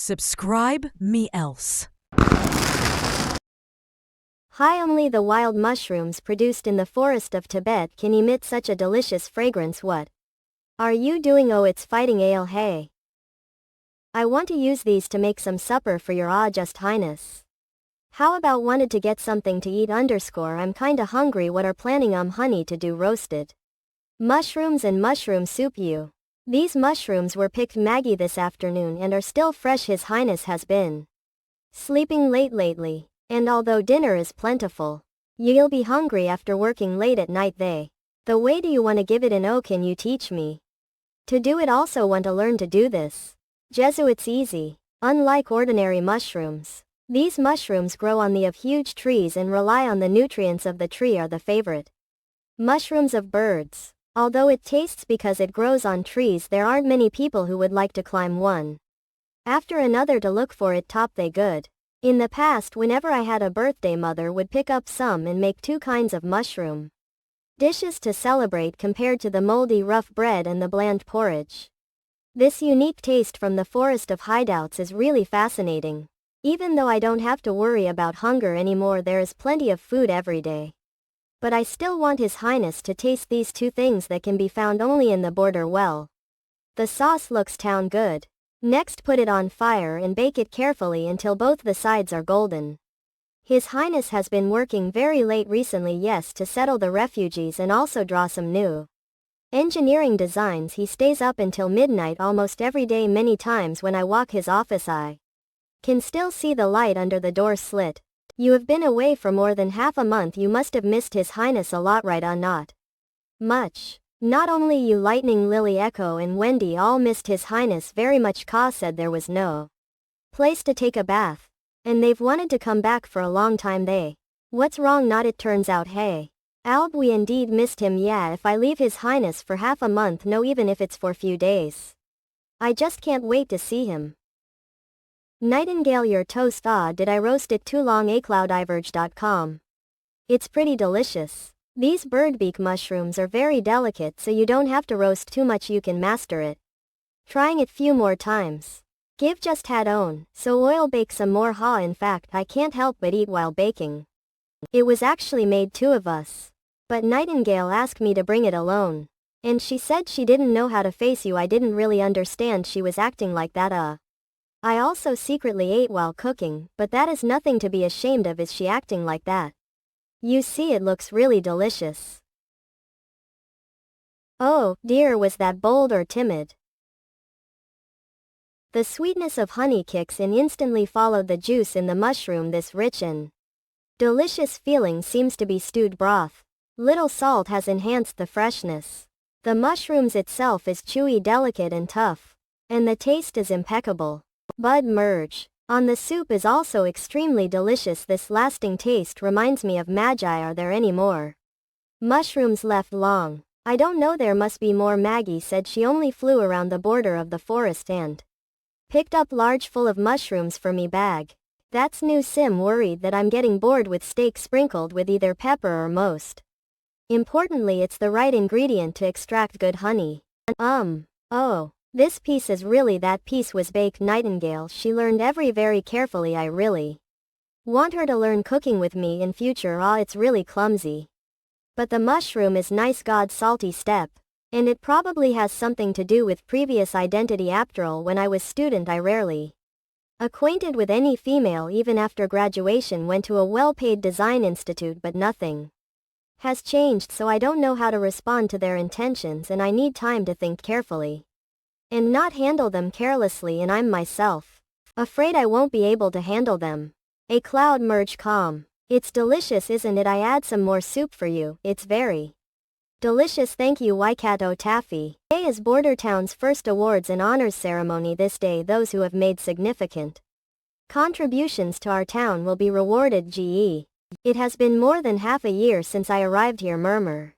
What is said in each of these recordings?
Subscribe me else. Hi, only the wild mushrooms produced in the forest of Tibet can emit such a delicious fragrance. What are you doing? Oh, it's fighting ale. Hey, I want to use these to make some supper for your August Highness. How about wanted to get something to eat underscore I'm kinda hungry. What are planning honey to do roasted mushrooms and mushroom soup. These mushrooms were picked Maggie this afternoon and are still fresh. His Highness has been sleeping late lately, and although dinner is plentiful, you'll be hungry after working late at night. The way do you want to give it an oh, can you teach me to do it? Also want to learn to do this Jesu, it's easy. Unlike ordinary mushrooms, these mushrooms grow on the of huge trees and rely on the nutrients of the tree. Are the favorite mushrooms of birds. Although it tastes because it grows on trees, there aren't many people who would like to climb one after another to look for it. Top they good. In the past, whenever I had a birthday, mother would pick up some and make two kinds of mushroom dishes to celebrate compared to the moldy rough bread and the bland porridge. This unique taste from the forest of hideouts is really fascinating. Even though I don't have to worry about hunger anymore, there is plenty of food every day. But I still want His Highness to taste these two things that can be found only in the border. Well, the sauce looks town good. Next, put it on fire and bake it carefully until both the sides are golden. His Highness has been working very late recently, yes, to settle the refugees and also draw some new engineering designs. He stays up until midnight almost every day. Many times when I walk his office, I can still see the light under the door slit. You have been away for more than half a month. You must have missed His Highness a lot, right? Not much. Not only you, Lightning, Lily, Echo and Wendy all missed His Highness very much. Ka said there was no place to take a bath, and they've wanted to come back for a long time. What's wrong? Not it turns out, hey, Alb, we indeed missed him. Yeah, if I leave His Highness for half a month, no, even if it's for few days, I just can't wait to see him. Nightingale, your toast. Ah, did I roast it too long? aclouddiverge.com. It's pretty delicious. These birdbeak mushrooms are very delicate, so you don't have to roast too much. You can master it trying it few more times. Give just had own, so oil bake some more. Ha, in fact, I can't help but eat while baking. It was actually made two of us, but Nightingale asked me to bring it alone, and she said she didn't know how to face you. I didn't really understand she was acting like that. I also secretly ate while cooking, but that is nothing to be ashamed of. Is she acting like that? You see, it looks really delicious. Oh, dear, was that bold or timid? The sweetness of honey kicks in instantly, followed the juice in the mushroom. This rich and delicious feeling seems to be stewed broth. Little salt has enhanced the freshness. The mushrooms itself is chewy, delicate and tough, and the taste is impeccable. Bud merge on the soup is also extremely delicious. This lasting taste reminds me of Magi. Are there any more mushrooms left? Long, I don't know, there must be more. Maggie said she only flew around the border of the forest and picked up large full of mushrooms for me bag. That's new. Sim worried that I'm getting bored with steak sprinkled with either pepper or most importantly, it's the right ingredient to extract good honey. Oh, this piece is really that piece was baked. Nightingale, she learned every very carefully. I really want her to learn cooking with me in future. Ah, it's really clumsy, but the mushroom is nice. God, salty step, and it probably has something to do with previous identity. After all, when I was student, I rarely acquainted with any female. Even after graduation, went to a well-paid design institute, but nothing has changed, so I don't know how to respond to their intentions, and I need time to think carefully and not handle them carelessly, and I'm myself afraid I won't be able to handle them. A cloud merge calm. It's delicious, isn't it? I add some more soup for you. It's very delicious, thank you. Waikato Taffy. Today is Border Town's first awards and honors ceremony. This day, those who have made significant contributions to our town will be rewarded. GE. It has been more than half a year since I arrived here. Murmur.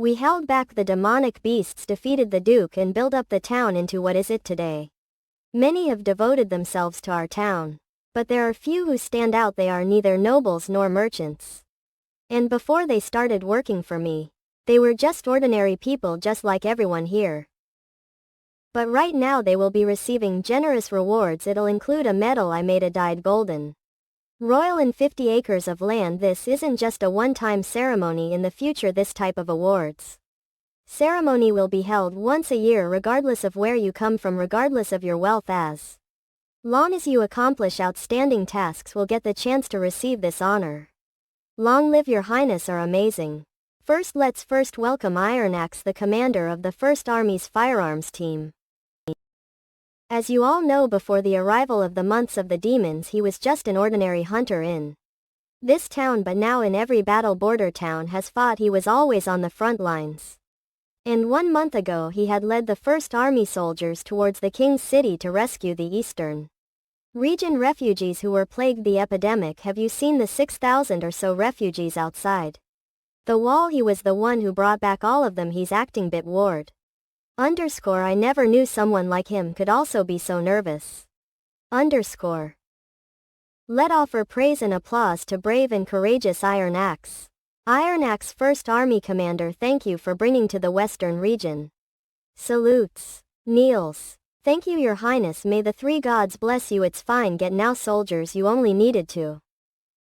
We held back the demonic beasts, defeated the Duke, and built up the town into what is it today. Many have devoted themselves to our town, but there are few who stand out. They are neither nobles nor merchants. And before they started working for me, they were just ordinary people, just like everyone here. But right now they will be receiving generous rewards. It'll include a medal I made a dyed golden. Royal and 50 acres of land. This isn't just a one-time ceremony. In the future this type of awards ceremony will be held once a year regardless of where you come from, regardless of your wealth. As long as you accomplish outstanding tasks will get the chance to receive this honor. Long live your highness are amazing. Let's first welcome Iron Axe, the commander of the 1st Army's firearms team. As you all know, before the arrival of the months of the demons he was just an ordinary hunter in this town, but now in every battle border town has fought he was always on the front lines. And 1 month ago he had led the 1st Army soldiers towards the King's City to rescue the Eastern region refugees who were plagued the epidemic. Have you seen the 6,000 or so refugees outside the wall? He was the one who brought back all of them. He's acting bit ward. I never knew someone like him could also be so nervous. Let offer praise and applause to brave and courageous Iron Axe. Iron Axe 1st Army Commander, thank you for bringing to the Western region. Salutes. Kneels. Thank you, Your Highness. May the 3 gods bless you. It's fine. Get now, soldiers. You only needed to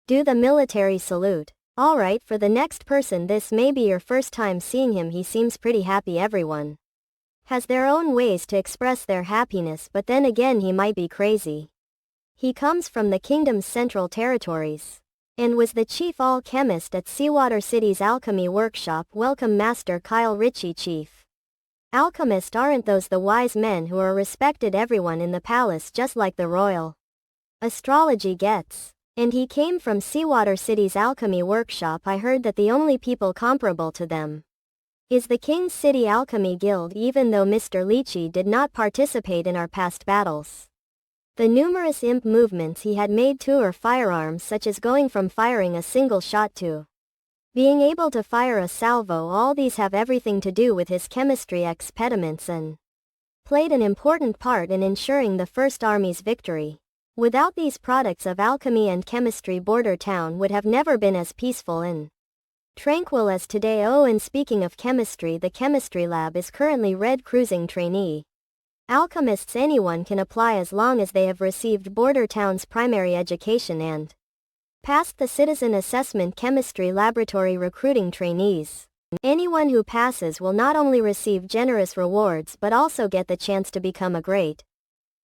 do the military salute. Alright, for the next person, this may be your first time seeing him. He seems pretty happy. Everyone has their own ways to express their happiness, but then again he might be crazy. He comes from the kingdom's central territories and was the chief alchemist at Seawater City's alchemy workshop. Welcome, Master Kyle Ritchie. Chief alchemist aren't those the wise men who are respected everyone in the palace, just like the royal astrology gets? And he came from Seawater City's alchemy workshop. I heard that the only people comparable to them is the King's City Alchemy Guild, even though Mr. Lychee did not participate in our past battles. The numerous imp movements he had made to our firearms, such as going from firing a single shot to being able to fire a salvo, all these have everything to do with his chemistry experiments and played an important part in ensuring the 1st Army's victory. Without these products of alchemy and chemistry, Border Town would have never been as peaceful and tranquil as today. Oh, and speaking of chemistry, the chemistry lab is currently Red Cruising trainee alchemists. Anyone can apply as long as they have received Border Town's primary education and passed the citizen assessment. Chemistry laboratory recruiting trainees. Anyone who passes will not only receive generous rewards but also get the chance to become a great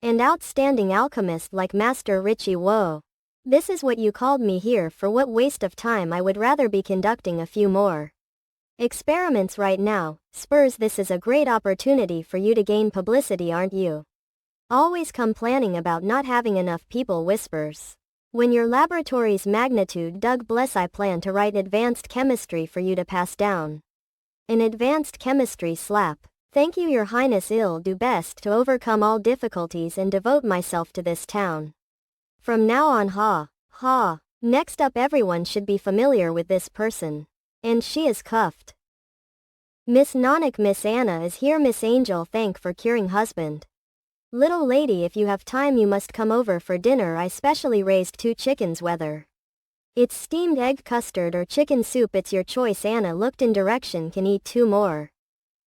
and outstanding alchemist like Master Ritchie. Whoa. This is what you called me here for? What waste of time. I would rather be conducting a few more experiments right now. Spurs, this is a great opportunity for you to gain publicity, aren't you? Always complaining about not having enough people. Whispers. When your laboratory's magnitude, Doug bless, I plan to write advanced chemistry for you to pass down. An advanced chemistry slap. Thank you, Your Highness. I'll do best to overcome all difficulties and devote myself to this town from now on. Ha. Next up, everyone should be familiar with this person. And she is cuffed. Miss Nanak. Miss Anna is here. Miss Angel, thank for curing husband. Little lady, if you have time you must come over for dinner. I specially raised 2 chickens, whether it's steamed egg custard or chicken soup, it's your choice. Anna looked in direction. Can eat 2 more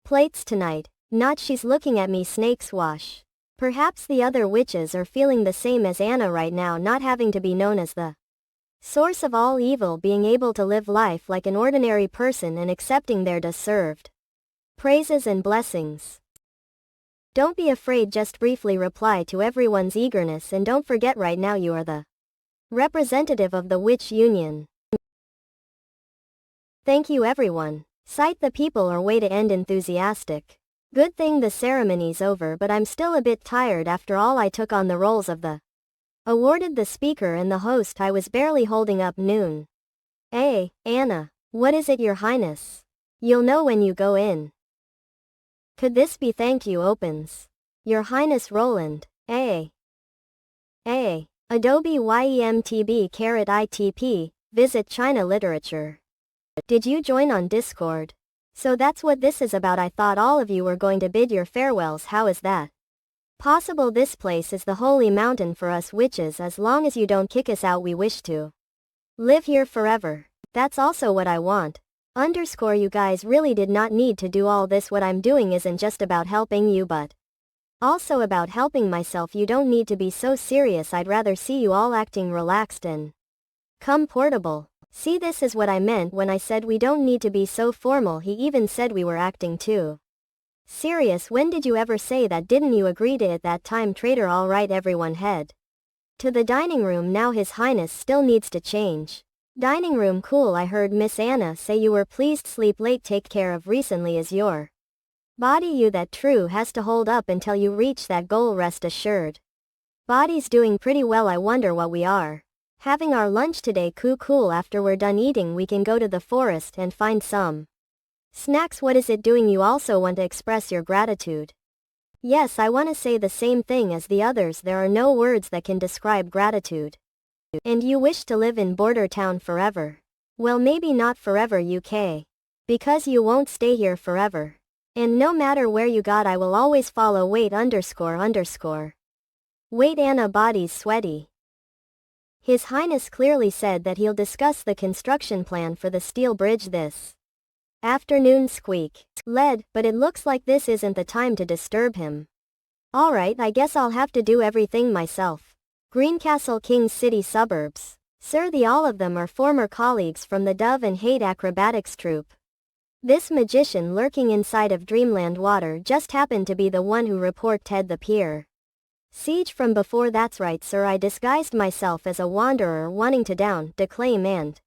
plates tonight. Not. She's looking at me. Snakes wash. Perhaps the other witches are feeling the same as Anna right now, not having to be known as the source of all evil, being able to live life like an ordinary person and accepting their deserved praises and blessings. Don't be afraid, just briefly reply to everyone's eagerness, and don't forget right now you are the representative of the Witch Union. Thank you, everyone. Cite the people or way to end enthusiastic. Good thing the ceremony's over, but I'm still a bit tired. After all, I took on the roles of the awarded the speaker and the host. I was barely holding up noon. Hey, Anna. What is it, Your Highness? You'll know when you go in. Could this be thank you opens? Your Highness Roland. Adobe YEMTB visit China Literature. Did you join on Discord? So that's what this is about. I thought all of you were going to bid your farewells. How is that possible? This place is the holy mountain for us witches. As long as you don't kick us out, we wish to live here forever. That's also what I want. You guys really did not need to do all this. What I'm doing isn't just about helping you, but Also about helping myself, you don't need to be so serious. I'd rather see you all acting relaxed and come portable. See, this is what I meant when I said we don't need to be so formal. He even said we were acting too serious. When did you ever say that? Didn't you agree to it that time, traitor? All right, everyone head to the dining room now. His Highness still needs to change. Dining room, cool. I heard Miss Anna say you were pleased. Sleep late. Take care of recently. Is your body you that true has to hold up until you reach that goal? Rest assured, body's doing pretty well. I wonder what we are having our lunch today. Cool. After we're done eating we can go to the forest and find some snacks. What is it doing? You also want to express your gratitude? Yes, I want to say the same thing as the others. There are no words that can describe gratitude. And you wish to live in Border Town forever? Well, maybe not forever, UK. Because you won't stay here forever. And no matter where you got, I will always follow. Wait __. Wait, Anna. Body's sweaty. His Highness clearly said that he'll discuss the construction plan for the steel bridge this afternoon. Squeak. Lead, but it looks like this isn't the time to disturb him. Alright, I guess I'll have to do everything myself. Greencastle, King's City suburbs. Sir, all of them are former colleagues from the Dove and Hate acrobatics troupe. This magician lurking inside of Dreamland Water just happened to be the one who reported the pier siege from before. That's right, sir. I disguised myself as a wanderer wanting to down, declaim and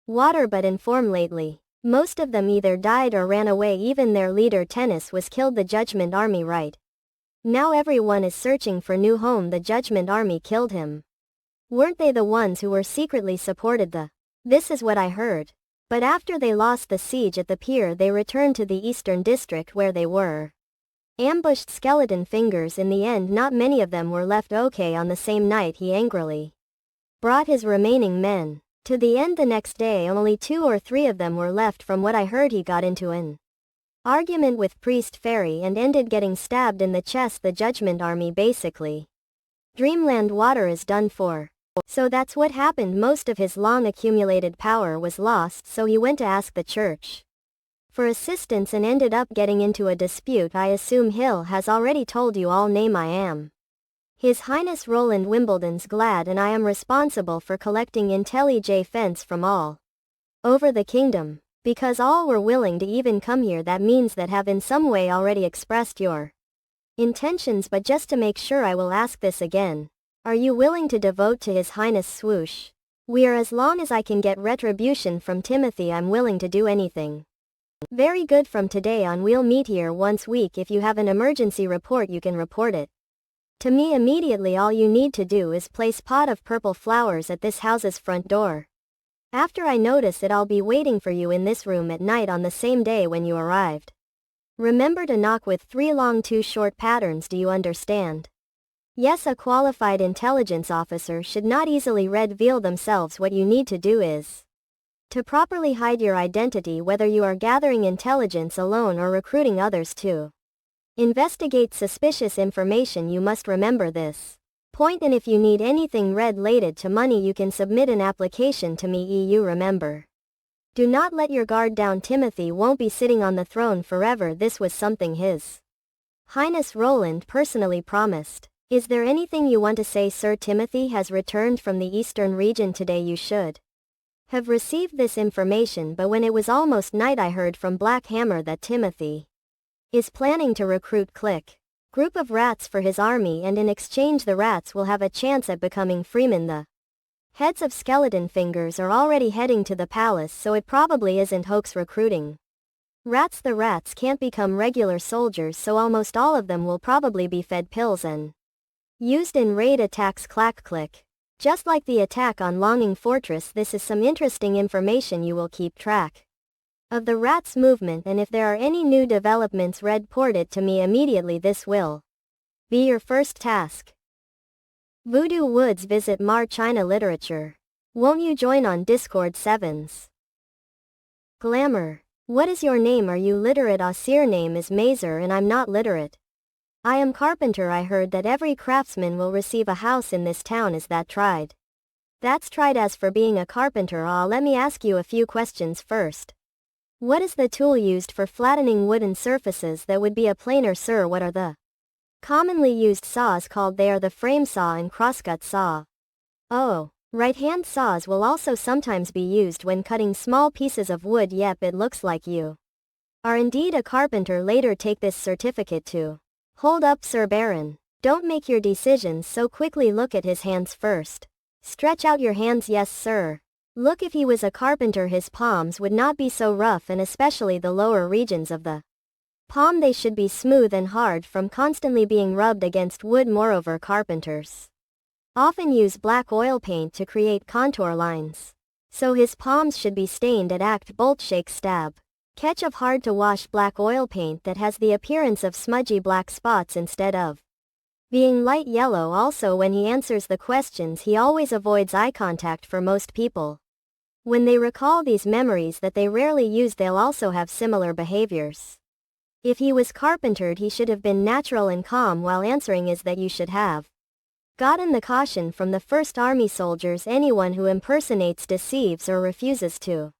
water, but inform lately. Most of them either died or ran away. Even their leader Tennis was killed. The Judgment Army right now everyone is searching for new home. The Judgment Army killed him. Weren't they the ones who were secretly supported the? This is what I heard. But after they lost the siege at the pier they returned to the Eastern District where they were ambushed. Skeleton fingers. In the end not many of them were left. Okay, on the same night he angrily brought his remaining men to the end. The next day only 2 or 3 of them were left. From what I heard he got into an argument with Priest Fairy and ended getting stabbed in the chest. The Judgment Army basically. Dreamland Water is done for. So that's what happened. Most of his long accumulated power was lost, so he went to ask the church for assistance and ended up getting into a dispute. I assume Hill has already told you all. Name I am His Highness Roland Wimbledon's Glad, and I am responsible for collecting intelligence from all over the kingdom. Because all were willing to even come here, that means that have in some way already expressed your intentions. But just to make sure I will ask this again. Are you willing to devote to His Highness? Swoosh. We are. As long as I can get retribution from Timothy I'm willing to do anything. Very good. From today on we'll meet here once a week. If you have an emergency report you can report it to me immediately. All you need to do is place pot of purple flowers at this house's front door. After I notice it I'll be waiting for you in this room at night on the same day when you arrived. Remember to knock with 3 long 2 short patterns. Do you understand? Yes, a qualified intelligence officer should not easily reveal themselves. What you need to do is to properly hide your identity, whether you are gathering intelligence alone or recruiting others to investigate suspicious information. You must remember this point, and if you need anything related to money you can submit an application to me. EU. Remember, do not let your guard down. Timothy won't be sitting on the throne forever. This was something His Highness Roland personally promised. Is there anything you want to say, sir? Timothy has returned from the eastern region today. You should have received this information, but when it was almost night I heard from Black Hammer that Timothy is planning to recruit group of rats for his army, and in exchange the rats will have a chance at becoming freemen. The heads of skeleton fingers are already heading to the palace, so it probably isn't hoax recruiting rats. The rats can't become regular soldiers, so almost all of them will probably be fed pills and used in raid attacks. Clack click. Just like the attack on Longing Fortress. This is some interesting information. You will keep track of the rats' movement, and if there are any new developments report it to me immediately. This will be your first task. Voodoo Woods. Visit Mar China Literature. Won't you join on Discord? 7s. Glamour. What is your name? Are you literate? Asir name is Mazer and I'm not literate. I am carpenter. I heard that every craftsman will receive a house in this town. Is that tried? That's tried. As for being a carpenter, let me ask you a few questions first. What is the tool used for flattening wooden surfaces that would be a planer, sir? What are the Commonly used saws called they are the frame saw and crosscut saw. Oh. Right-hand saws will also sometimes be used when cutting small pieces of wood. Yep, it looks like you are indeed a carpenter. Later take this certificate too. Hold up, Sir Baron. Don't make your decisions so quickly. Look at his hands first. Stretch out your hands. Yes, sir. Look, if he was a carpenter his palms would not be so rough, and especially the lower regions of the palm, they should be smooth and hard from constantly being rubbed against wood. Moreover, carpenters often use black oil paint to create contour lines. So his palms should be stained at act, bolt, shake, stab, catch of hard to wash black oil paint that has the appearance of smudgy black spots instead of being light yellow. Also, when he answers the questions he always avoids eye contact. For most people, when they recall these memories that they rarely use, they'll also have similar behaviors. If he was carpentered he should have been natural and calm while answering. Is that you should have gotten the caution from the first army soldiers. Anyone who impersonates, deceives, or refuses to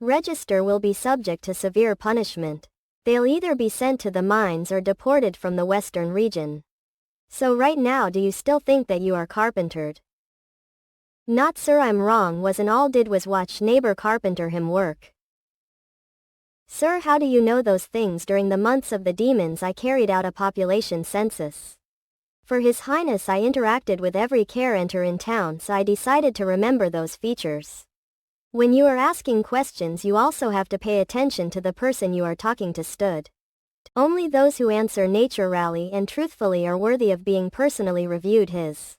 register will be subject to severe punishment. They'll either be sent to the mines or deported from the western region. So right now, do you still think that you are carpentered? Not, sir, I'm wrong. Wasn't all did was watch neighbor carpenter him work. Sir, how do you know those things? During the months of the demons I carried out a population census. For His Highness I interacted with every carpenter in town, so I decided to remember those features. When you are asking questions you also have to pay attention to the person you are talking to. Stood. Only those who answer naturally and truthfully are worthy of being personally reviewed. His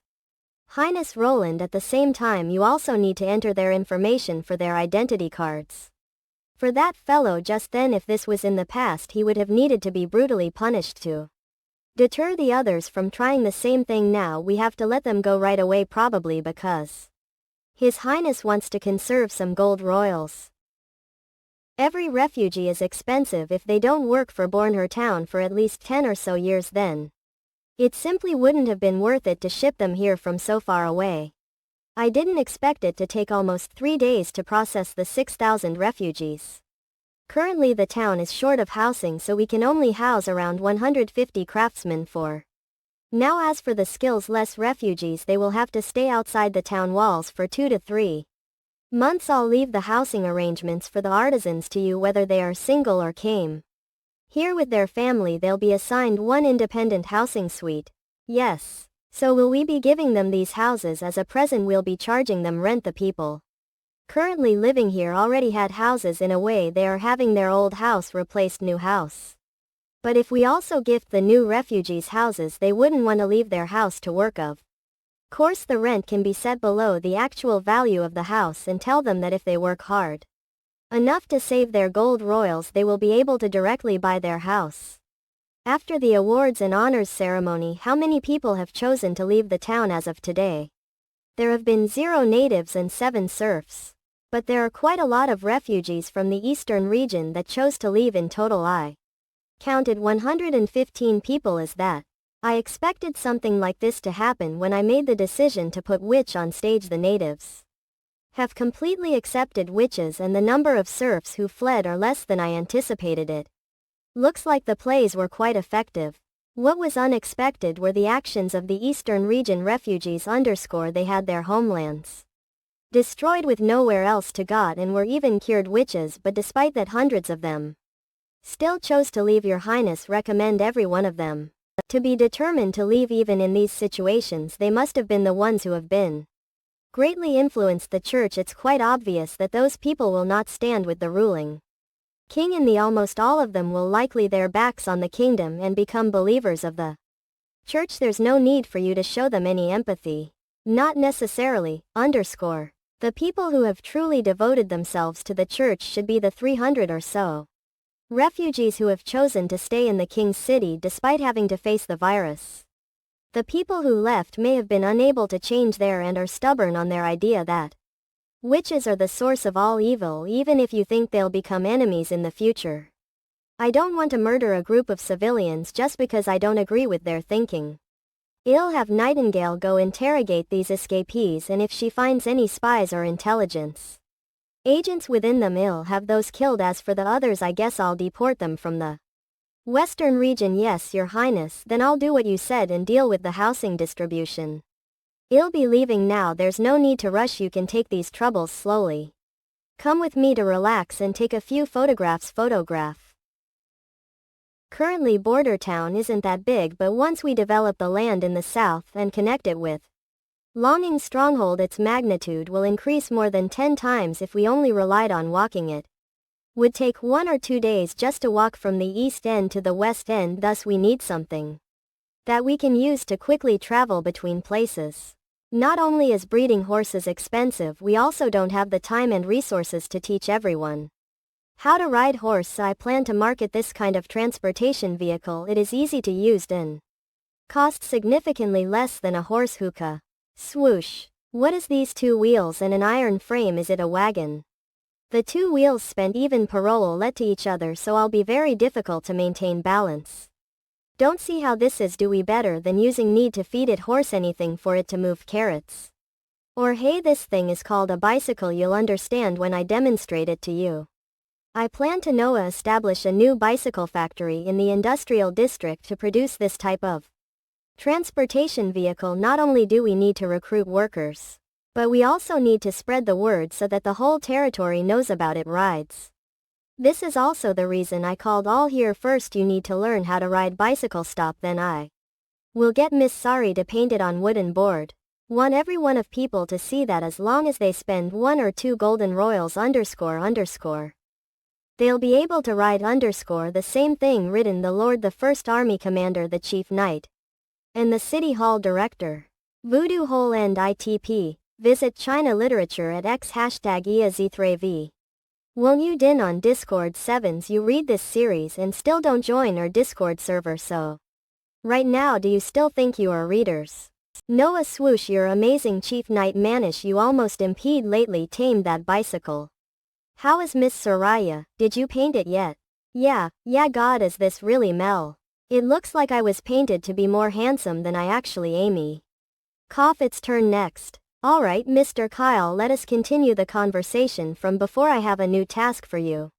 Highness Roland. At the same time you also need to enter their information for their identity cards. For that fellow just then, if this was in the past, he would have needed to be brutally punished to deter the others from trying the same thing. Now we have to let them go right away, probably because His Highness wants to conserve some gold royals. Every refugee is expensive if they don't work for Bornher town for at least 10 or so years. Then it simply wouldn't have been worth it to ship them here from so far away. I didn't expect it to take almost 3 days to process the 6,000 refugees. Currently the town is short of housing, so we can only house around 150 craftsmen for now. As for the skills-less refugees, they will have to stay outside the town walls for 2 to 3 months. I'll leave the housing arrangements for the artisans to you, whether they are single or came here with their family. They'll be assigned one independent housing suite. Yes. So will we be giving them these houses as a present? We'll be charging them rent. The people currently living here already had houses. In a way they are having their old house replaced new house. But if we also gift the new refugees houses, they wouldn't want to leave their house to work of. Course the rent can be set below the actual value of the house, and tell them that if they work hard enough to save their gold royals they will be able to directly buy their house. After the awards and honors ceremony, how many people have chosen to leave the town as of today? There have been 0 natives and 7 serfs. But there are quite a lot of refugees from the eastern region that chose to leave. In total I counted 115 people. Is that? I expected something like this to happen when I made the decision to put Witch on stage. The natives have completely accepted witches, and the number of serfs who fled are less than I anticipated it. Looks like the plays were quite effective. What was unexpected were the actions of the eastern region refugees. They had their homelands destroyed with nowhere else to go, and were even cured witches, but despite that hundreds of them still chose to leave. Your Highness recommend every one of them to be determined to leave. Even in these situations they must have been the ones who have been greatly influenced the church. It's quite obvious that those people will not stand with the ruling king, and almost all of them will likely their backs on the kingdom and become believers of the church. There's no need for you to show them any empathy. Not necessarily. The people who have truly devoted themselves to the church should be the 300 or so refugees who have chosen to stay in the king's city despite having to face the virus. The people who left may have been unable to change their and are stubborn on their idea that witches are the source of all evil, even if you think they'll become enemies in the future. I don't want to murder a group of civilians just because I don't agree with their thinking. I'll have Nightingale go interrogate these escapees, and if she finds any spies or intelligence agents within them, I'll have those killed. As for the others, I guess I'll deport them from the Western region, yes, your highness, then I'll do what you said and deal with the housing distribution. I'll be leaving now, there's no need to rush, you can take these troubles slowly. Come with me to relax and take a few photographs. Currently border town isn't that big, but once we develop the land in the south and connect it with Longing stronghold, its magnitude will increase more than 10 times if we only relied on walking it. Would take 1 or 2 days just to walk from the east end to the west end, thus we need something that we can use to quickly travel between places. Not only is breeding horses expensive, we also don't have the time and resources to teach everyone how to ride horse, so I plan to market this kind of transportation vehicle. It is easy to use and costs significantly less than a horse hookah. Swoosh. What is these 2 wheels and an iron frame? Is it a wagon? The 2 wheels spent even parallel to each other, so I'll be very difficult to maintain balance. Don't see how this is do we better than using need to feed it horse anything for it to move carrots. Or hey, this thing is called a bicycle, you'll understand when I demonstrate it to you. I plan to establish a new bicycle factory in the industrial district to produce this type of transportation vehicle. Not only do we need to recruit workers, but we also need to spread the word so that the whole territory knows about it rides. This is also the reason I called all here. First you need to learn how to ride bicycle, stop, then I will get Miss Sari to paint it on wooden board. Want every one of people to see that as long as they spend 1 or 2 golden royals __. They'll be able to ride _ the same thing written the Lord, the First Army Commander, the Chief Knight, and the City Hall Director. Voodoo Hole End ITP. Visit China Literature at X #EAZ3V. Won't you din on Discord 7s? You read this series and still don't join our Discord server, so right now do you still think you are readers? Noah Swoosh, you're amazing Chief Knight Manish, you almost impede lately tamed that bicycle. How is Miss Soraya? Did you paint it yet? Yeah, God, is this really Mel? It looks like I was painted to be more handsome than I actually am. Cough, it's turn next. Alright Mr. Kyle, let us continue the conversation from before. I have a new task for you.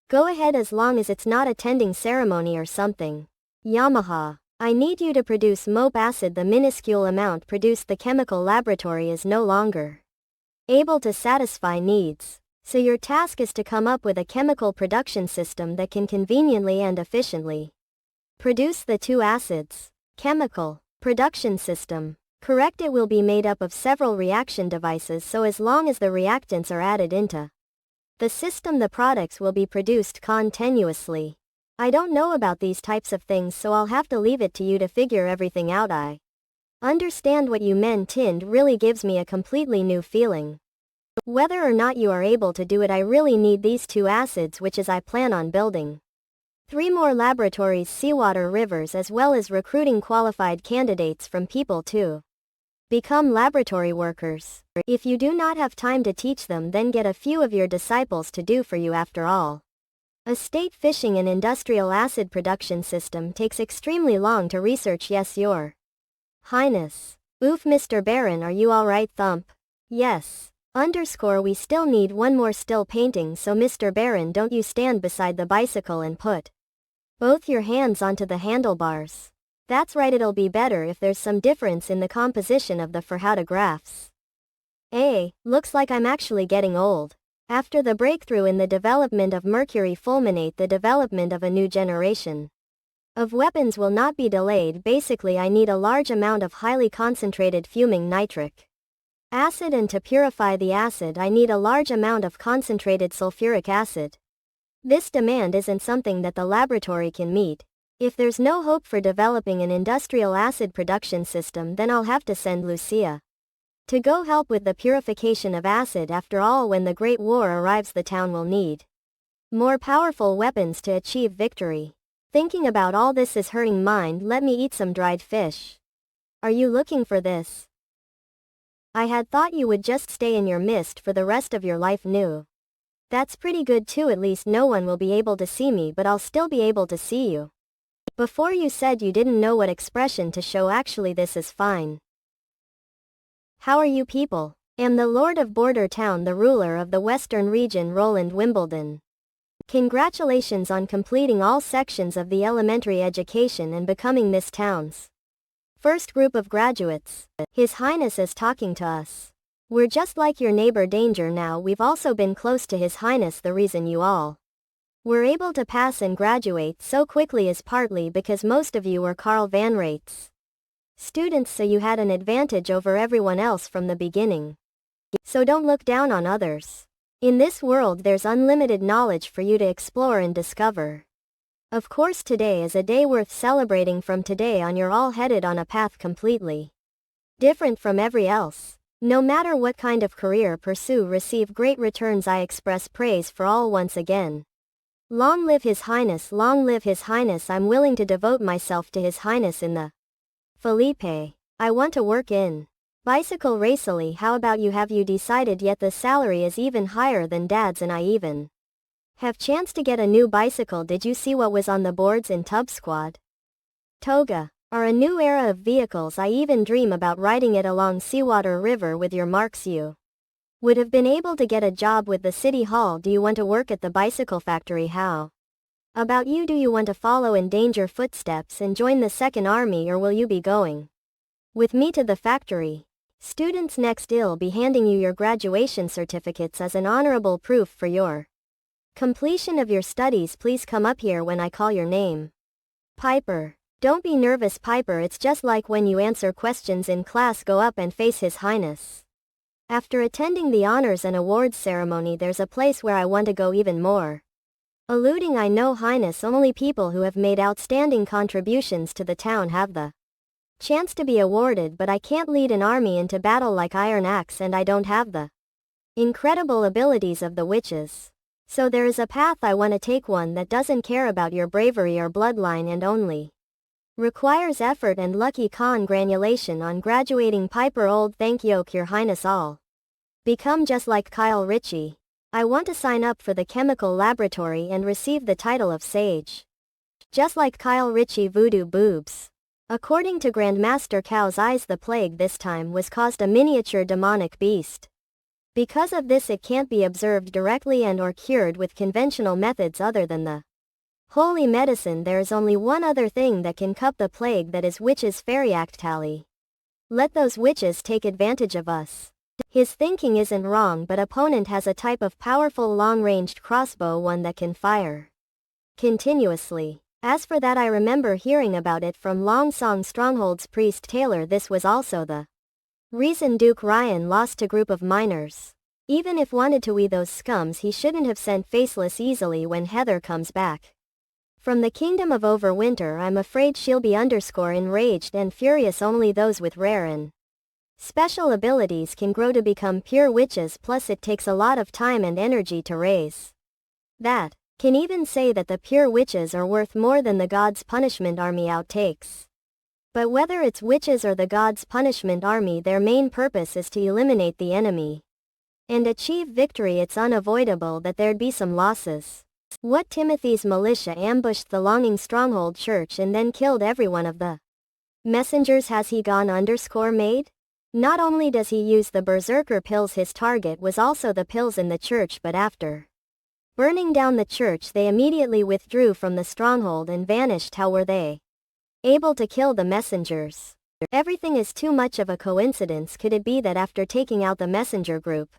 Go ahead as long as it's not attending ceremony or something. Yamaha. I need you to produce mope acid. The minuscule amount produced the chemical laboratory is no longer able to satisfy needs. So your task is to come up with a chemical production system that can conveniently and efficiently produce the 2 acids. Chemical production system. Correct. It will be made up of several reaction devices, so as long as the reactants are added into the system, the products will be produced continuously. I don't know about these types of things, so I'll have to leave it to you to figure everything out. I understand what you meant. It really gives me a completely new feeling. Whether or not you are able to do it, I really need these 2 acids, which is I plan on building 3 more laboratories, seawater rivers, as well as recruiting qualified candidates from people to become laboratory workers. If you do not have time to teach them, then get a few of your disciples to do for you. After all, a state fishing and industrial acid production system takes extremely long to research. Yes, your highness. Oof, Mr. Baron, are you alright? Thump. Yes. We still need 1 more still painting, so Mr. Baron, don't you stand beside the bicycle and put both your hands onto the handlebars. That's right, it'll be better if there's some difference in the composition of the photographs. Looks like I'm actually getting old. After the breakthrough in the development of mercury fulminate, the development of a new generation of weapons will not be delayed. Basically, I need a large amount of highly concentrated fuming nitric acid, and to purify the acid I need a large amount of concentrated sulfuric acid. This demand isn't something that the laboratory can meet. If there's no hope for developing an industrial acid production system, then I'll have to send Lucia to go help with the purification of acid. After all, when the Great War arrives, the town will need more powerful weapons to achieve victory. Thinking about all this is hurting mind. Let me eat some dried fish. Are you looking for this? I had thought you would just stay in your mist for the rest of your life. No. That's pretty good too, at least no one will be able to see me, but I'll still be able to see you. Before you said you didn't know what expression to show. Actually, this is fine. How are you people? Am the Lord of Border Town, the ruler of the Western region, Roland Wimbledon. Congratulations on completing all sections of the elementary education and becoming this town's first group of graduates. His Highness is talking to us. We're just like your neighbor Danger now. We've also been close to His Highness. The reason you all were able to pass and graduate so quickly is partly because most of you were Karl Van Rate's students, so you had an advantage over everyone else from the beginning. So don't look down on others. In this world there's unlimited knowledge for you to explore and discover. Of course today is a day worth celebrating. From today on you're all headed on a path completely different from every else. No matter what kind of career pursue, receive great returns. I express praise for all once again. Long live His Highness, long live His Highness. I'm willing to devote myself to His Highness in the Felipe. I want to work in bicycle racely. How about you? Have you decided yet? The salary is even higher than Dad's, and I even have chance to get a new bicycle. Did you see what was on the boards in Tub Squad? Toga are a new era of vehicles. I even dream about riding it along Seawater River with your marks. You would have been able to get a job with the city hall. Do you want to work at the bicycle factory? How about you? Do you want to follow in Danger footsteps and join the Second Army, or will you be going with me to the factory? Students, next I'll be handing you your graduation certificates as an honorable proof for your completion of your studies. Please come up here when I call your name. Piper. Don't be nervous, Piper. It's just like when you answer questions in class. Go up and face His Highness. After attending the honors and awards ceremony, there's a place where I want to go even more. Alluding, I know, Highness, only people who have made outstanding contributions to the town have the chance to be awarded, but I can't lead an army into battle like Iron Axe, and I don't have the incredible abilities of the witches. So there is a path I want to take, one that doesn't care about your bravery or bloodline and only requires effort and lucky. Congratulations on graduating, Piper. Old thank you, Your Highness. All become just like Kyle Ritchie. I want to sign up for the chemical laboratory and receive the title of Sage. Just like Kyle Ritchie. Voodoo boobs. According to Grandmaster Cow's Eyes, the plague this time was caused a miniature demonic beast. Because of this, it can't be observed directly and or cured with conventional methods other than the holy medicine. There is only one other thing that can cup the plague, that is witches. Fairy act tally. Let those witches take advantage of us. His thinking isn't wrong, but opponent has a type of powerful long-ranged crossbow, one that can fire continuously. As for that, I remember hearing about it from Long Song Stronghold's priest Taylor. This was also the reason Duke Ryan lost to group of miners. Even if wanted to, we those scums, he shouldn't have sent Faceless easily when Heather comes back from the Kingdom of Overwinter. I'm afraid she'll be enraged and furious. Only those with rare and special abilities can grow to become pure witches, plus it takes a lot of time and energy to raise that. Can even say that the pure witches are worth more than the God's Punishment Army. Outtakes. But whether it's witches or the God's Punishment Army, their main purpose is to eliminate the enemy and achieve victory. It's unavoidable that there'd be some losses. What, Timothy's militia ambushed the Longing Stronghold church and then killed every one of the messengers? Has he gone Maid? Not only does he use the berserker pills, his target was also the pills in the church, but after burning down the church, they immediately withdrew from the stronghold and vanished. How were they able to kill the messengers? Everything is too much of a coincidence. Could it be that after taking out the messenger group,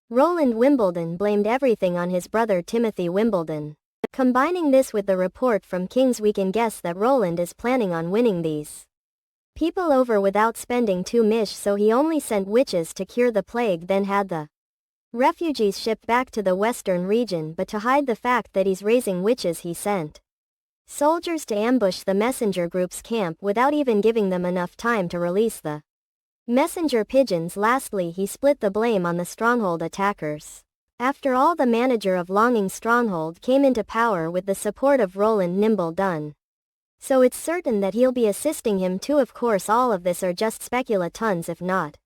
Roland Wimbledon blamed everything on his brother Timothy Wimbledon? Combining this with the report from Kings, we can guess that Roland is planning on winning these people over without spending too much, so he only sent witches to cure the plague, then had the refugees shipped back to the western region. But to hide the fact that he's raising witches, he sent soldiers to ambush the messenger group's camp without even giving them enough time to release the messenger pigeons. Lastly, he split the blame on the stronghold attackers. After all, the manager of Longing Stronghold came into power with the support of Roland Nimble Dunn. So it's certain that he'll be assisting him too. Of course, all of this are just speculatons. If not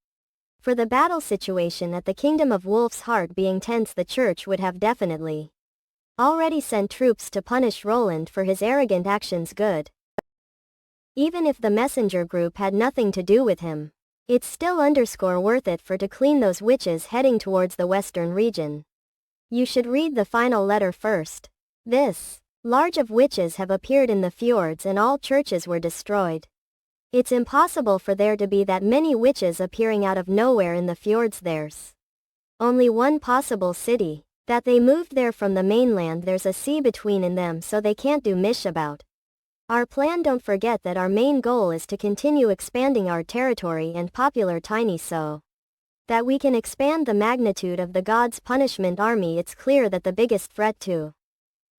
for the battle situation at the Kingdom of Wolf's Heart being tense, the church would have definitely already sent troops to punish Roland for his arrogant actions. Good. Even if the messenger group had nothing to do with him, it's still _worth it for to clean those witches heading towards the western region. You should read the final letter first. This large of witches have appeared in the fjords and all churches were destroyed. It's impossible for there to be that many witches appearing out of nowhere in the fjords. There's only one possible city. That they moved there from the mainland. There's a sea between in them, so they can't do mish about our plan. Don't forget that our main goal is to continue expanding our territory and popular tiny so that we can expand the magnitude of the God's punishment army. It's clear that the biggest threat to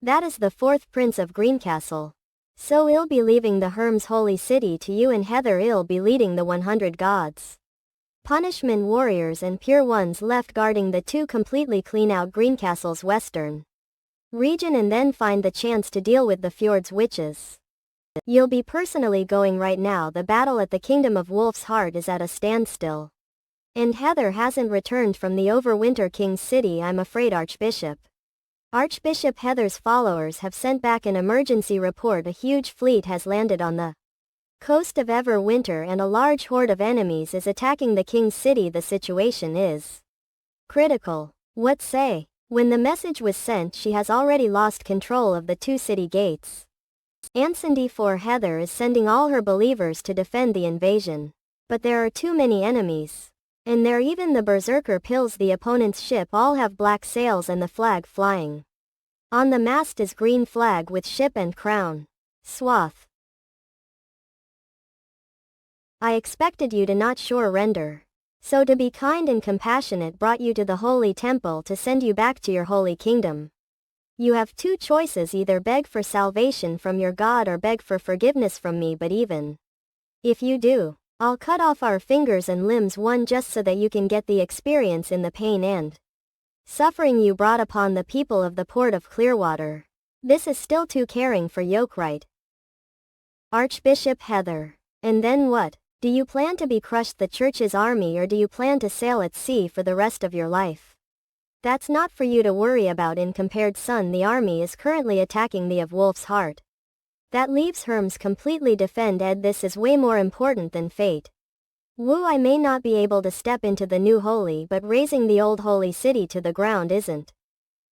that is the fourth prince of Greencastle. So he'll be leaving the Herm's holy city to you, and Heather will be leading the 100 gods punishment warriors and pure ones left guarding the two completely clean out Greencastle's western region, and then find the chance to deal with the fjords witches. You'll be personally going right now. The battle at the Kingdom of Wolf's Heart is at a standstill. And Heather hasn't returned from the Overwinter King's city. I'm afraid Archbishop Heather's followers have sent back an emergency report. A huge fleet has landed on the coast of Everwinter and a large horde of enemies is attacking the King's city. The situation is critical. What say? When the message was sent, she has already lost control of the two city gates. Anson D4 Heather is sending all her believers to defend the invasion. But there are too many enemies. And there even the berserker pills. The opponent's ship all have black sails and the flag flying. On the mast is green flag with ship and crown. Swath. I expected you to not sure render. So to be kind and compassionate brought you to the holy temple to send you back to your holy kingdom. You have two choices: either beg for salvation from your God or beg for forgiveness from me. But even if you do, I'll cut off our fingers and limbs one just so that you can get the experience in the pain and suffering you brought upon the people of the port of Clearwater. This is still too caring for Yokerite. Archbishop Heather. And then what? Do you plan to be crushed the church's army, or do you plan to sail at sea for the rest of your life? That's not for you to worry about. In compared son, the army is currently attacking the of Wolf's Heart. That leaves Herms completely defend Ed. This is way more important than fate. Woo, I may not be able to step into the new holy, but razing the old holy city to the ground isn't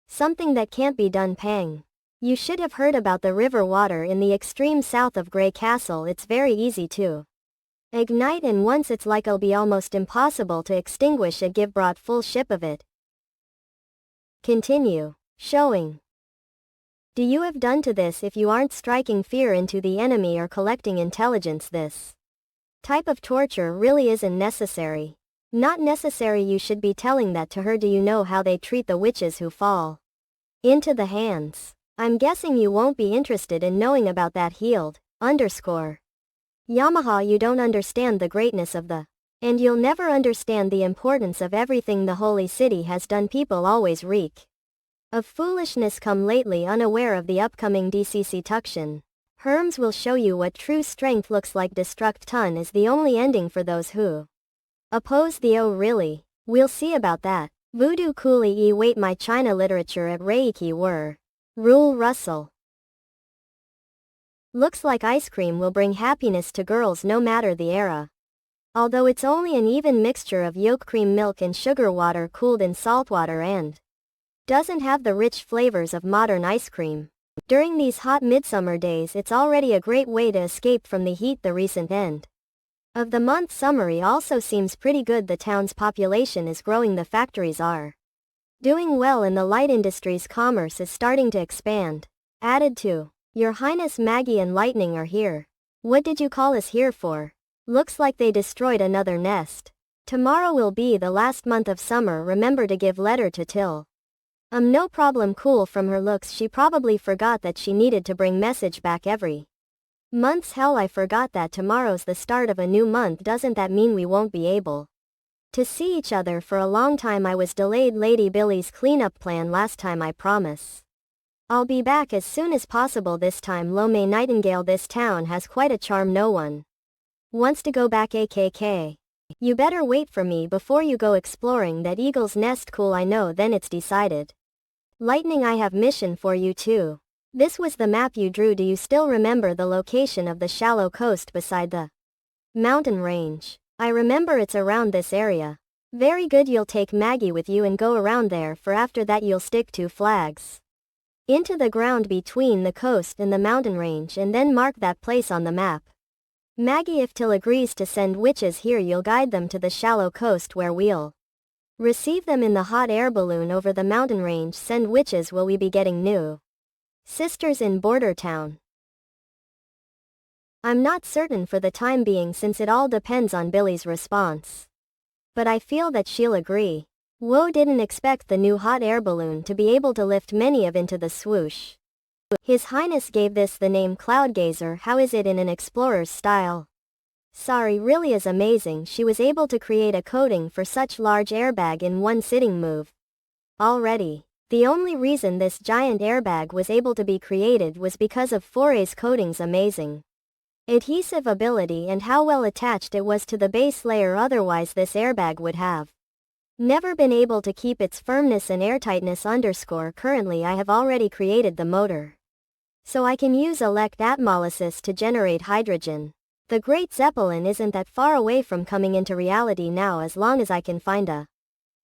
something that can't be done. Pang. You should have heard about the river water in the extreme south of Grey Castle. It's very easy to ignite, and once it's like it'll be almost impossible to extinguish it. Give brought full ship of it. Continue. Showing. Do you have done to this if you aren't striking fear into the enemy or collecting intelligence? This type of torture really isn't necessary. Not necessary. You should be telling that to her. Do you know how they treat the witches who fall into the hands? I'm guessing you won't be interested in knowing about that. Healed. Yamaha, you don't understand the greatness of the, and you'll never understand the importance of everything the holy city has done. People always reek of foolishness. Come lately unaware of the upcoming DCC tuction. Herms will show you what true strength looks like. Destruct ton is the only ending for those who oppose the oh really? We'll see about that. Voodoo Coolie wait my China literature at Reiki were. Rule Russell. Looks like ice cream will bring happiness to girls no matter the era. Although it's only an even mixture of yolk cream milk and sugar water cooled in salt water and doesn't have the rich flavors of modern ice cream. During these hot midsummer days, it's already a great way to escape from the heat. The recent end of the month summary also seems pretty good. The town's population is growing, the factories are doing well, and the light industries commerce is starting to expand. Added to, Your Highness, Maggie and Lightning are here. What did you call us here for? Looks like they destroyed another nest. Tomorrow will be the last month of summer. Remember to give letter to Till. No problem. Cool. From her looks she probably forgot that she needed to bring message back every month's. Hell, I forgot that tomorrow's the start of a new month. Doesn't that mean we won't be able to see each other for a long time? I was delayed. Lady Billy's cleanup plan last time. I promise I'll be back as soon as possible this time. Lome Nightingale, this town has quite a charm. No one wants to go back. AKK. You better wait for me before you go exploring that eagle's nest. Cool, I know. Then it's decided. Lightning, I have mission for you too. This was the map you drew. Do you still remember the location of the shallow coast beside the mountain range? I remember it's around this area. Very good, you'll take Maggie with you and go around there, for after that you'll stick 2 flags into the ground between the coast and the mountain range and then mark that place on the map. Maggie, if Till agrees to send witches here, you'll guide them to the shallow coast where we'll receive them in the hot air balloon over the mountain range. Send witches. Will we be getting new sisters in Border Town? I'm not certain for the time being, since it all depends on Billy's response. But I feel that she'll agree. Woe didn't expect the new hot air balloon to be able to lift many of into the swoosh. His Highness gave this the name Cloud Gazer. How is it in an explorer's style? Sorry, really is amazing. She was able to create a coating for such large airbag in one sitting move. Already. The only reason this giant airbag was able to be created was because of Foray's coating's amazing adhesive ability and how well attached it was to the base layer. Otherwise this airbag would have never been able to keep its firmness and airtightness. Currently I have already created the motor, so I can use electatmolysis to generate hydrogen. The Great Zeppelin isn't that far away from coming into reality now, as long as I can find a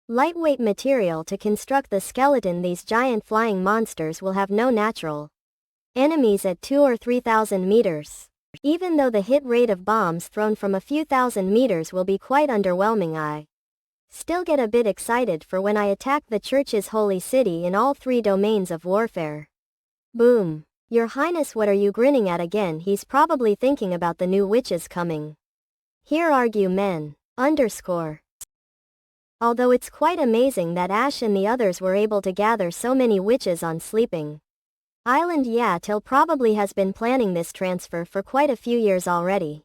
lightweight material to construct the skeleton. These giant flying monsters will have no natural enemies at 2,000 or 3,000 meters. Even though the hit rate of bombs thrown from a few thousand meters will be quite underwhelming, I still get a bit excited for when I attack the church's holy city in all 3 domains of warfare. Boom. Your Highness, what are you grinning at again? He's probably thinking about the new witches coming here. Argue men. Although it's quite amazing that Ash and the others were able to gather so many witches on Sleeping Island. Yeah, Till probably has been planning this transfer for quite a few years already.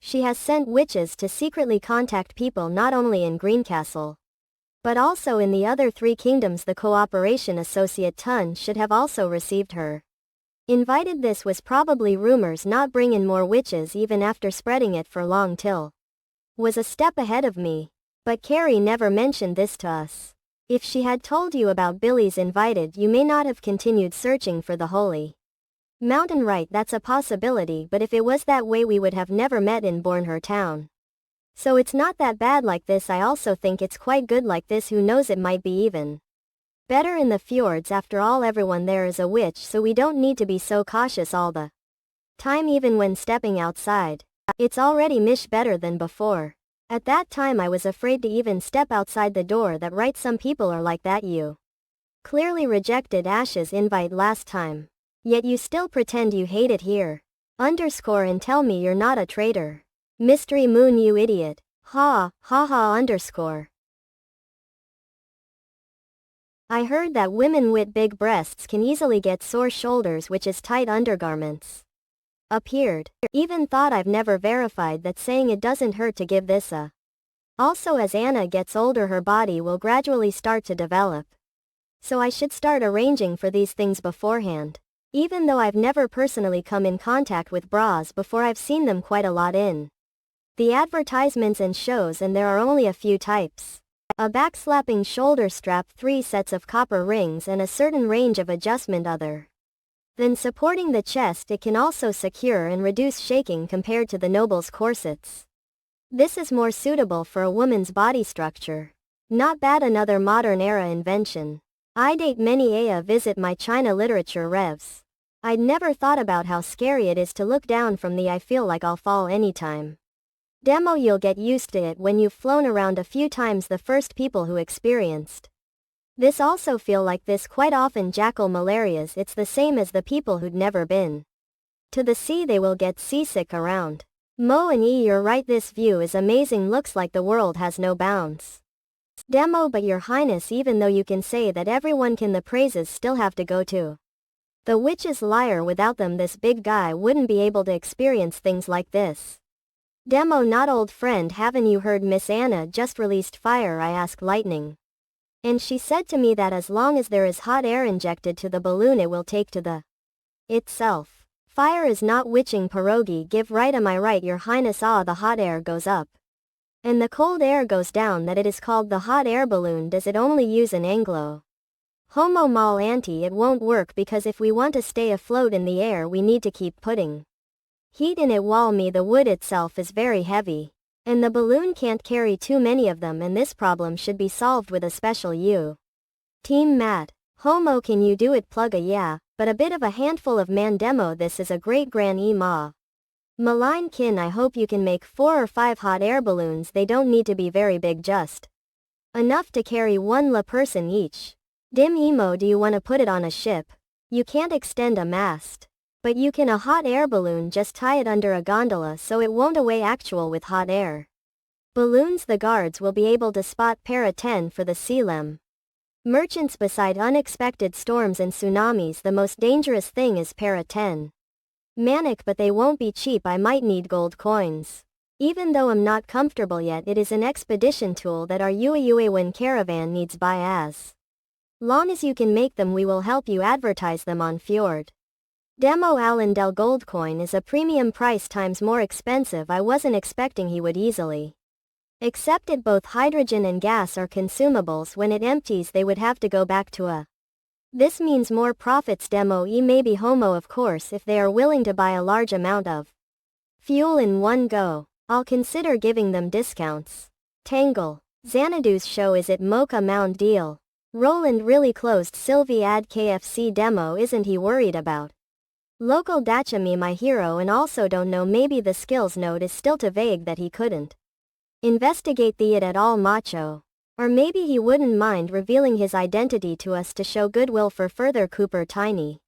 She has sent witches to secretly contact people not only in Greencastle, but also in the other 3 kingdoms. The Cooperation Associate Tun should have also received her invited. This was probably rumors, not bring in more witches even after spreading it for long. Till was a step ahead of me. But Carrie never mentioned this to us. If she had told you about Billy's invited, you may not have continued searching for the holy mountain. Right, that's a possibility, but if it was that way we would have never met in Bornher Town. So it's not that bad like this. I also think it's quite good like this. Who knows, it might be even better in the fjords. After all, everyone there is a witch, so we don't need to be so cautious all the time. Even when stepping outside, it's already much better than before. At that time I was afraid to even step outside the door. That right, some people are like that. You clearly rejected Ash's invite last time, yet you still pretend you hate it here. And tell me you're not a traitor. Mystery Moon, you idiot. Ha, ha ha. I heard that women with big breasts can easily get sore shoulders, which is tight undergarments. Appeared. Even thought I've never verified that, saying it doesn't hurt to give this a. Also, as Anna gets older her body will gradually start to develop. So I should start arranging for these things beforehand. Even though I've never personally come in contact with bras before, I've seen them quite a lot in the advertisements and shows, and there are only a few types. A backslapping shoulder strap, 3 sets of copper rings, and a certain range of adjustment other than supporting the chest. It can also secure and reduce shaking compared to the nobles' corsets. This is more suitable for a woman's body structure. Not bad, another modern era invention. I date many Aya visit my China literature revs. I'd never thought about how scary it is to look down from the I feel like I'll fall anytime. Demo, you'll get used to it when you've flown around a few times. The first people who experienced this also feel like this quite often. Jackal malarias, it's the same as the people who'd never been to the sea, they will get seasick around. Mo and E, you're right, this view is amazing, looks like the world has no bounds. Demo, but your highness, even though you can say that everyone can, the praises still have to go to the witch's lair. Without them this big guy wouldn't be able to experience things like this. Demo, not old friend, haven't you heard Miss Anna just released fire? I asked Lightning. And she said to me that as long as there is hot air injected to the balloon it will take to the itself. Fire is not witching pierogi, give right, am I right your highness? Ah, the hot air goes up and the cold air goes down, that it is called the hot air balloon. Does it only use an Anglo Homo mal anti? It won't work, because if we want to stay afloat in the air we need to keep putting heat in it. While me, the wood itself is very heavy. And the balloon can't carry too many of them, and this problem should be solved with a special U. Team Matt. Homo, can you do it? Plug a yeah, but a bit of a handful of man demo. This is a great gran ma. Malign kin, I hope you can make 4 or 5 hot air balloons. They don't need to be very big, just enough to carry one la person each. Dim emo, do you want to put it on a ship? You can't extend a mast. But you can a hot air balloon, just tie it under a gondola so it won't away actual with hot air balloons. The guards will be able to spot para 10 for the Sealem merchants. Beside unexpected storms and tsunamis, the most dangerous thing is para 10. Manic, but they won't be cheap. I might need gold coins. Even though I'm not comfortable yet, it is an expedition tool that our Uayuewan caravan needs. Buy as long as you can make them, we will help you advertise them on Fjord. Demo Alan Del Gold coin is a premium price times more expensive. I wasn't expecting he would easily accept it. Both hydrogen and gas are consumables. When it empties, they would have to go back to a. This means more profits. Demo E maybe Homo, of course, if they are willing to buy a large amount of fuel in one go. I'll consider giving them discounts. Tangle. Xanadu's show, is it Mocha Mound deal? Roland really closed Sylvie ad KFC. Demo, isn't he worried about local Dachami, my hero? And also don't know, maybe the skills note is still too vague that he couldn't investigate the it at all. Macho. Or maybe he wouldn't mind revealing his identity to us to show goodwill for further. Cooper Tiny.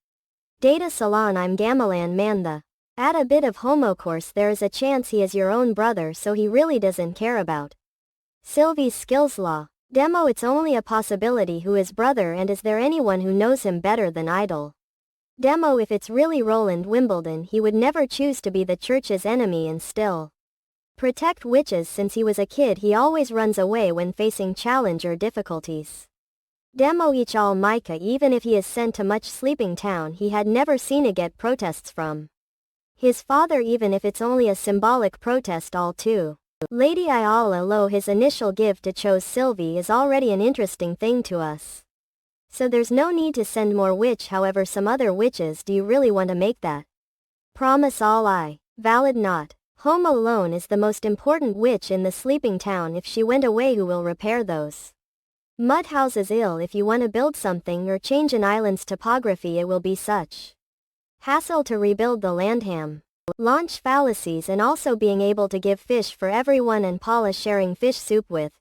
Data Salon, I'm Gamelan man. The add a bit of Homo course, there is a chance he is your own brother, so he really doesn't care about Sylvie's skills law. Demo, it's only a possibility. Who is brother, and is there anyone who knows him better than Idol? Demo, if it's really Roland Wimbledon, he would never choose to be the church's enemy and still protect witches. Since he was a kid, he always runs away when facing challenge or difficulties. Demo each all Micah, even if he is sent to much sleeping town, he had never seen a get protests from his father, even if it's only a symbolic protest. All too. Lady Ayala Lo, his initial gift to chose Sylvie is already an interesting thing to us. So there's no need to send more witch. However, some other witches, do you really want to make that promise? All I. Valid not. Homo alone is the most important witch in the sleeping town. If she went away, who will repair those mud houses? Ill, if you want to build something or change an island's topography, it will be such hassle to rebuild the landham. Launch fallacies, and also being able to give fish for everyone, and Paula sharing fish soup with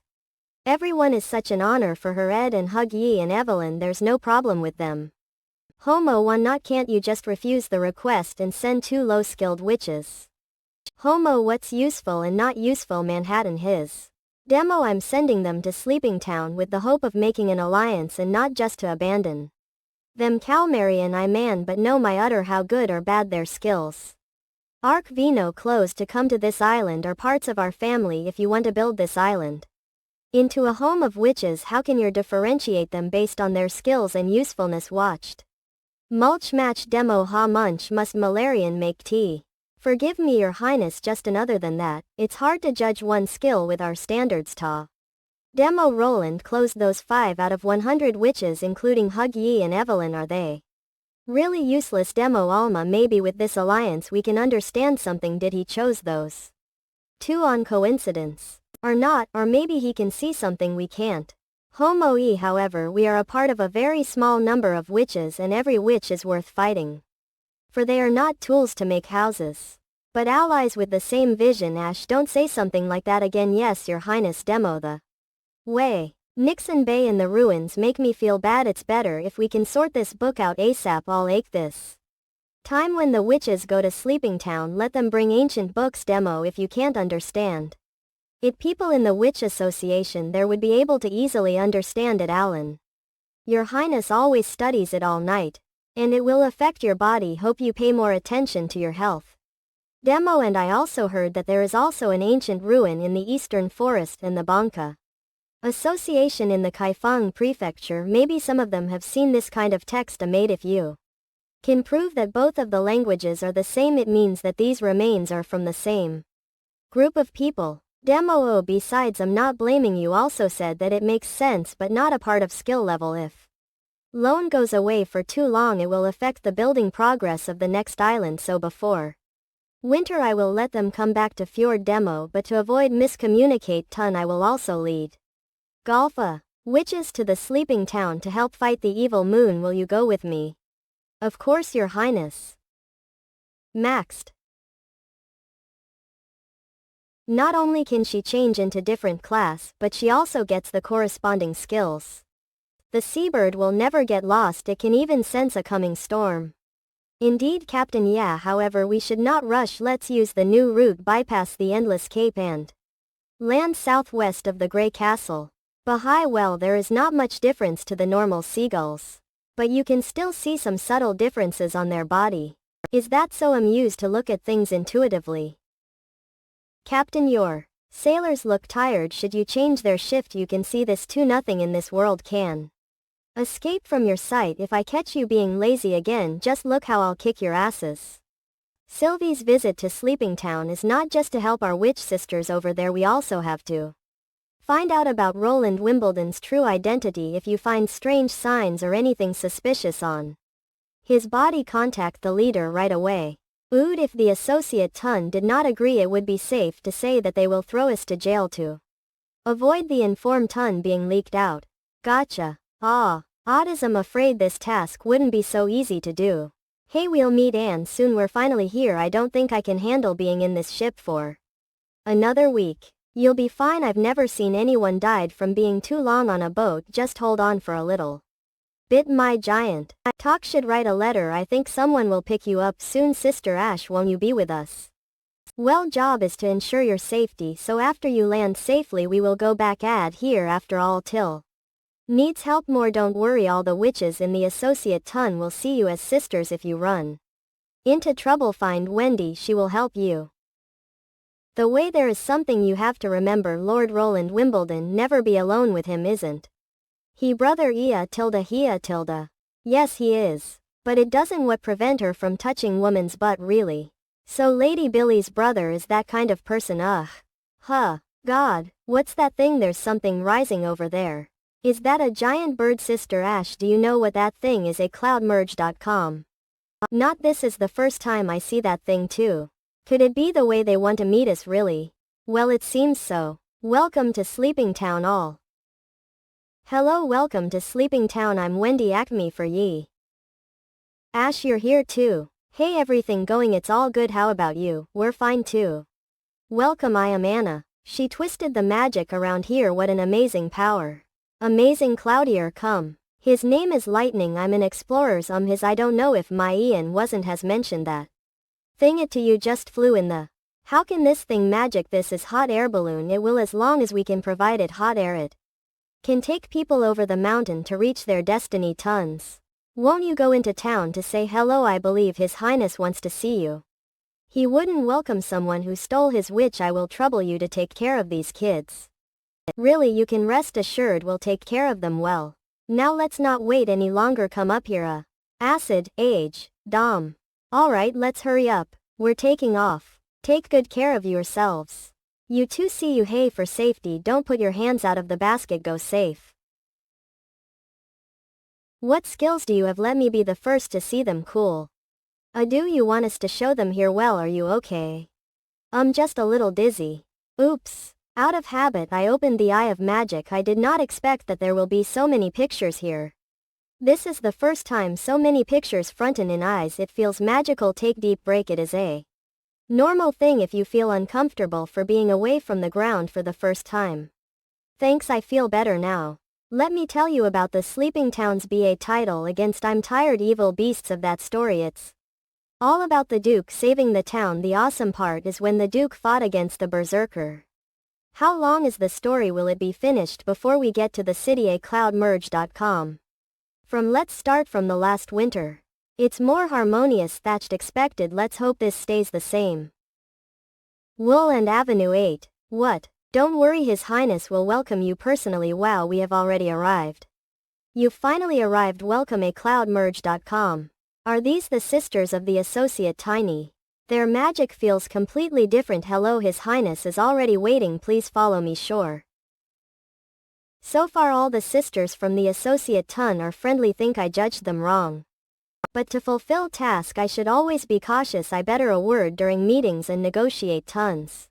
everyone is such an honor for her. Ed and Hug Yi and Evelyn, there's no problem with them. Homo one not, can't you just refuse the request and send 2 low-skilled witches? Homo, what's useful and not useful? Manhattan his. Demo, I'm sending them to Sleeping Town with the hope of making an alliance and not just to abandon them. Calmarian, I man, but know my utter how good or bad their skills. Arc Vino, close to come to this island or parts of our family. If you want to build this island into a home of witches, how can you differentiate them based on their skills and usefulness? Watched mulch match. Demo ha munch must Malarian make tea. Forgive me, your highness, Justin. Other than that, it's hard to judge one skill with our standards. Ta. Demo Roland closed those 5 out of 100 witches including Hug Yi and Evelyn. Are they really useless? Demo Alma, maybe with this alliance we can understand something. Did he chose those 2 on coincidence? Or not, or maybe he can see something we can't. Homo E, however, we are a part of a very small number of witches, and every witch is worth fighting for. They are not tools to make houses, but allies with the same vision. Ash, don't say something like that again. Yes, your highness. Demo the way. Nixon Bay in the ruins make me feel bad. It's better if we can sort this book out ASAP. I'll ache this time when the witches go to Sleeping Town. Let them bring ancient books. Demo, if you can't understand it, people in the Witch Association there would be able to easily understand it. Alan, your highness always studies it all night, and it will affect your body. Hope you pay more attention to your health. Demo, and I also heard that there is also an ancient ruin in the eastern forest and the Banka Association in the Kaifeng prefecture. Maybe some of them have seen this kind of text. A Maid, if you can prove that both of the languages are the same, it means that these remains are from the same group of people. Demo O, besides, I'm not blaming you. Also said that it makes sense but not a part of skill level. If loan goes away for too long, it will affect the building progress of the next island. So before Winter I will let them come back to Fjord Demo, but to avoid miscommunicate Tun I will also lead. Golfa. Witches to the sleeping town to help fight the evil moon, will you go with me? Of course, your highness. Maxed. Not only can she change into different class, but she also gets the corresponding skills. The seabird will never get lost, it can even sense a coming storm. Indeed, Captain. Yeah, however, we should not rush. Let's use the new route, bypass the endless cape and land southwest of the Grey Castle. Bahai, well, there is not much difference to the normal seagulls, but you can still see some subtle differences on their body. Is that so? Amused to look at things intuitively. Captain, your sailors look tired. Should you change their shift? You can see this too. Nothing in this world can escape from your sight. If I catch you being lazy again, just look how I'll kick your asses. Sylvie's visit to Sleeping Town is not just to help our witch sisters over there, we also have to find out about Roland Wimbledon's true identity. If you find strange signs or anything suspicious on his body, contact the leader right away. Ood, if the associate Tun did not agree, it would be safe to say that they will throw us to jail to avoid the informed Tun being leaked out. Gotcha. Ah, odd, I'm afraid this task wouldn't be so easy to do. Hey, we'll meet Anne soon. We're finally here. I don't think I can handle being in this ship for another week. You'll be fine. I've never seen anyone died from being too long on a boat. Just hold on for a little bit, my giant. Talk should write a letter. I think someone will pick you up soon. Sister Ash, won't you be with us? Well, job is to ensure your safety, so after you land safely we will go back ad here. After all, Till needs help more. Don't worry, all the witches in the associate Tun will see you as sisters. If you run into trouble, find Wendy, she will help you. The way there is something you have to remember, Lord Roland Wimbledon, never be alone with him, isn't he? Brother Ia tilde Hia tilde. Yes, he is. But it doesn't what prevent her from touching woman's butt, really. So Lady Billy's brother is that kind of person. Ugh. Huh. God, what's that thing? There's something rising over there. Is that a giant bird? Sister Ash, do you know what that thing is? A cloudmerge.com. Not this is the first time I see that thing too. Could it be the way they want to meet us, really? Well, it seems so. Welcome to Sleeping Town all. Hello, welcome to Sleeping Town. I'm Wendy Acme for ye. Ash, you're here too. Hey, everything going? It's all good. How about you? We're fine too. Welcome, I am Anna. She twisted the magic around here. What an amazing power. Amazing. Cloudier, come. His name is Lightning. I'm an explorer's his. I don't know if my Ian wasn't has mentioned that thing it to you. Just flew in the. How can this thing magic? This is hot air balloon. It will, as long as we can provide it hot air. It can take people over the mountain to reach their destiny. Tons. Won't you go into town to say hello? I believe His Highness wants to see you. He wouldn't welcome someone who stole his witch. I will trouble you to take care of these kids. Really, you can rest assured we'll take care of them well. Now let's not wait any longer. Come up here. Acid, Age, Dom. Alright, let's hurry up. We're taking off. Take good care of yourselves. You too. See you. Hey, for safety, don't put your hands out of the basket. Go safe. What skills do you have? Let me be the first to see them. Cool. Do you want us to show them here? Well, are you okay? Just a little dizzy. Oops. Out of habit, I opened the Eye of Magic. I did not expect that there will be so many pictures here. This is the first time so many pictures frontin' in eyes. It feels magical. Take deep break. It is a normal thing if you feel uncomfortable for being away from the ground for the first time. Thanks, I feel better now. Let me tell you about the Sleeping Town's BA title against I'm tired evil beasts of that story. It's all about the Duke saving the town. The awesome part is when the Duke fought against the Berserker. How long is the story? Will it be finished before we get to the city? A cloudmerge.com. Let's start from the last winter. It's more harmonious thatched expected. Let's hope this stays the same. Wool and Avenue 8. What? Don't worry, His Highness will welcome you personally. Wow, we have already arrived. You've finally arrived. Welcome. A cloudmerge.com. Are these the sisters of the associate Tiny? Their magic feels completely different. Hello, His Highness is already waiting. Please follow me. Sure. So far all the sisters from the associate Tun are friendly. Think I judged them wrong. But to fulfill task I should always be cautious. I better a word during meetings and negotiate tons.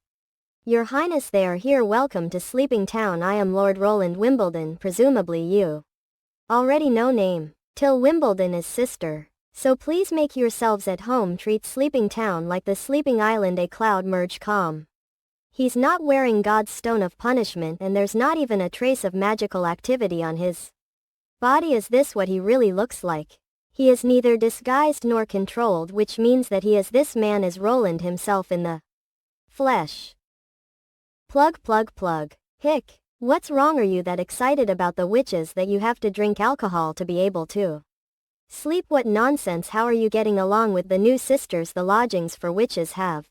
Your Highness, they are here. Welcome to Sleeping Town. I am Lord Roland Wimbledon. Presumably you already know name. Till Wimbledon is sister. So please make yourselves at home. Treat Sleeping Town like the sleeping island. A cloud merge calm. He's not wearing God's stone of punishment, and there's not even a trace of magical activity on his body. Is this what he really looks like? He is neither disguised nor controlled, which means that he is this man is Roland himself in the flesh. Plug plug plug. Hick. What's wrong? Are you that excited about the witches that you have to drink alcohol to be able to sleep? What nonsense. How are you getting along with the new sisters? The lodgings for witches have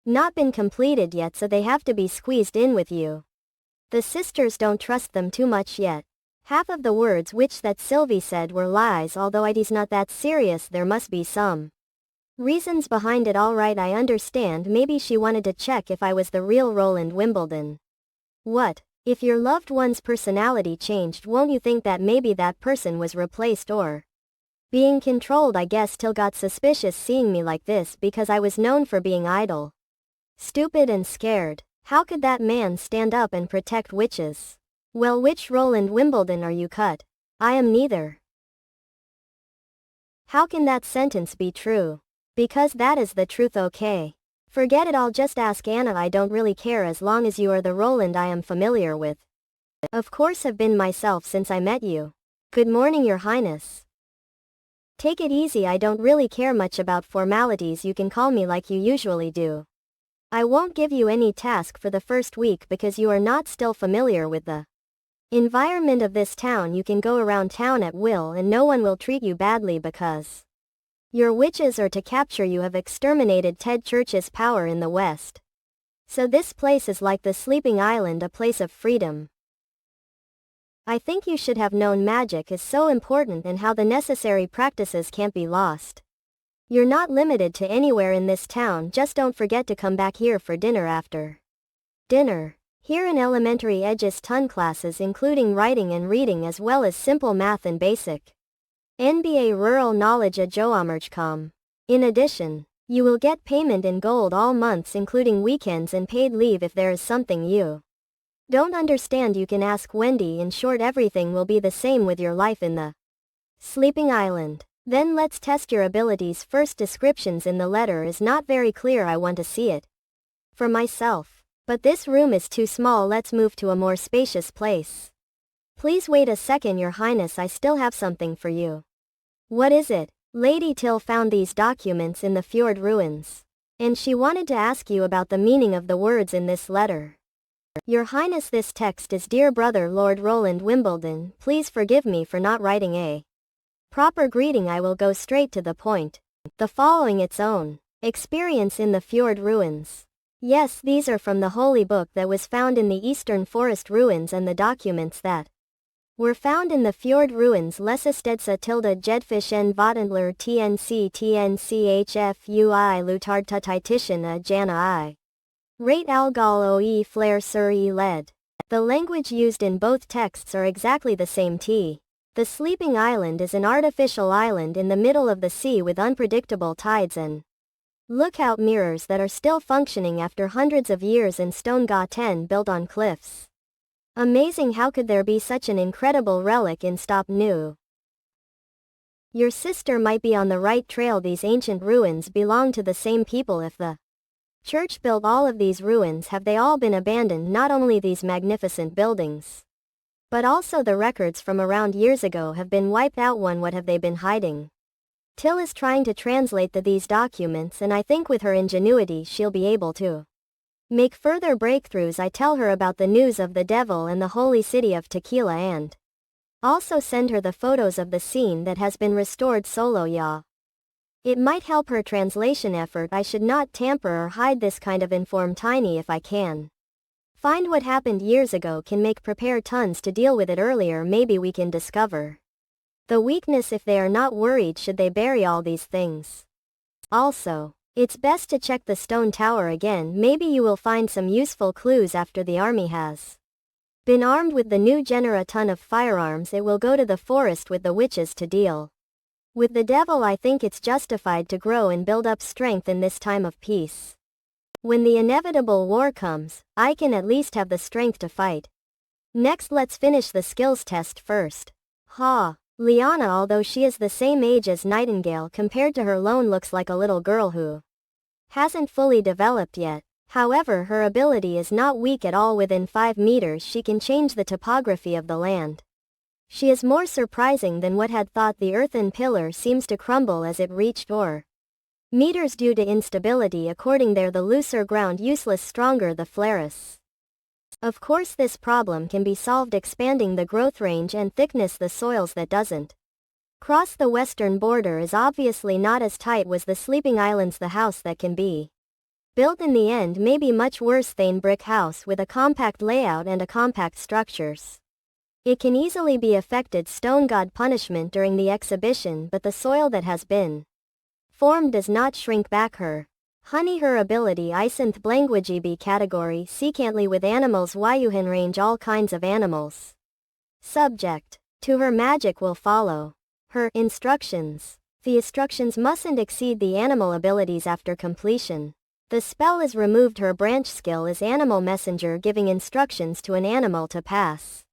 not been completed yet, so they have to be squeezed in with you. The sisters don't trust them too much yet. Half of the words which that Sylvie said were lies, although it's not that serious. There must be some reasons behind it. All right, I understand. Maybe she wanted to check if I was the real Roland Wimbledon. What? If your loved one's personality changed, won't you think that maybe that person was replaced or being controlled? I guess Till got suspicious seeing me like this because I was known for being idle, stupid and scared. How could that man stand up and protect witches? Well, which Roland Wimbledon are you? Cut. I am neither. How can that sentence be true? Because that is the truth. Okay. Forget it, I'll just ask Anna. I don't really care as long as you are the Roland I am familiar with. Of course, have been myself since I met you. Good morning, Your Highness. Take it easy, I don't really care much about formalities. You can call me like you usually do. I won't give you any task for the first week because you are not still familiar with the environment of this town. You can go around town at will and no one will treat you badly because your witches are to capture you. Have exterminated Ted Church's power in the West. So this place is like the sleeping island, a place of freedom. I think you should have known magic is so important and how the necessary practices can't be lost. You're not limited to anywhere in this town. Just don't forget to come back here for dinner after dinner. Here in elementary edges ton classes including writing and reading as well as simple math and basic NBA rural knowledge a joamergcom. In addition, you will get payment in gold all months including weekends and paid leave. If there is something you don't understand you can ask Wendy. In short, everything will be the same with your life in the sleeping island. Then let's test your abilities first. Descriptions in the letter is not very clear. I want to see it for myself. But this room is too small. Let's move to a more spacious place. Please wait a second, Your Highness, I still have something for you. What is it? Lady Till found these documents in the fjord ruins, and she wanted to ask you about the meaning of the words in this letter. Your Highness, this text is Dear Brother Lord Roland Wimbledon, please forgive me for not writing a proper greeting. I will go straight to the point. The following its own experience in the fjord ruins. Yes, these are from the holy book that was found in the eastern forest ruins and the documents that were found in the fjord ruins. Lesestedsa tilde jedfish en vatendler tnchfui lutardtutitishin jana I. Rate algal oe flare sur e led. The language used in both texts are exactly the same. The sleeping island is an artificial island in the middle of the sea with unpredictable tides and lookout mirrors that are still functioning after hundreds of years in stone gaten built on cliffs. Amazing, how could there be such an incredible relic in Stop New? Your sister might be on the right trail. These ancient ruins belong to the same people. If the church built all of these ruins, have they all been abandoned? Not only these magnificent buildings, but also the records from around years ago have been wiped out. What have they been hiding? Till is trying to translate these documents, and I think with her ingenuity she'll be able to make further breakthroughs. I tell her about the news of the devil and the holy city of Tequila and also send her the photos of the scene that has been restored solo ya. It might help her translation effort. I should not tamper or hide this kind of inform Tiny. If I can find what happened years ago, can make prepare tons to deal with it earlier. Maybe we can discover the weakness. If they are not worried, should they bury all these things? Also, it's best to check the stone tower again. Maybe you will find some useful clues after the army has been armed with the new genera ton of firearms. It will go to the forest with the witches to deal With the devil I think it's justified to grow and build up strength in this time of peace. When the inevitable war comes, I can at least have the strength to fight. Next let's finish the skills test first. Liana, although she is the same age as Nightingale, compared to her Lone looks like a little girl who hasn't fully developed yet. However, her ability is not weak at all. Within 5 meters she can change the topography of the land. She is more surprising than what had thought. The earthen pillar seems to crumble as it reached meters due to instability. According there, the looser ground useless, stronger the Flaris. Of course this problem can be solved expanding the growth range and thickness the soils that doesn't cross the western border is obviously not as tight was the sleeping islands. The house that can be built in the end may be much worse than brick house with a compact layout and a compact structures. It can easily be affected stone god punishment during the exhibition, but the soil that has been formed does not shrink back her ability isanth language category secantly with animals Wyuhan range all kinds of animals. Subject to her magic will follow her instructions. The instructions mustn't exceed the animal abilities after completion. The spell is removed. Her branch skill is animal messenger, giving instructions to an animal to pass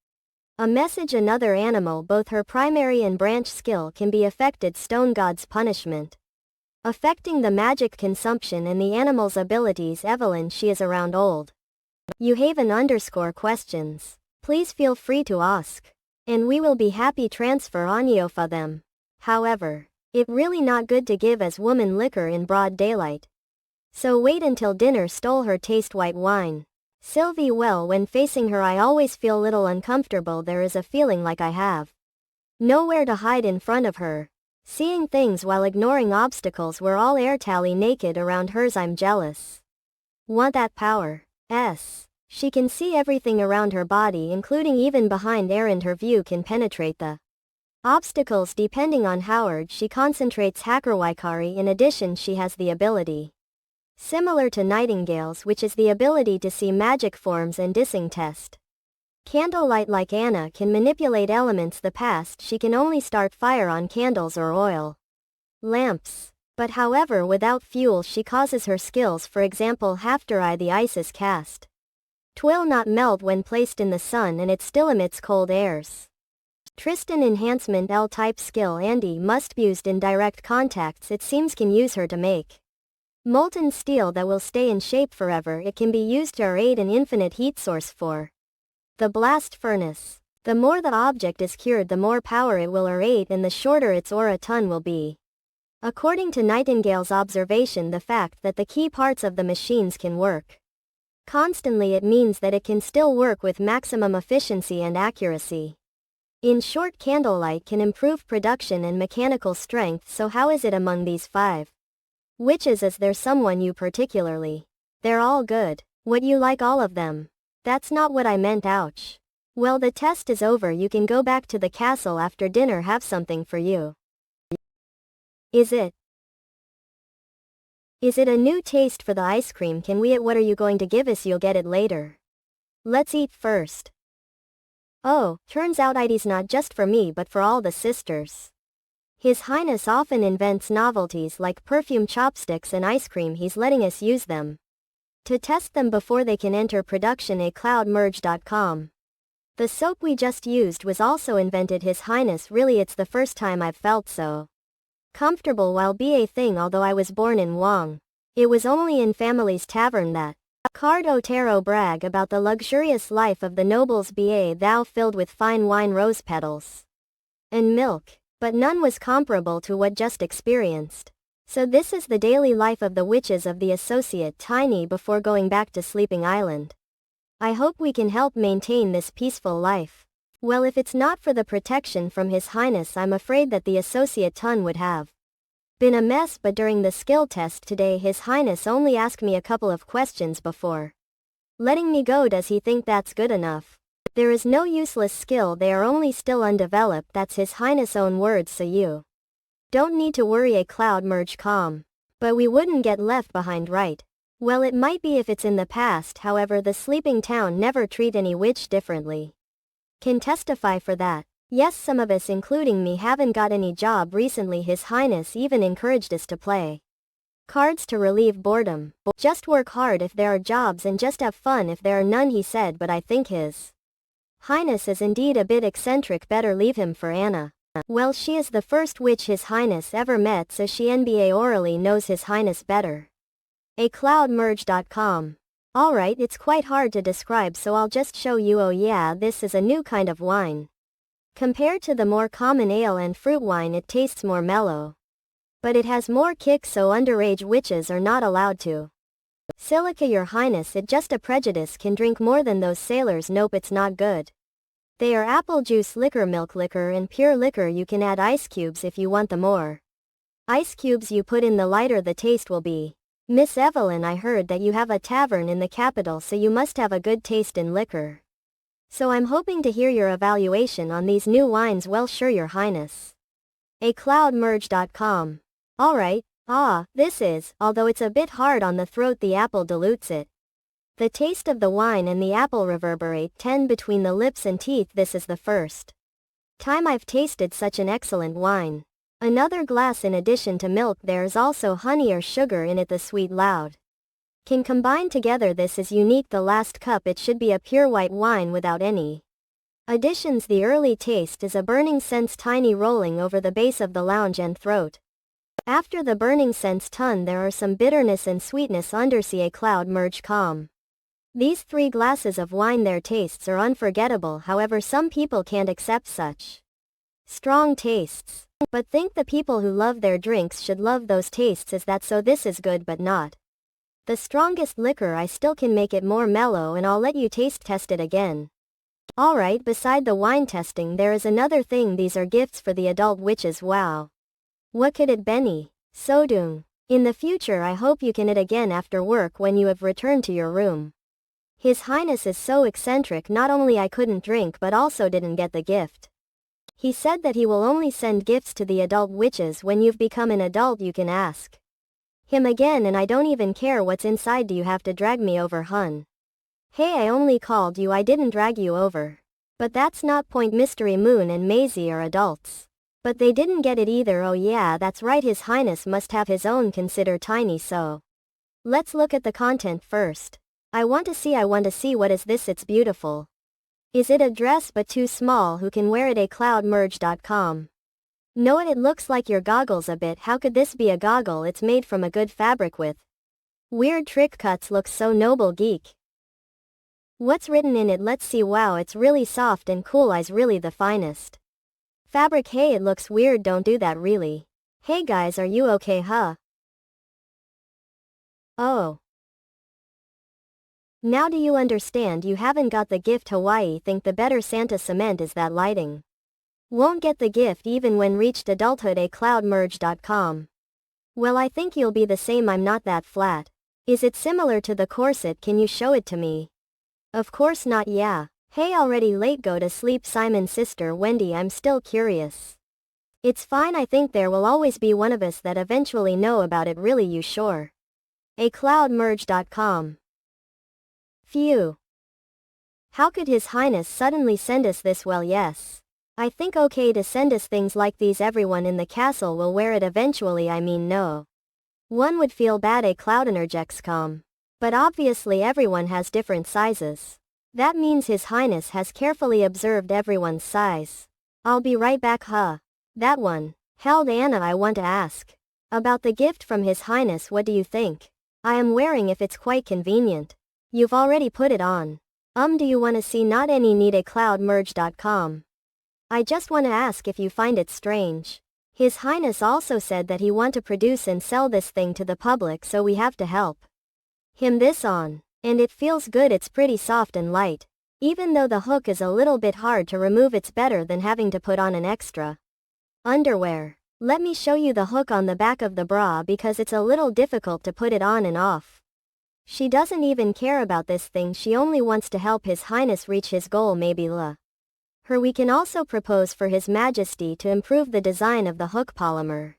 a message another animal. Both her primary and branch skill can be affected stone god's punishment, affecting the magic consumption and the animal's abilities. Evelyn, she is around old. You have _ questions. Please feel free to ask, and we will be happy transfer onyo for them. However, it really not good to give as woman liquor in broad daylight. So wait until dinner. Stole her taste white wine. Sylvie, well, when facing her I always feel little uncomfortable. There is a feeling like I have nowhere to hide in front of her. Seeing things while ignoring obstacles. We're all airtally naked around hers. I'm jealous. Want that power. She can see everything around her body, including even behind air, and her view can penetrate the obstacles depending on how hard she concentrates. Hakarwaikari. In addition, she has the ability similar to Nightingale's, which is the ability to see magic forms and dissing test. Candlelight. Like Anna can manipulate elements. The past she can only start fire on candles or oil lamps. But however, without fuel she causes her skills. For example, after the ice is cast, twill not melt when placed in the sun, and it still emits cold airs. Tristan enhancement L-type skill. Andy must be used in direct contacts. It seems can use her to make molten steel that will stay in shape forever. It can be used to aid an infinite heat source for the blast furnace. The more the object is cured, the more power it will irradiate, and the shorter its aura ton will be. According to Nightingale's observation, the fact that the key parts of the machines can work constantly, it means that it can still work with maximum efficiency and accuracy. In short, candlelight can improve production and mechanical strength. So how is it among these 5 witches? Is there someone you particularly? They're all good. What, you like all of them? That's not what I meant, ouch. Well, the test is over. You can go back to the castle after dinner. Have something for you. Is it a new taste for the ice cream? Can we eat? What are you going to give us? You'll get it later. Let's eat first. Oh, turns out it's not just for me but for all the sisters. His Highness often invents novelties like perfume chopsticks and ice cream. He's letting us use them to test them before they can enter production. cloudmerge.com. The soap we just used was also invented. His Highness, really, it's the first time I've felt so comfortable while a thing. Although I was born in Wong, it was only in family's tavern that Card Otero brag about the luxurious life of the nobles. Thou filled with fine wine, rose petals, and milk, but none was comparable to what just experienced. So this is the daily life of the witches of the Associate Tiny before going back to Sleeping Island. I hope we can help maintain this peaceful life. Well, if it's not for the protection from His Highness, I'm afraid that the Associate Ton would have been a mess. But during the skill test today, His Highness only asked me a couple of questions before letting me go. Does he think that's good enough? There is no useless skill, they are only still undeveloped. That's His Highness' own words, so you don't need to worry. A cloud merge calm. But we wouldn't get left behind, right? Well, it might be if it's in the past. However, the sleeping town never treat any witch differently. Can testify for that. Yes, some of us including me haven't got any job recently. His Highness even encouraged us to play cards to relieve boredom. Just work hard if there are jobs and just have fun if there are none, he said, but I think His Highness is indeed a bit eccentric, better leave him for Anna. Well, she is the first witch His Highness ever met, so she NBA orally knows His Highness better. acloudmerge.com. Alright, it's quite hard to describe, so I'll just show you. Oh yeah, this is a new kind of wine. Compared to the more common ale and fruit wine, it tastes more mellow. But it has more kick, so underage witches are not allowed to. Silica, Your Highness, it just a prejudice, can drink more than those sailors. Nope, it's not good. They are apple juice liquor, milk liquor, and pure liquor. You can add ice cubes if you want the more ice cubes you put in, the lighter the taste will be. Miss Evelyn, I heard that you have a tavern in the capital, so you must have a good taste in liquor. So I'm hoping to hear your evaluation on these new wines. Well, sure, Your Highness. acloudmerge.com. Alright, this is, although it's a bit hard on the throat, the apple dilutes it. The taste of the wine and the apple reverberate 10 between the lips and teeth. This is the first time I've tasted such an excellent wine. Another glass. In addition to milk, there's also honey or sugar in it. The sweet loud can combine together. This is unique. The last cup, it should be a pure white wine without any additions. The early taste is a burning sense, tiny rolling over the base of the lounge and throat. After the burning sense ton, there are some bitterness and sweetness undersea. Cloud merge calm. These 3 glasses of wine, their tastes are unforgettable. However, some people can't accept such strong tastes. But think the people who love their drinks should love those tastes. Is that so? This is good but not the strongest liquor. I still can make it more mellow, and I'll let you taste test it again. Alright, beside the wine testing, there is another thing. These are gifts for the adult witches. Wow. What could it be? Sodung. In the future, I hope you can it again after work when you have returned to your room. His Highness is so eccentric. Not only I couldn't drink but also didn't get the gift. He said that he will only send gifts to the adult witches. When you've become an adult, you can ask him again, and I don't even care what's inside. Do you have to drag me over, hun? Hey, I only called you, I didn't drag you over. But that's not point. Mystery Moon and Maisie are adults. But they didn't get it either. Oh yeah, that's right, His Highness must have his own. Consider tiny, so let's look at the content first. I want to see what is this. It's beautiful. Is it a dress but too small? Who can wear it? acloudmerge.com. No, it looks like your goggles a bit. How could this be a goggle? It's made from a good fabric with weird trick cuts. Looks so noble. Geek. What's written in it? Let's see. Wow, it's really soft and cool. Eyes really the finest fabric. Hey, it looks weird. Don't do that, really. Hey guys, are you okay, huh? Oh. Now do you understand? You haven't got the gift. Hawaii think the better Santa cement is that lighting won't get the gift even when reached adulthood. acloudmerge.com. Well, I think you'll be the same. I'm not that flat. Is it similar to the corset? Can you show it to me? Of course not. Yeah. Hey, already late. Go to sleep. Simon's sister Wendy, I'm still curious. It's fine. I think there will always be one of us that eventually know about it. Really, you sure? acloudmerge.com. Phew. How could His Highness suddenly send us this? Well, yes. I think okay to send us things like these. Everyone in the castle will wear it eventually. I mean, no one would feel bad. acloudenergex.com. But obviously everyone has different sizes. That means His Highness has carefully observed everyone's size. I'll be right back, huh? That one. Held Anna, I want to ask about the gift from His Highness. What do you think? I am wearing if it's quite convenient. You've already put it on. Do you want to see? Not any need. acloudmerge.com. I just want to ask if you find it strange. His Highness also said that he want to produce and sell this thing to the public, so we have to help him this on. And it feels good. It's pretty soft and light. Even though the hook is a little bit hard to remove, it's better than having to put on an extra underwear. Let me show you the hook on the back of the bra because it's a little difficult to put it on and off. She doesn't even care about this thing. She only wants to help His Highness reach his goal. Maybe her we can also propose for His Majesty to improve the design of the hook polymer.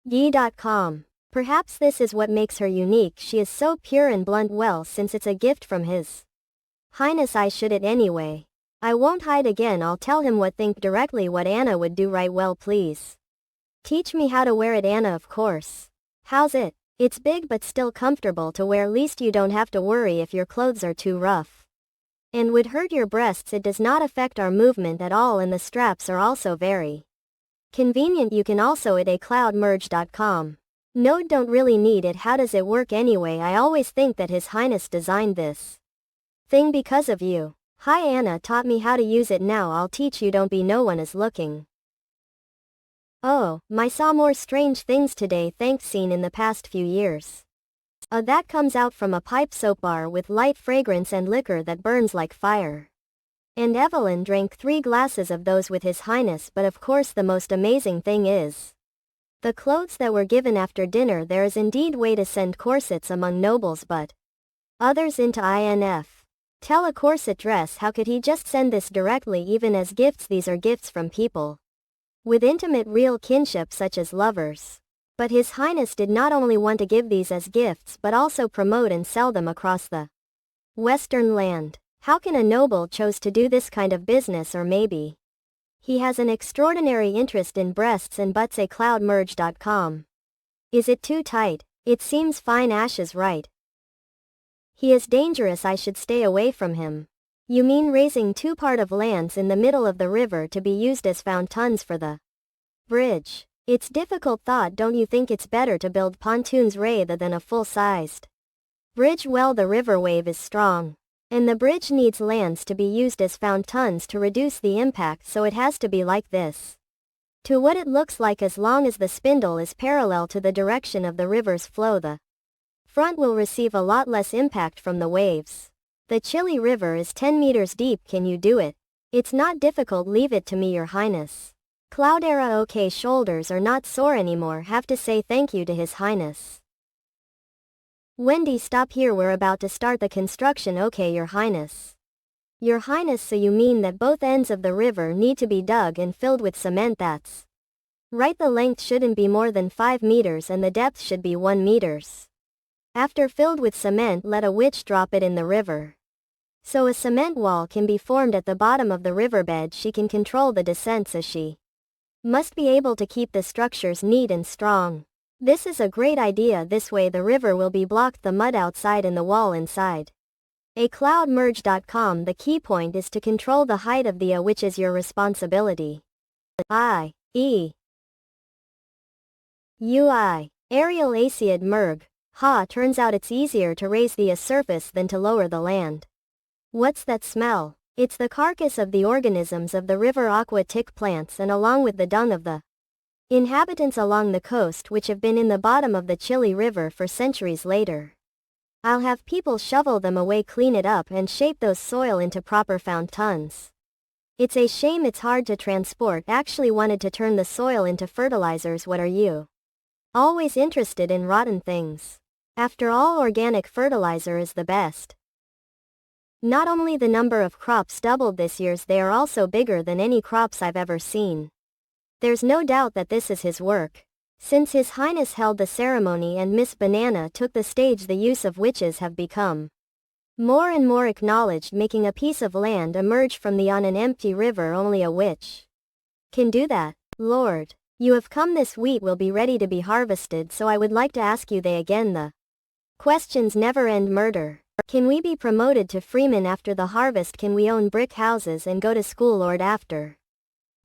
Yi.com. Perhaps this is what makes her unique. She is so pure and blunt. Well, since it's a gift from His Highness, I should it anyway. I won't hide again, I'll tell him what think directly what Anna would do right well please. Teach me how to wear it Anna of course. How's it? It's big but still comfortable to wear least you don't have to worry if your clothes are too rough. And would hurt your breasts it does not affect our movement at all and the straps are also very convenient you can also at acloudmerge.com. No don't really need it how does it work anyway I always think that His Highness designed this thing because of you. Hi Anna taught me how to use it now I'll teach you don't be no one is looking. Oh, my saw more strange things today thanks seen in the past few years. That comes out from a pipe soap bar with light fragrance and liquor that burns like fire. And Evelyn drank 3 glasses of those with His Highness but of course the most amazing thing is the clothes that were given after dinner there is indeed way to send corsets among nobles but others into INF. Tell a corset dress how could he just send this directly even as gifts these are gifts from people with intimate real kinship such as lovers. But His Highness did not only want to give these as gifts but also promote and sell them across the Western land. How can a noble chose to do this kind of business or maybe he has an extraordinary interest in breasts and butts acloudmerge.com. Is it too tight? It seems fine Ash is right. He is dangerous I should stay away from him. You mean raising 2 part of lands in the middle of the river to be used as fountains for the bridge? It's difficult thought don't you think it's better to build pontoons rather than a full-sized bridge well the river wave is strong. And the bridge needs lands to be used as fountains to reduce the impact so it has to be like this. To what it looks like as long as the spindle is parallel to the direction of the river's flow the front will receive a lot less impact from the waves. The Chili River is 10 meters deep can you do it? It's not difficult leave it to me Your Highness. Cloudera okay shoulders are not sore anymore have to say thank you to His Highness. Wendy stop here we're about to start the construction okay Your Highness. Your Highness so you mean that both ends of the river need to be dug and filled with cement that's right the length shouldn't be more than 5 meters and the depth should be 1 meters. After filled with cement let a witch drop it in the river. So a cement wall can be formed at the bottom of the riverbed she can control the descent so she must be able to keep the structures neat and strong. This is a great idea this way the river will be blocked the mud outside and the wall inside. acloudmerge.com the key point is to control the height of the which is your responsibility. Ariel Aciad Merg. Turns out it's easier to raise the surface than to lower the land. What's that smell? It's the carcass of the organisms of the river aquatic plants and along with the dung of the inhabitants along the coast which have been in the bottom of the Chili River for centuries later. I'll have people shovel them away clean it up and shape those soil into proper fountains. It's a shame it's hard to transport actually wanted to turn the soil into fertilizers what are you? Always interested in rotten things. After all organic fertilizer is the best. Not only the number of crops doubled this year they are also bigger than any crops I've ever seen. There's no doubt that this is his work. Since His Highness held the ceremony and Miss Banana took the stage the use of witches have become more and more acknowledged making a piece of land emerge from the on an empty river only a witch can do that. Lord, you have come this wheat will be ready to be harvested so I would like to ask you they again the questions never end murder. Can we be promoted to freemen after the harvest can we own brick houses and go to school Lord after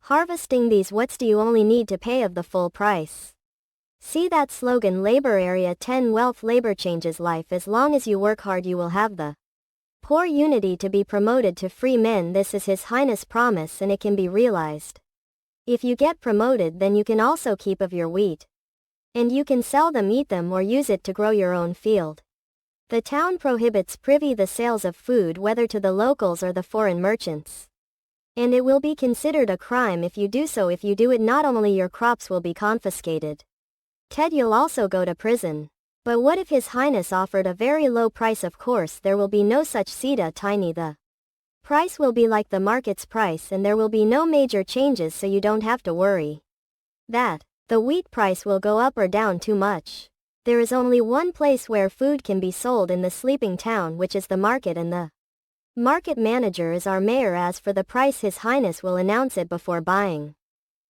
harvesting these what's do you only need to pay of the full price? See that slogan Labor Area 10 Wealth Labor changes life as long as you work hard you will have the poor unity to be promoted to free men this is His Highness promise and it can be realized. If you get promoted then you can also keep of your wheat. And you can sell them eat them or use it to grow your own field. The town prohibits privy the sales of food whether to the locals or the foreign merchants. And it will be considered a crime if you do so if you do it not only your crops will be confiscated. Ted you'll also go to prison. But what if His Highness offered a very low price of course there will be no such Sita tiny the price will be like the market's price and there will be no major changes so you don't have to worry that the wheat price will go up or down too much. There is only one place where food can be sold in the sleeping town which is the market and the Market manager is our mayor. As for the price, His Highness will announce it before buying.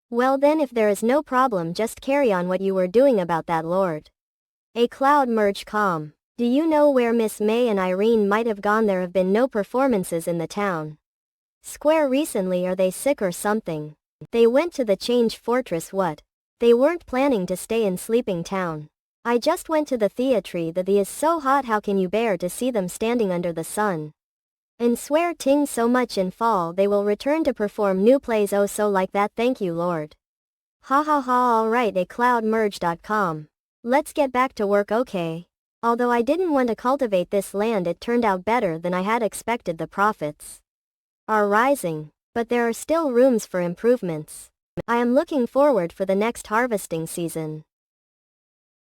Well then, if there is no problem, just carry on what you were doing about that lord. A cloud merge calm. Do you know where Miss May and Irene might have gone? There have been no performances in the town square recently. Are they sick or something? They went to the Change Fortress. What? They weren't planning to stay in Sleeping Town. I just went to the theatre. The is so hot. How can you bear to see them standing under the sun? And swear ting so much in fall they will return to perform new plays. Oh, so like that. Thank you, Lord. Ha ha ha. Alright, a cloudmerge.com. Let's get back to work. Okay. Although I didn't want to cultivate this land, it turned out better than I had expected. The profits are rising, but there are still rooms for improvements. I am looking forward for the next harvesting season.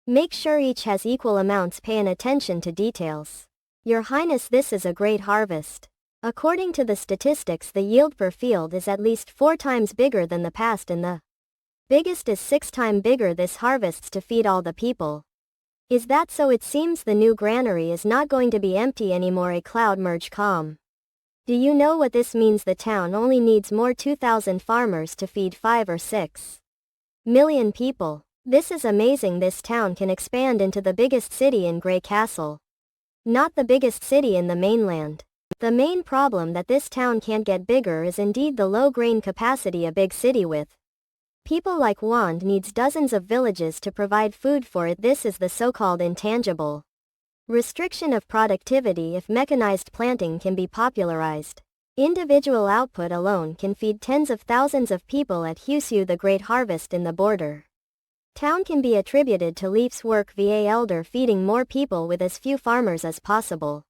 Make sure each has equal amounts. Paying attention to details. Your Highness, this is a great harvest. According to the statistics, the yield per field is at least 4 times bigger than the past, and the biggest is 6 times bigger. This harvests to feed all the people. Is that so? It seems the new granary is not going to be empty anymore. A cloud merge calm. Do you know what this means? The town only needs more 2,000 farmers to feed 5 or 6 million people. This is amazing. This town can expand into the biggest city in Grey Castle. Not the biggest city in the mainland. The main problem that this town can't get bigger is indeed the low grain capacity. A big city with people like Wand needs dozens of villages to provide food for it. This is the so-called intangible restriction of productivity. If mechanized planting can be popularized, individual output alone can feed tens of thousands of people. At Husu, the great harvest in the border town can be attributed to Leaf's work via elder feeding more people with as few farmers as possible,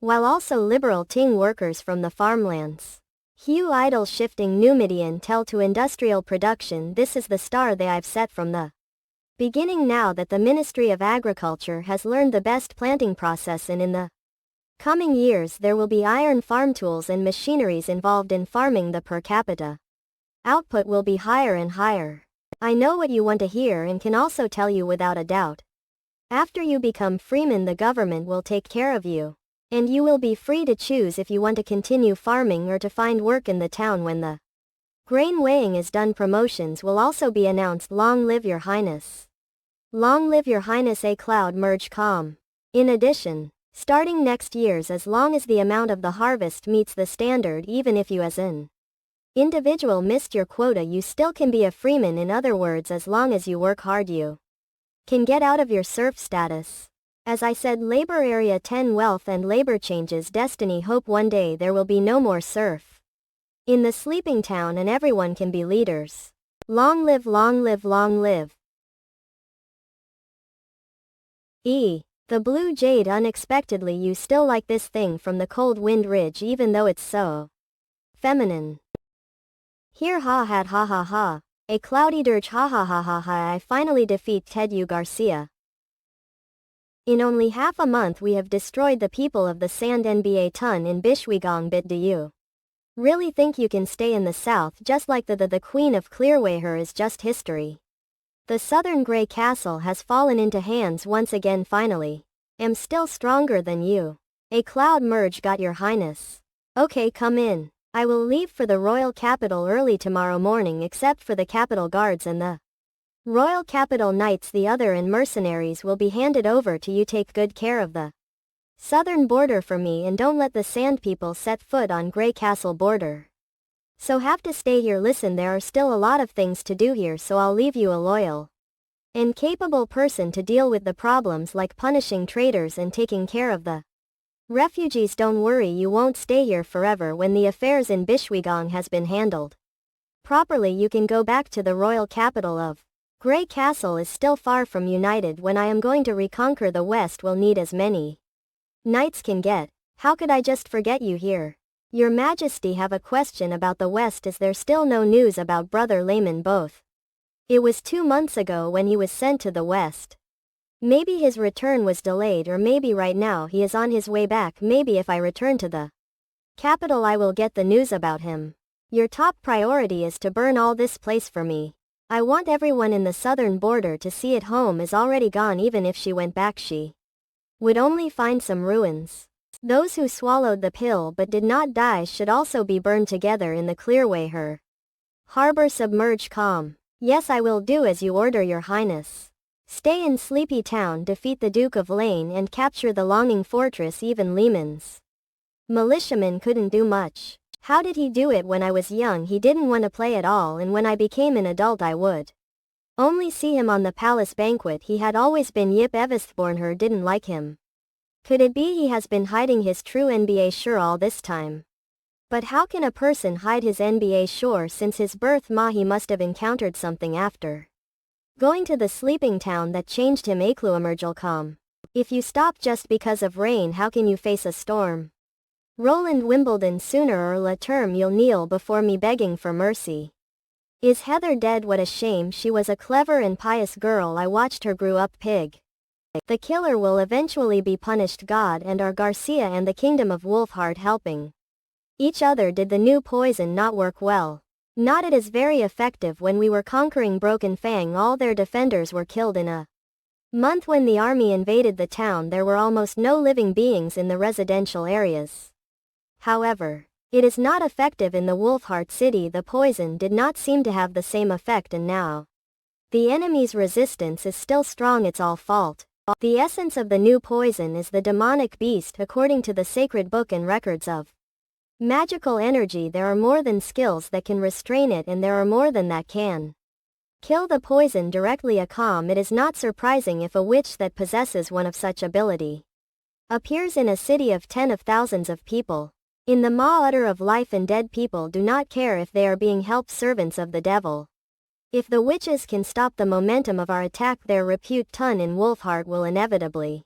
while also liberal ting workers from the farmlands. Hugh idle shifting Numidian tell to industrial production. This is the star they I've set from the beginning. Now that the Ministry of Agriculture has learned the best planting process, and in the coming years there will be iron farm tools and machineries involved in farming, the per capita output will be higher and higher. I know what you want to hear and can also tell you without a doubt. After you become freeman, the government will take care of you, and you will be free to choose if you want to continue farming or to find work in the town. When the grain weighing is done, promotions will also be announced. Long live your Highness. Long live your Highness. A cloud merge calm. In addition, starting next year's, as long as the amount of the harvest meets the standard, even if you as an individual missed your quota, you still can be a freeman. In other words, as long as you work hard, you can get out of your serf status. As I said, labor area 10, wealth and labor changes destiny. Hope one day there will be no more serf in the sleeping town and everyone can be leaders. Long live, long live, long live. The blue jade. Unexpectedly, you still like this thing from the cold wind ridge, even though it's so feminine. Here, ha had ha ha ha. A cloudy dirge. Ha ha ha ha ha. I finally defeat Tedu Garcia. In only half a month we have destroyed the people of the Sand NBA ton in Bishwegong bit. Do you really think you can stay in the south just like the Queen of Clearwayher is just history? The southern Grey Castle has fallen into hands once again. Finally. Am still stronger than you. A cloud merge, got your Highness. Okay, come in. I will leave for the royal capital early tomorrow morning, except for the capital guards and the royal capital knights. The other and mercenaries will be handed over to you. Take good care of the southern border for me, and don't let the sand people set foot on Grey Castle border. So have to stay here. Listen, there are still a lot of things to do here, so I'll leave you a loyal and capable person to deal with the problems like punishing traitors and taking care of the refugees. Don't worry, you won't stay here forever. When the affairs in Bishwegong has been handled properly, you can go back to the royal capital of Grey Castle. Is still far from united. When I am going to reconquer the west, will need as many knights can get. How could I just forget you here? Your Majesty, have a question about the west. Is there still no news about Brother Layman Both? It was 2 months ago when he was sent to the west. Maybe his return was delayed, or maybe right now he is on his way back. Maybe if I return to the capital I will get the news about him. Your top priority is to burn all this place for me. I want everyone in the southern border to see it. Home is already gone. Even if she went back, she would only find some ruins. Those who swallowed the pill but did not die should also be burned together in the clearway her. Harbor submerge calm. Yes, I will do as you order, your highness. Stay in Sleepy Town, defeat the Duke of Lane and capture the Longing Fortress. Even Lehman's militiamen couldn't do much. How did he do it? When I was young he didn't want to play at all, and when I became an adult I would only see him on the palace banquet. He had always been Yip Evithborn. Her didn't like him. Could it be he has been hiding his true NBA sure all this time? But how can a person hide his NBA sure? Since his birth he must have encountered something after going to the sleeping town that changed him. Akluemergelcom. If you stop just because of rain, how can you face a storm? Roland Wimbledon, sooner or later you'll kneel before me begging for mercy. Is Heather dead? What a shame, she was a clever and pious girl. I watched her grew up. Pig. The killer will eventually be punished. God and our Garcia and the Kingdom of Wolfheart helping each other. Did the new poison not work well? Not. It is very effective. When we were conquering Broken Fang, all their defenders were killed in a month. When the army invaded the town there were almost no living beings in the residential areas. However, it is not effective in the Wolfheart city. The poison did not seem to have the same effect, and now the enemy's resistance is still strong. It's all fault. The essence of the new poison is the demonic beast according to the sacred book and records of magical energy. There are more than skills that can restrain it, and there are more than that can kill the poison directly. It is not surprising if a witch that possesses one of such ability appears in a city of tens of thousands of people. In the utter of life and dead people do not care if they are being helped servants of the devil. If the witches can stop the momentum of our attack, their repute in Wolfheart will inevitably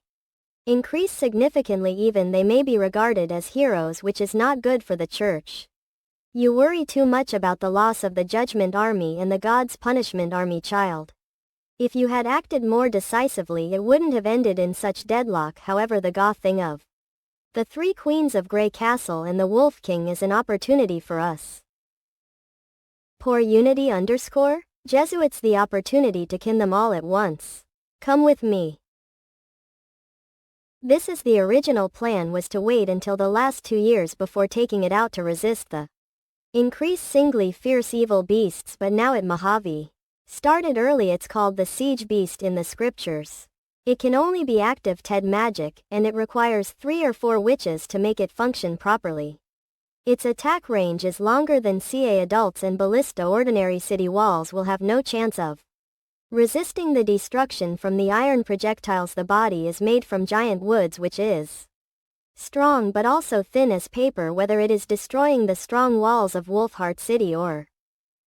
increase significantly. Even they may be regarded as heroes, which is not good for the church. You worry too much about the loss of the Judgment Army and the God's Punishment Army, child. If you had acted more decisively it wouldn't have ended in such deadlock. However, the goth thing of the Three Queens of Grey Castle and the Wolf King is an opportunity for us. Poor Unity _ Jesuits, the opportunity to kin them all at once. Come with me. This is the original plan, was to wait until the last 2 years before taking it out to resist the increased singly fierce evil beasts, but now it Mojave started early. It's called the siege beast in the scriptures. It can only be active Ted magic, and it requires 3 or 4 witches to make it function properly. Its attack range is longer than CA adults and ballista. Ordinary city walls will have no chance of resisting the destruction from the iron projectiles. The body is made from giant woods, which is strong but also thin as paper. Whether it is destroying the strong walls of Wolfheart City or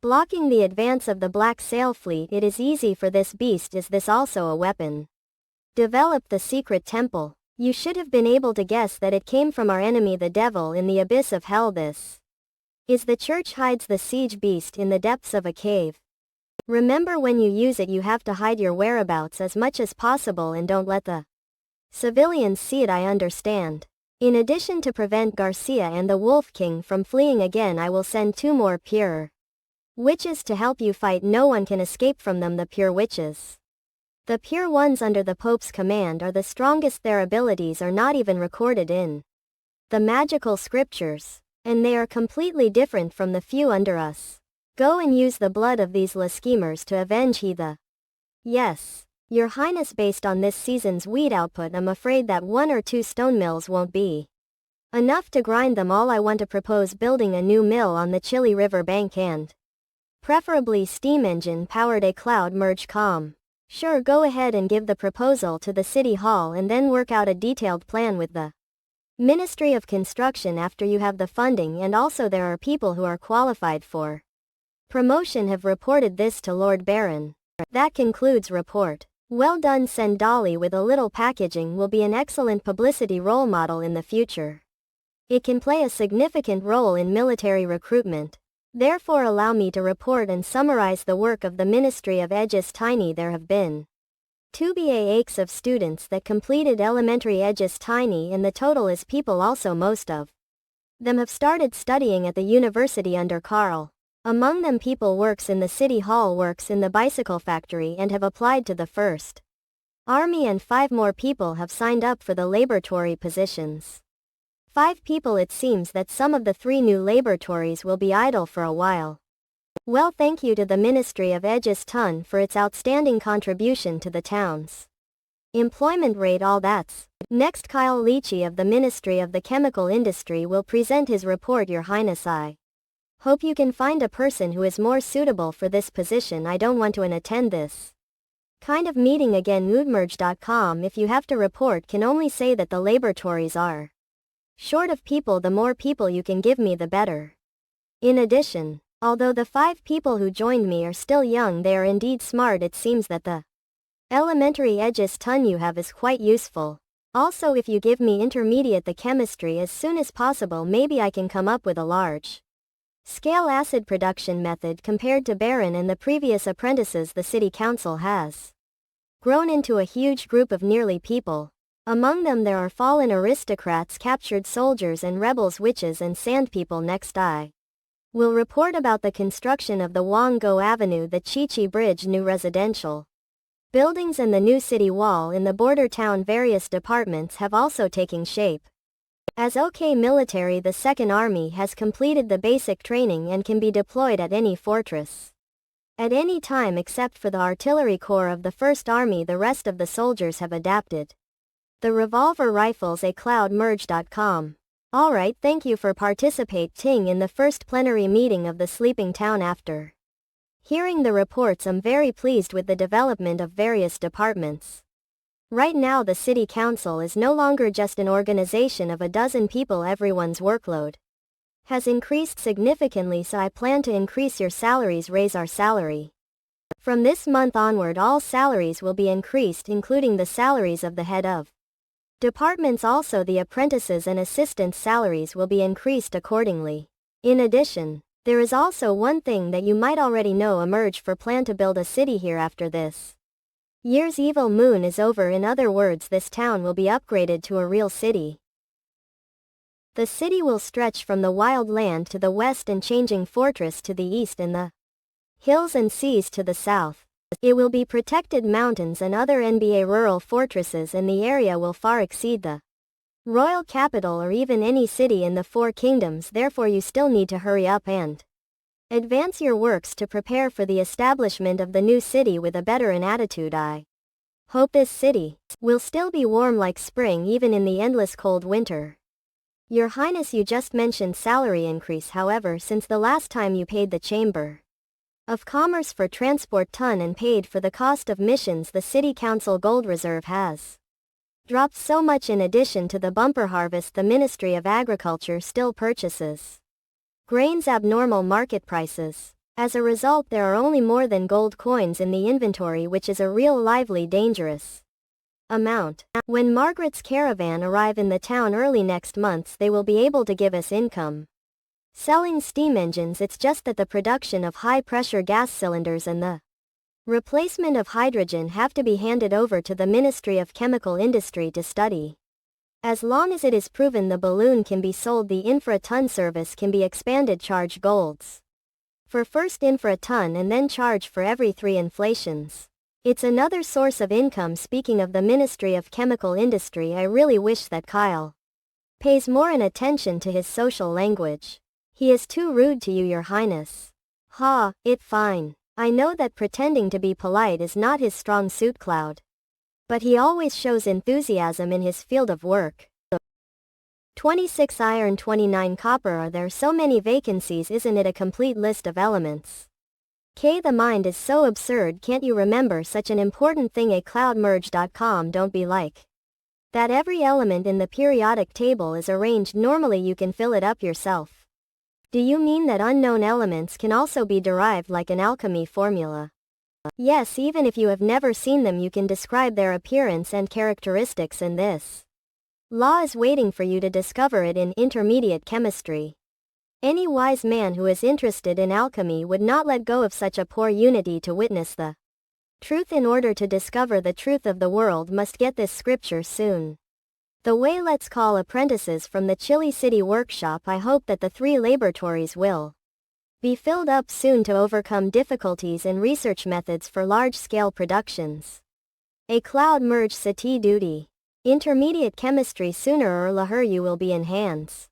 blocking the advance of the Black Sail Fleet, it is easy for this beast. Is this also a weapon? Develop the secret temple. You should have been able to guess that it came from our enemy the devil in the abyss of hell. This is the church hides the siege beast in the depths of a cave. Remember, when you use it you have to hide your whereabouts as much as possible and don't let the civilians see it. I understand. In addition to prevent Garcia and the Wolf King from fleeing again, I will send 2 more pure witches to help you fight. No one can escape from them. The pure witches. The pure ones under the Pope's command are the strongest. Their abilities are not even recorded in the magical scriptures, and they are completely different from the few under us. Go and use the blood of these schemers to avenge the. Yes, Your Highness. Based on this season's wheat output, I'm afraid that 1 or 2 stone mills won't be enough to grind them all. I want to propose building a new mill on the Chili River bank, and preferably steam engine powered. A cloud merge calm. Sure, go ahead and give the proposal to the City Hall and then work out a detailed plan with the Ministry of Construction after you have the funding, and also there are people who are qualified for promotion. Have reported this to Lord Baron. That concludes report. Well done. Send Dolly with a little packaging. Will be an excellent publicity role model in the future. It can play a significant role in military recruitment. Therefore allow me to report and summarize the work of the Ministry of Aegis Tiny. There have been 2 BA8s of students that completed elementary Aegis Tiny, and the total is people. Also most of them have started studying at the university under Carl. Among them people works in the City Hall, works in the bicycle factory, and have applied to the First Army, and 5 more people have signed up for the laboratory positions. 5 people. It seems that some of the 3 new laboratories will be idle for a while. Well, thank you to the Ministry of Aegis Ton for its outstanding contribution to the town's employment rate. All that's. Next, Kyle Leachy of the Ministry of the Chemical Industry will present his report. Your Highness, I hope you can find a person who is more suitable for this position. I don't want to attend this kind of meeting again. Moodmerge.com. If you have to report, can only say that the laboratories are short of people. The more people you can give me, the better. In addition, although the 5 people who joined me are still young, they are indeed smart. It seems that the elementary Aegis Ton you have is quite useful. Also, if you give me intermediate the chemistry as soon as possible, maybe I can come up with a large scale acid production method. Compared to Baron and the previous apprentices, the city council has grown into a huge group of nearly people. Among them there are fallen aristocrats, captured soldiers and rebels, witches and sand people. Next, I will report about the construction of the Wanggo Avenue, the Chi-Chi Bridge, new residential buildings and the new city wall in the border town. Various departments have also taken shape. As OK military, the Second Army has completed the basic training and can be deployed at any fortress at any time except for the artillery corps of the First Army. The rest of the soldiers have adapted the revolver rifles. A cloudmerge.com. Alright, thank you for participating in the first plenary meeting of the sleeping town. After hearing the reports, I'm very pleased with the development of various departments. Right now the city council is no longer just an organization of a dozen people. Everyone's workload has increased significantly, so I plan to increase your salaries, raise our salary. From this month onward, all salaries will be increased, including the salaries of the head of departments. Also, the apprentices and assistants' salaries will be increased accordingly. In addition, there is also one thing that you might already know. Emerge for plan to build a city here after this year's evil moon is over. In other words, this town will be upgraded to a real city. The city will stretch from the wild land to the west and changing fortress to the east and the hills and seas to the south. It will be protected mountains and other NBA rural fortresses, and the area will far exceed the royal capital or even any city in the 4 kingdoms. Therefore you still need to hurry up and advance your works to prepare for the establishment of the new city with a better attitude. I hope this city will still be warm like spring even in the endless cold winter. Your Highness, you just mentioned salary increase. However, since the last time you paid the Chamber of Commerce for transport ton and paid for the cost of missions, the city council gold reserve has dropped so much. In addition to the bumper harvest, the Ministry of Agriculture still purchases grains abnormal market prices. As a result, there are only more than gold coins in the inventory, which is a real lively dangerous amount. When Margaret's caravan arrive in the town early next month, they will be able to give us income selling steam engines. It's just that the production of high-pressure gas cylinders and the replacement of hydrogen have to be handed over to the Ministry of Chemical Industry to study. As long as it is proven the balloon can be sold, the infra-ton service can be expanded. Charge golds for first infra-ton and then charge for every 3 inflations. It's another source of income. Speaking of the Ministry of Chemical Industry, I really wish that Kyle pays more attention to his social language. He is too rude to you, Your Highness. Fine. I know that pretending to be polite is not his strong suit, Cloud. But he always shows enthusiasm in his field of work. 26 iron, 29 copper. Are there so many vacancies? Isn't it a complete list of elements? The mind is so absurd. Can't you remember such an important thing? A cloudmerge.com. Don't be like that. Every element in the periodic table is arranged normally. You can fill it up yourself. Do you mean that unknown elements can also be derived like an alchemy formula? Yes, even if you have never seen them, you can describe their appearance and characteristics, and this law is waiting for you to discover it in intermediate chemistry. Any wise man who is interested in alchemy would not let go of such a poor unity to witness the truth. In order to discover the truth of the world, must get this scripture soon. The way, let's call apprentices from the Chili City workshop. I hope that the 3 laboratories will be filled up soon to overcome difficulties in research methods for large-scale productions. A cloud merge city duty. Intermediate chemistry. Sooner or later you will be in hands.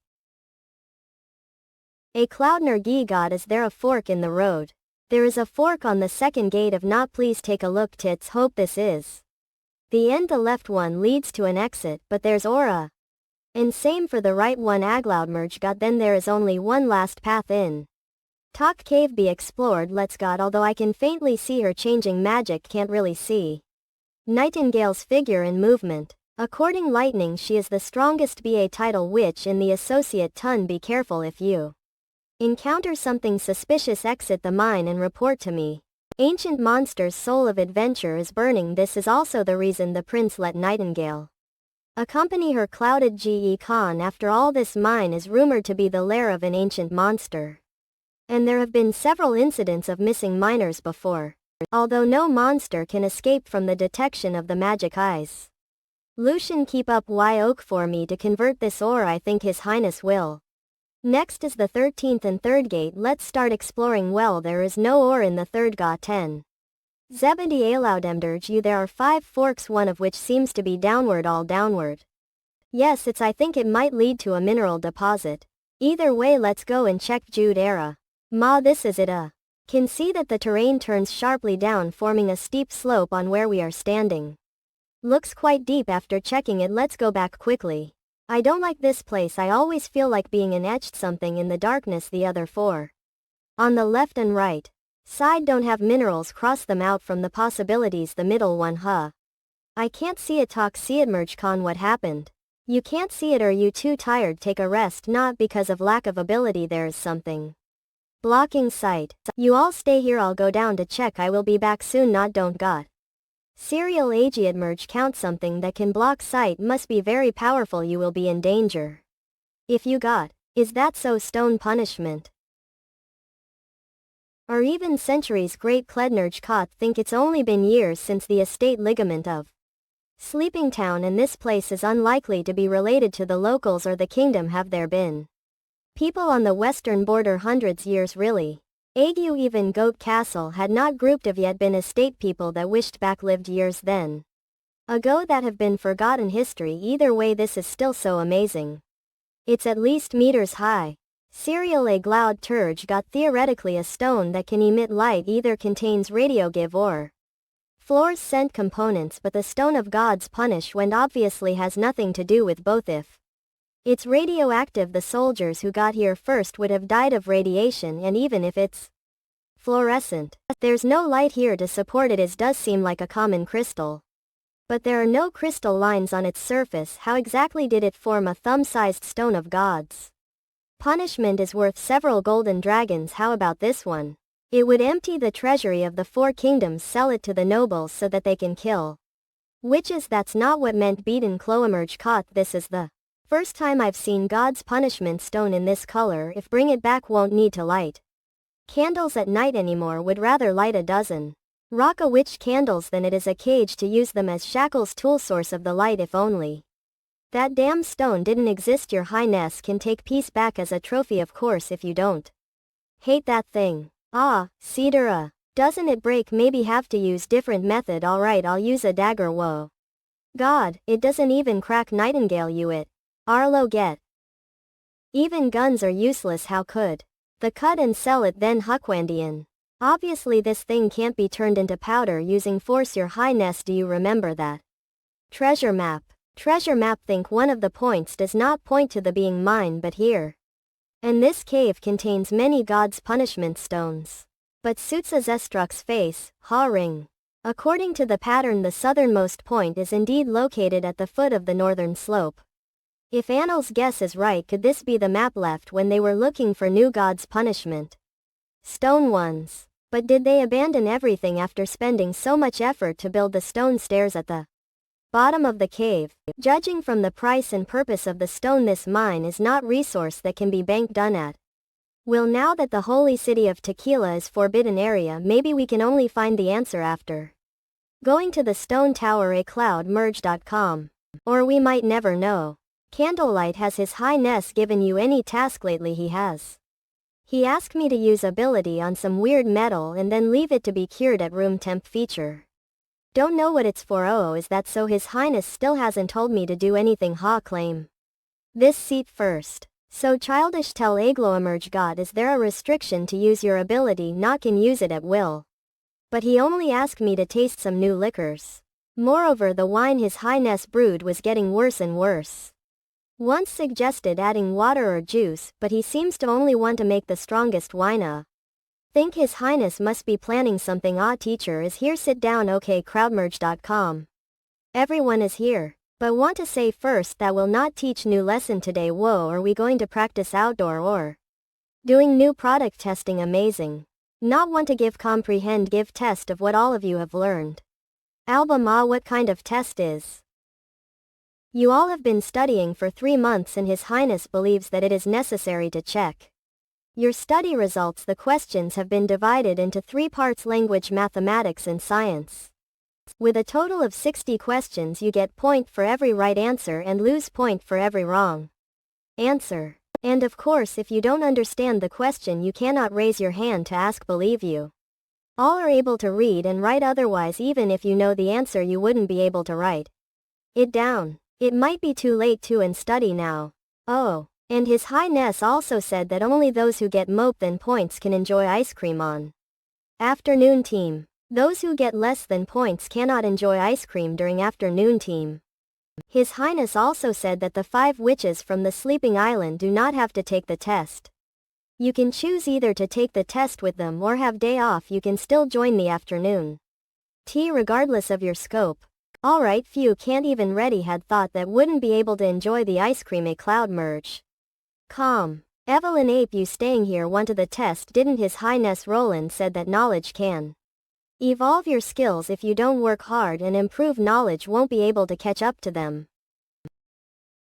A Cloudner Gi God. Is there a fork in the road? There is a fork on the second gate of not. Please take a look. Tits. Hope this is the end. The left one leads to an exit, but there's aura. And same for the right one. Agloudmerge got. Then there is only one last path in. Talk cave be explored. Let's God. Although I can faintly see her changing magic, can't really see Nightingale's figure and movement. According lightning, she is the strongest BA title witch in the associate ton. Be careful if you encounter something suspicious. Exit the mine and report to me. Ancient monster's soul of adventure is burning. This is also the reason the prince let Nightingale accompany her. Clouded Ge Khan. After all, this mine is rumored to be the lair of an ancient monster. And there have been several incidents of missing miners before. Although no monster can escape from the detection of the magic eyes. Lucian, keep up oak for me to convert this ore. I think His Highness will. Next is the 13th and 3rd gate. Let's start exploring. Well, there is no ore in the 3rd gate. 10. Zebedee Alaudemderge you. There are 5 forks, one of which seems to be downward. All downward. Yes, I think it might lead to a mineral deposit. Either way, let's go and check. Jude era. Ma, this is it. Can see that the terrain turns sharply down, forming a steep slope on where we are standing. Looks quite deep. After checking it, let's go back quickly. I don't like this place. I always feel like being etched something in the darkness. The other 4 on the left and right side don't have minerals. Cross them out from the possibilities. The middle one, I can't see it. Talk see it. Mergecon, what happened? You can't see it. Are you too tired? Take a rest. Not because of lack of ability. There is something blocking sight. You all stay here. I'll go down to check. I will be back soon. Not don't got serial Agiad merge. Count. Something that can block sight must be very powerful. You will be in danger if you got. Is that so? Stone punishment or even centuries. Great Klednerge Kot. Think it's only been years since the estate ligament of Sleeping Town, and this place is unlikely to be related to the locals or the kingdom. Have there been people on the western border hundreds years? Really? Agu. Even Goat Castle had not grouped of yet been estate people that wished back lived years then ago that have been forgotten history. Either way, this is still so amazing. It's at least meters high. Serial a Gloud Turge got. Theoretically a stone that can emit light, either contains radioactive or fluorescent components, but the Stone of God's Punish when obviously has nothing to do with both. If it's radioactive, the soldiers who got here first would have died of radiation, and even if it's fluorescent, there's no light here to support it. It does seem like a common crystal, but there are no crystal lines on its surface. How exactly did it form a thumb-sized Stone of God's Punishment? Is worth several golden dragons. How about this one? It would empty the treasury of the 4 kingdoms. Sell it to the nobles so that they can kill witches. That's not what meant. Beaten Cloemerge Kot. This is the first time I've seen God's punishment stone in this color. If bring it back, won't need to light candles at night anymore. Would rather light a dozen Raka witch candles than it is a cage to use them as shackles. Tool source of the light. If only that damn stone didn't exist. Your Highness can take peace back as a trophy, of course, if you don't hate that thing. Ah, cedar. Doesn't it break? Maybe have to use different method. Alright, I'll use a dagger. Whoa. God, it doesn't even crack. Nightingale you it. Arlo get. Even guns are useless. How could the cut and sell it then? Huckwandian. Obviously this thing can't be turned into powder using force. Your Highness, do you remember that treasure map? Treasure map. Think one of the points does not point to the being mine, but here. And this cave contains many God's punishment stones. But suits a Zestruck's face, ha ring. According to the pattern, the southernmost point is indeed located at the foot of the northern slope. If Annal's guess is right, could this be the map left when they were looking for new God's punishment stone ones? But did they abandon everything after spending so much effort to build the stone stairs at the bottom of the cave? Judging from the price and purpose of the stone, this mine is not resource that can be banked done at. Well, now that the holy city of Tequila is forbidden area, maybe we can only find the answer after going to the stone tower. A cloudmerge.com. Or we might never know. Candlelight, has His Highness given you any task lately? He has. He asked me to use ability on some weird metal and then leave it to be cured at room temp feature. Don't know what it's for. Oh, is that so? His Highness still hasn't told me to do anything. Ha, claim this seat first. So childish. Tell Aglo emerge. God, is there a restriction to use your ability? Not can use it at will. But he only asked me to taste some new liquors. Moreover, the wine His Highness brewed was getting worse and worse. Once suggested adding water or juice, but he seems to only want to make the strongest wine. Think His Highness must be planning something. Teacher is here. Sit down. Okay, crowdmerge.com. Everyone is here. But want to say first that will not teach new lesson today. Whoa, are we going to practice outdoor or doing new product testing? Amazing. Not want to give test of what all of you have learned. Album. What kind of test is? You all have been studying for 3 months and His Highness believes that it is necessary to check your study results. The questions have been divided into 3 parts: language, mathematics and science. With a total of 60 questions, you get point for every right answer and lose point for every wrong answer. And of course, if you don't understand the question, you cannot raise your hand to ask. Believe you all are able to read and write, otherwise even if you know the answer you wouldn't be able to write it down. It might be too late to and study now. Oh, and His Highness also said that only those who get more than points can enjoy ice cream on afternoon team. Those who get less than points cannot enjoy ice cream during afternoon team. His Highness also said that the 5 witches from the sleeping island do not have to take the test. You can choose either to take the test with them or have day off. You can still join the afternoon tea regardless of your scope. Alright, few can't even ready had thought that wouldn't be able to enjoy the ice cream. A cloud merge. Calm. Evelyn Ape, you staying here wanted the test, didn't His Highness? Roland said that knowledge can evolve your skills. If you don't work hard and improve, knowledge won't be able to catch up to them.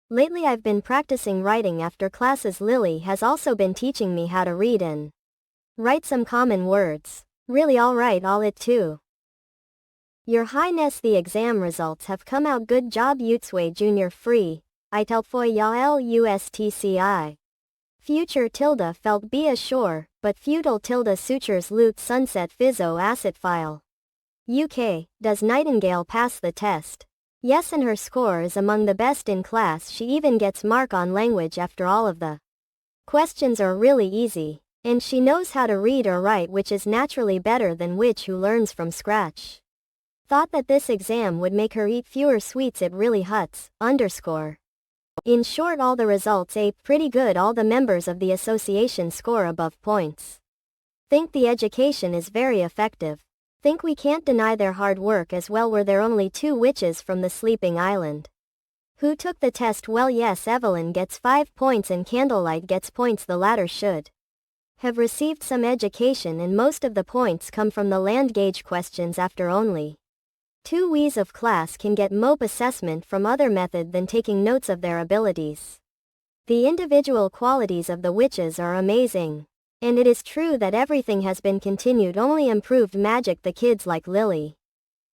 Lately I've been practicing writing after classes. Lily has also been teaching me how to read and write some common words. Really? Alright, all it too. Your Highness, the exam results have come out. Good job. Yutsui Jr. free. I tell foy ya lustci. Future tilde felt be ashore, but feudal tilde sutures loot sunset fizzo acid file. UK, does Nightingale pass the test? Yes, and her score is among the best in class. She even gets mark on language after all of the questions are really easy, and she knows how to read or write, which is naturally better than witch who learns from scratch. Thought that this exam would make her eat fewer sweets. It really huts. Underscore. In short, all the results pretty good. All the members of the association score above points. Think the education is very effective. Think we can't deny their hard work as well. Were there only 2 witches from the sleeping island who took the test? Well, yes, Evelyn gets 5 points and Candlelight gets points. The latter should have received some education, and most of the points come from the land gauge questions. After only 2 weeks of class, can get MOPE assessment from other method than taking notes of their abilities. The individual qualities of the witches are amazing. And it is true that everything has been continued, only improved magic. The kids like Lily,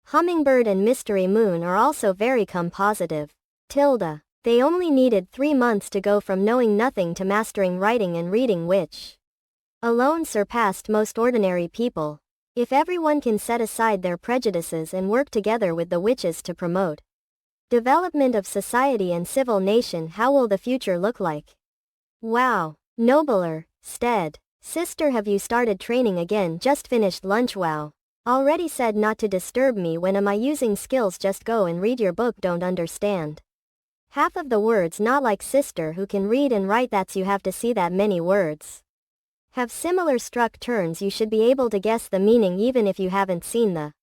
Hummingbird and Mystery Moon are also very positive. Tilde. They only needed 3 months to go from knowing nothing to mastering writing and reading, which alone surpassed most ordinary people. If everyone can set aside their prejudices and work together with the witches to promote development of society and civil nation, how will the future look like? Wow. Nobler. Stead. Sister, have you started training again? Just finished lunch. Wow. Already said not to disturb me. When am I using skills? Just go and read your book. Don't understand half of the words. Not like sister who can read and write. That's you have to see that many words have similar struck turns. You should be able to guess the meaning even if you haven't seen the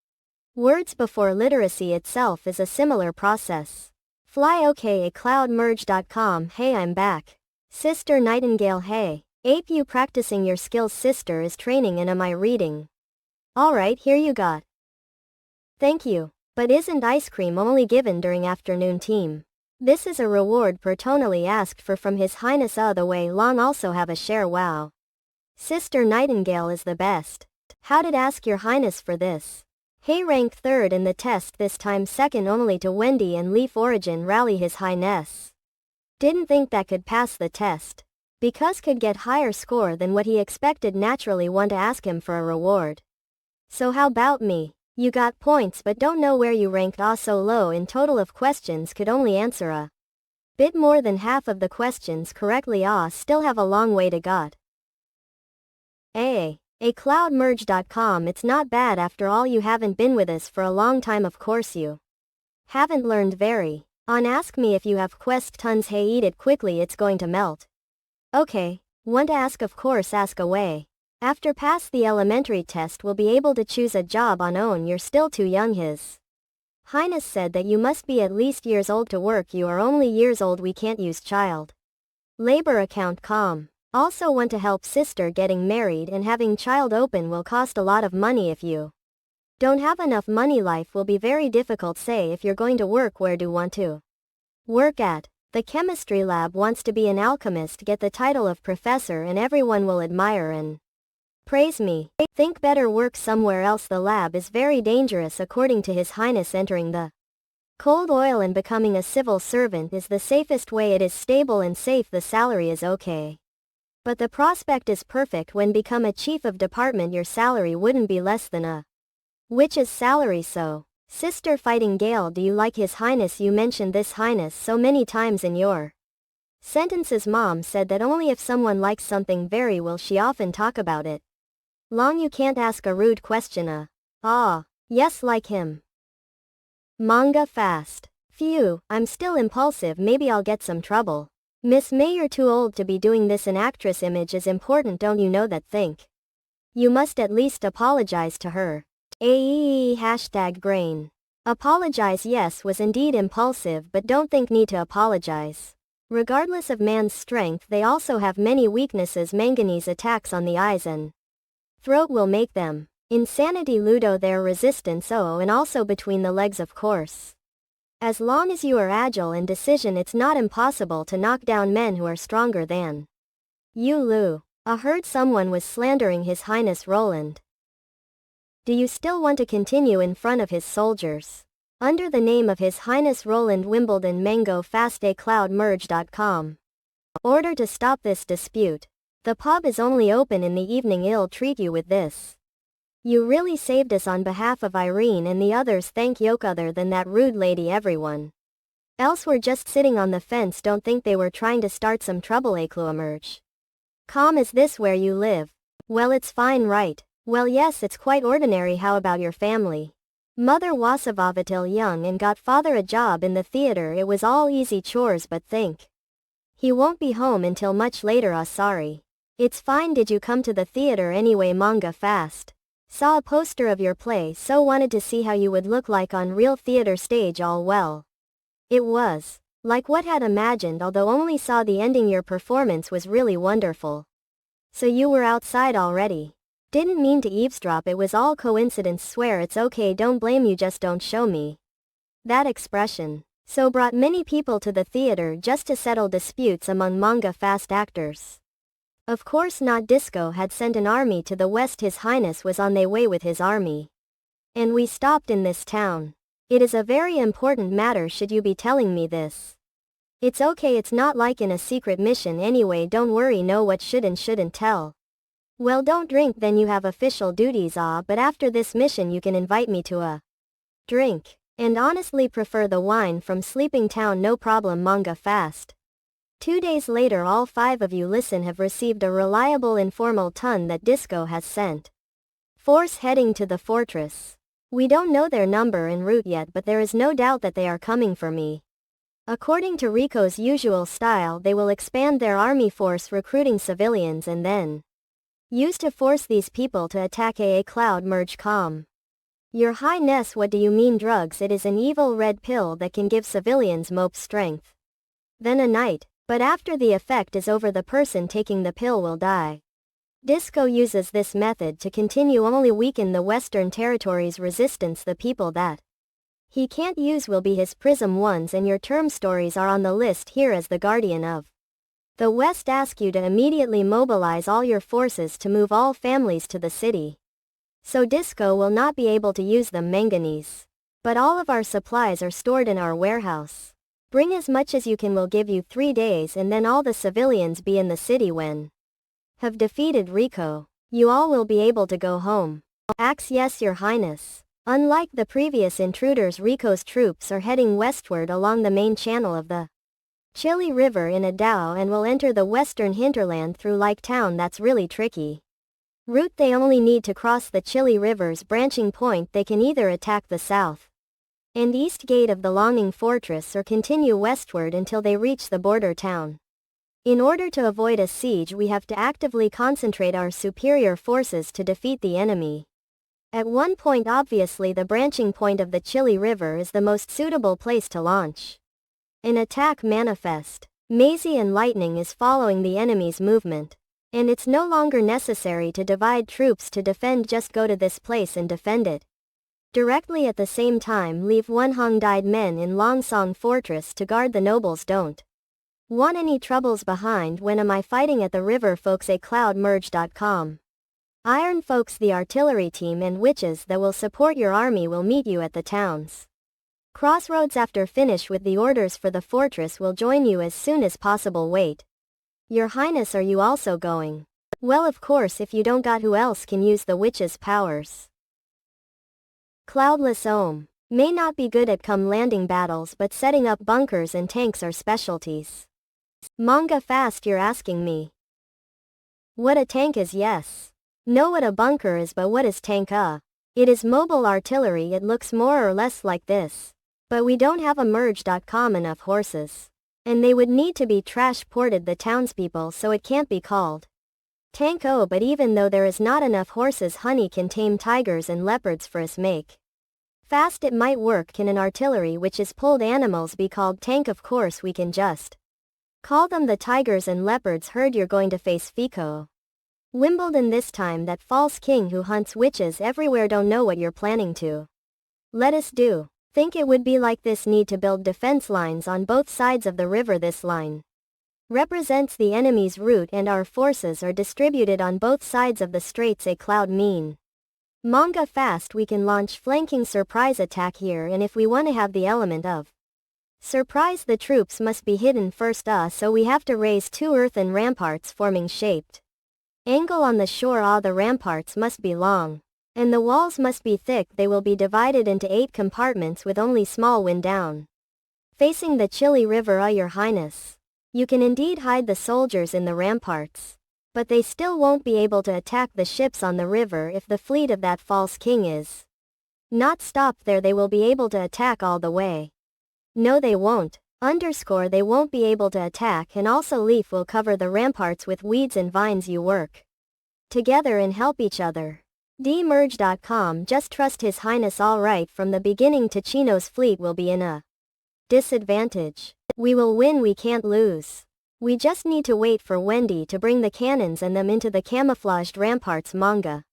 words before. Literacy itself is a similar process. Fly. Okay, cloudmerge.com. Hey, I'm back. Sister Nightingale. Hey. Ape, you practicing your skills? Sister is training and am I reading? Alright, here you got. Thank you. But isn't ice cream only given during afternoon team? This is a reward per tonally asked for from His Highness. The way long also have a share. Wow. Sister Nightingale is the best. How did ask your Highness for this? Hey, rank 3rd in the test, this time second only to Wendy and Leaf Origin. Rally. His Highness didn't think that could pass the test, because could get higher score than what he expected. Naturally want to ask him for a reward. So how about me? You got points but don't know where you ranked so low in total of questions could only answer a bit more than half of the questions correctly. Still have a long way to got. A cloudmerge.com. It's not bad after all. You haven't been with us for a long time, of course you haven't learned very on. Ask me if you have quest tons. Hey, eat it quickly, it's going to melt. Okay, want to ask? Of course, ask away. After pass the elementary test will be able to choose a job on own. You're still too young. His Highness said that you must be at least years old to work. You are only years old. We can't use child labor account. Also want to help sister getting married and having child. Open will cost a lot of money. If you don't have enough money, life will be very difficult. Say if you're going to work, where do you want to work at? The chemistry lab. Wants to be an alchemist, get the title of professor and everyone will admire and praise me. Think better, work somewhere else. The lab is very dangerous according to His Highness. Entering the cold oil and becoming a civil servant is the safest way. It is stable and safe. The salary is okay, but the prospect is perfect. When become a chief of department, your salary wouldn't be less than a witch's salary. So, sister fighting Gale, do you like His Highness? You mentioned this Highness so many times in your sentences. Mom said that only if someone likes something very well she often talk about it long. You can't ask a rude question. Yes, like him. Manga fast. Phew, I'm still impulsive. Maybe I'll get some trouble. Miss May, you're too old to be doing this. An actress image is important, don't you know that? Think you must at least apologize to her. #grain. Apologize. Yes, was indeed impulsive, but don't think need to apologize. Regardless of man's strength, they also have many weaknesses. Manganese attacks on the eyes and throat will make them insanity. Ludo, their resistance. And also between the legs, of course. As long as you are agile and decision, it's not impossible to knock down men who are stronger than you. Lu. I heard someone was slandering His Highness Roland. Do you still want to continue in front of his soldiers under the name of His Highness Roland Wimbledon? Mango fast. cloudmerge.com. Order to stop this dispute. The pub is only open in the evening. I'll treat you with this. You really saved us. On behalf of Irene and the others, thank you. Other than that rude lady, everyone else were just sitting on the fence. Don't think they were trying to start some trouble. Cloudmerge. Is this where you live? Well, it's fine, right? Well, yes, it's quite ordinary. How about your family? Mother was Vavitil young and got father a job in the theater. It was all easy chores, but think he won't be home until much later. Sorry. It's fine. Did you come to the theater anyway? Manga fast. Saw a poster of your play, so wanted to see how you would look like on real theater stage. All well. It was like what had imagined, although only saw the ending. Your performance was really wonderful. So you were outside already? Didn't mean to eavesdrop, it was all coincidence. Swear it's okay, don't blame you, just don't show me that expression. So brought many people to the theater just to settle disputes among manga fast actors. Of course not. Disco had sent an army to the west. His Highness was on their way with his army. And we stopped in this town. It is a very important matter. Should you be telling me this? It's okay, it's not like in a secret mission anyway. Don't worry, know what should and shouldn't tell. Well, don't drink, then you have official duties. But after this mission you can invite me to a drink. And honestly prefer the wine from Sleeping Town. No problem. Manga fast. 2 days later, all 5 of you have received a reliable informal ton that Disco has sent. Force heading to the fortress. We don't know their number and route yet, but there is no doubt that they are coming for me. According to Rico's usual style, they will expand their army force, recruiting civilians and then use to force these people to attack Cloudmerge. Your Highness, what do you mean drugs? It is an evil red pill that can give civilians mope strength. Then a night. But after the effect is over, the person taking the pill will die. Disco uses this method to continue only weaken the Western Territories' resistance. The people that he can't use will be his prism ones, and your term stories are on the list here. As the guardian of the West, ask you to immediately mobilize all your forces to move all families to the city. So Disco will not be able to use them. Manganese. But all of our supplies are stored in our warehouse. Bring as much as you can. We'll give you 3 days and then all the civilians be in the city. When have defeated Rico, you all will be able to go home. Axe, yes, Your Highness. Unlike the previous intruders, Rico's troops are heading westward along the main channel of the Chili River in a dhow and will enter the western hinterland through Like Town. That's really tricky route. They only need to cross the Chili River's branching point. They can either attack the south and east gate of the Longing Fortress or continue westward until they reach the border town. In order to avoid a siege, we have to actively concentrate our superior forces to defeat the enemy. At one point, obviously the branching point of the Chili River is the most suitable place to launch an attack manifest. Maisie and Lightning is following the enemy's movement, and it's no longer necessary to divide troops to defend. Just go to this place and defend it directly. At the same time, leave one Hong-dyed men in Longsong Fortress to guard the nobles. Don't want any troubles behind. When am I fighting at the river, folks? A cloudmerge.com. Iron folks, the artillery team and witches that will support your army will meet you at the town's crossroads. After finish with the orders for the fortress, will join you as soon as possible. Wait, Your Highness, are you also going? Well, of course, if you don't got, who else can use the witch's powers? Cloudless Ohm. May not be good at landing battles, but setting up bunkers and tanks are specialties. Manga fast, you're asking me what a tank is? Yes. Know what a bunker is, but what is tank? It is mobile artillery. It looks more or less like this. But we don't have a merge.com enough horses. And they would need to be trash-ported the townspeople, so it can't be called tank. Oh, but even though there is not enough horses, Honey can tame tigers and leopards for us. Make fast, it might work. Can an artillery which is pulled animals be called tank? Of course, we can just call them the tigers and leopards. Heard you're going to face Fico Wimbledon this time. That false king who hunts witches everywhere. Don't know what you're planning to let us do. Think it would be like this. Need to build defense lines on both sides of the river. This line represents the enemy's route and our forces are distributed on both sides of the straits. A cloud mean. Manga fast, we can launch flanking surprise attack here, and if we want to have the element of surprise, the troops must be hidden first. So we have to raise 2 earthen ramparts forming shaped angle on the shore. The ramparts must be long and the walls must be thick. They will be divided into 8 compartments with only small wind down facing the Chili River. Your Highness, you can indeed hide the soldiers in the ramparts, but they still won't be able to attack the ships on the river if the fleet of that false king is not stopped there. They will be able to attack all the way. No, they won't. They won't be able to attack, and also Leaf will cover the ramparts with weeds and vines. You work together and help each other. Dmerge.com. Just trust His Highness. All right, from the beginning Ticino's fleet will be in a disadvantage. We will win, we can't lose. We just need to wait for Wendy to bring the cannons and them into the camouflaged ramparts. Manga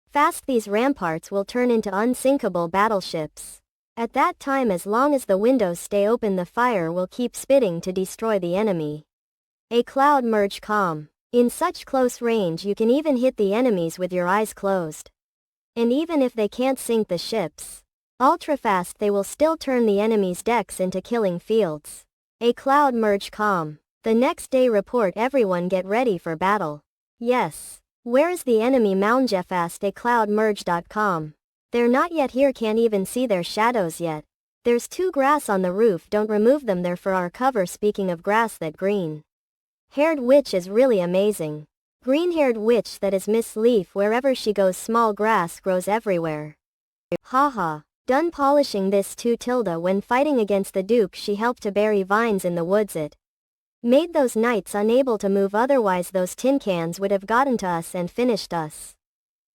fast, these ramparts will turn into unsinkable battleships. At that time, as long as the windows stay open, the fire will keep spitting to destroy the enemy. A cloud merge calm. In such close range you can even hit the enemies with your eyes closed. And even if they can't sink the ships ultra fast, they will still turn the enemy's decks into killing fields. A cloud merge calm. The next day report, everyone get ready for battle. Yes. Where is the enemy? Mounja fast. A cloud merge.com. They're not yet here, can't even see their shadows yet. There's 2 grass on the roof, don't remove them, they're for our cover. Speaking of grass, that green haired witch is really amazing. Green-haired witch, that is Miss Leaf. Wherever she goes, small grass grows everywhere. Haha. Done polishing this too. When fighting against the Duke, she helped to bury vines in the woods. It made those knights unable to move, otherwise those tin cans would have gotten to us and finished us.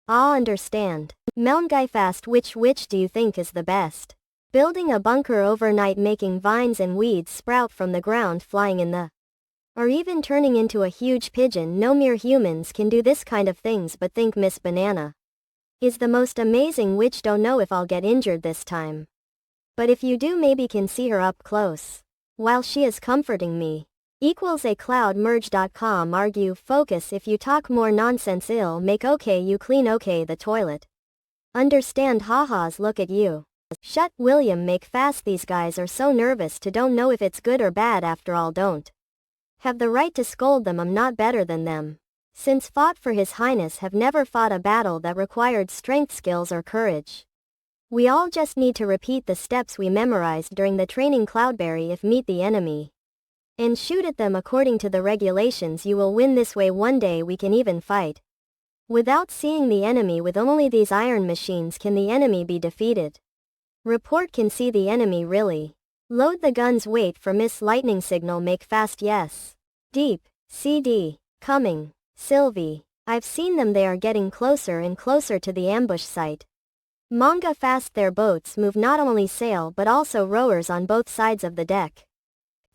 Understand. Melngai fast, which witch do you think is the best? Building a bunker overnight, making vines and weeds sprout from the ground, flying in the or even turning into a huge pigeon. No mere humans can do this kind of things, but think Miss Banana is the most amazing witch. Don't know if I'll get injured this time, but if you do, maybe can see her up close while she is comforting me. Equals a cloudmerge.com. Argue, focus. If you talk more nonsense, ill make. Okay, you clean. Okay, the toilet. Understand. Hahas, look at you. Shut. William, make fast. These guys are so nervous to don't know if it's good or bad. After all, don't have the right to scold them. I'm not better than them. Since fought for His Highness, have never fought a battle that required strength, skills or courage. We all just need to repeat the steps we memorized during the training Cloudberry if meet the enemy. And shoot at them according to the regulations. You will win this way. One day we can even fight. Without seeing the enemy. With only these iron machines can the enemy be defeated. Report can see the enemy really. Load the guns. Wait for Miss Lightning signal. Make fast. Yes. Deep. CD. Coming. Sylvie. I've seen them. They are getting closer and closer to the ambush site. Manga fast. Their boats move. Not only sail but also rowers on both sides of the deck.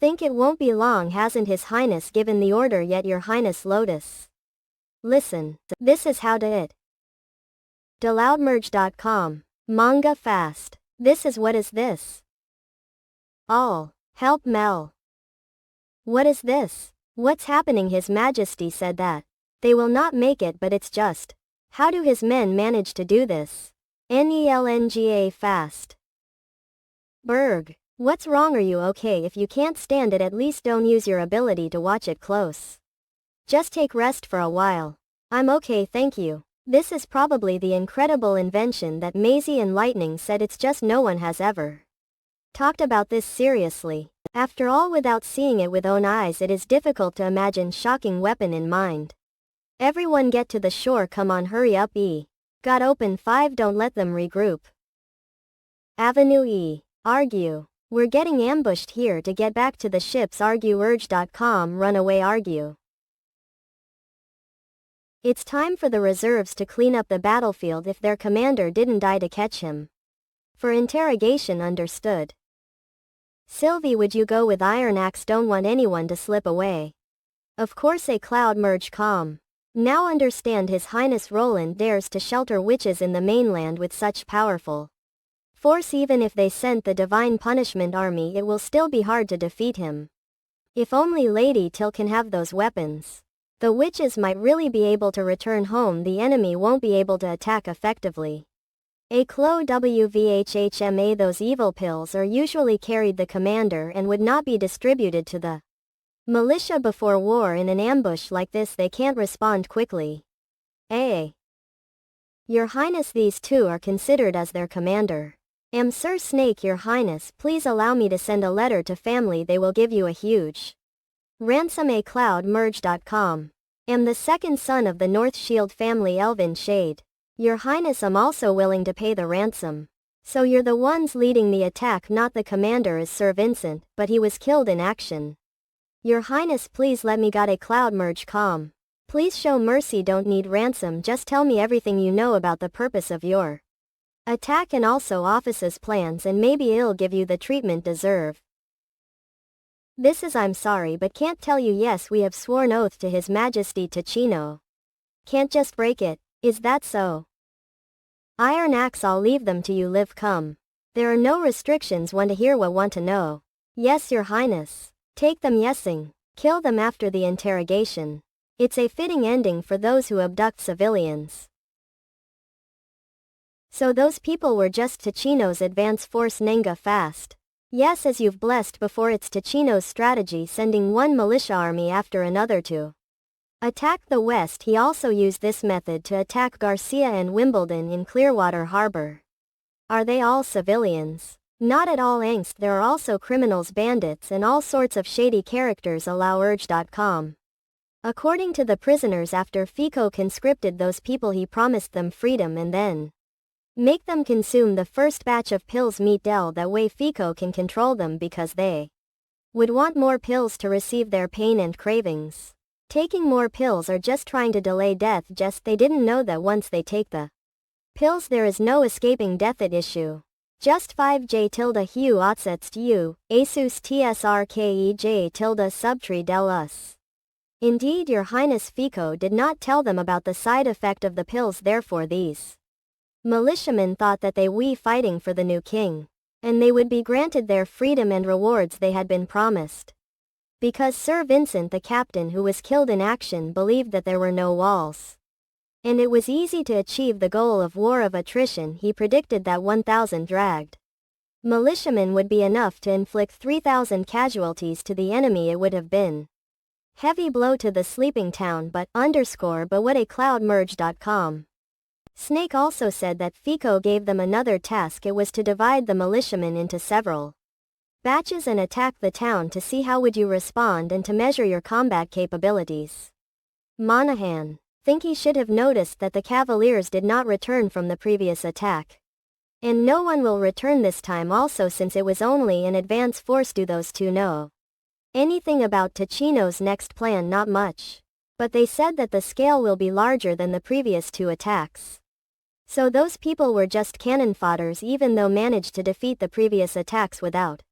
Think it won't be long. Hasn't His Highness given the order yet? Your Highness. Lotus. Listen. This is how to it. Deloudmerge.com. Manga fast. This is what is this? All. Help Mel. What is this? What's happening? His Majesty said that they will not make it, but it's just. How do his men manage to do this? NELNGA fast. Berg. What's wrong? Are you okay? If you can't stand it, at least don't use your ability to watch it close. Just take rest for a while. I'm okay, thank you. This is probably the incredible invention that Maisie and Lightning said. It's just no one has ever talked about this seriously. After all, without seeing it with own eyes, it is difficult to imagine shocking weapon in mind. Everyone get to the shore. Come on, hurry up. E. Got open 5. Don't let them regroup. Avenue E. Argue. We're getting ambushed here. To get back to the ships. ArgueUrge.com. Run away. Argue. It's time for the reserves to clean up the battlefield if their commander didn't die to catch him. For interrogation. Understood. Sylvie, would you go with Iron Axe? Don't want anyone to slip away. Of course. A Cloud Merge. Calm. Now understand. His Highness Roland dares to shelter witches in the mainland with such powerful force. Even if they sent the Divine Punishment Army, it will still be hard to defeat him. If only Lady Till can have those weapons. The witches might really be able to return home. The enemy won't be able to attack effectively. A Clo WVHHMA. Those evil pills are usually carried the commander and would not be distributed to the militia before war. In an ambush like this they can't respond quickly. Your Highness, these two are considered as their commander. Am Sir Snake. Your Highness, please allow me to send a letter to family. They will give you a huge ransom. A CloudMerge.com. Am the second son of the North Shield family. Elvin Shade. Your Highness, I'm also willing to pay the ransom. So you're the ones leading the attack? Not the commander is Sir Vincent, but he was killed in action. Your Highness, please let me. Got a Cloud Merge. Calm. Please show mercy. Don't need ransom. Just tell me everything you know about the purpose of your attack and also office's plans, and maybe it'll give you the treatment deserve. This is. I'm sorry but can't tell you. Yes, we have sworn oath to His Majesty Ticino. Can't just break it. Is that so? Iron Axe. I'll leave them to you. Live. Come. There are no restrictions. Want to hear what? Want to know? Yes, Your Highness. Take them. Yesing. Kill them after the interrogation. It's a fitting ending for those who abduct civilians. So those people were just Ticino's advance force. Nenga fast. Yes, as you've blessed before, it's Ticino's strategy, sending one militia army after another to attack the west. He also used this method to attack Garcia and Wimbledon in Clearwater Harbor. Are they all civilians? Not at all. Angst. There are also criminals, bandits, and all sorts of shady characters. AllowUrge.com. According to the prisoners, after Fico conscripted those people, he promised them freedom and then make them consume the first batch of pills. Meet Dell. That way Fico can control them because they would want more pills to receive their pain and cravings. Taking more pills are just trying to delay death. Just they didn't know that once they take the pills there is no escaping death at issue. Just 5J tilde Hugh Otsetst U, Asus TSRKEJ tilde Subtree Del Us. Indeed, Your Highness, Fico did not tell them about the side effect of the pills. Therefore these militiamen thought that they were fighting for the new king, and they would be granted their freedom and rewards they had been promised. Because Sir Vincent, the captain who was killed in action, believed that there were no walls, and it was easy to achieve the goal of war of attrition. He predicted that 1,000 dragged militiamen would be enough to inflict 3,000 casualties to the enemy. It would have been heavy blow to the sleeping town, but what a CloudMerge.com. Snake also said that Fico gave them another task. It was to divide the militiamen into several batches and attack the town to see how would you respond and to measure your combat capabilities. Monahan think he should have noticed that the Cavaliers did not return from the previous attack. And no one will return this time also, since it was only an advance force. Do those two know anything about Ticino's next plan? Not much. But they said that the scale will be larger than the previous two attacks. So those people were just cannon fodders, even though managed to defeat the previous attacks without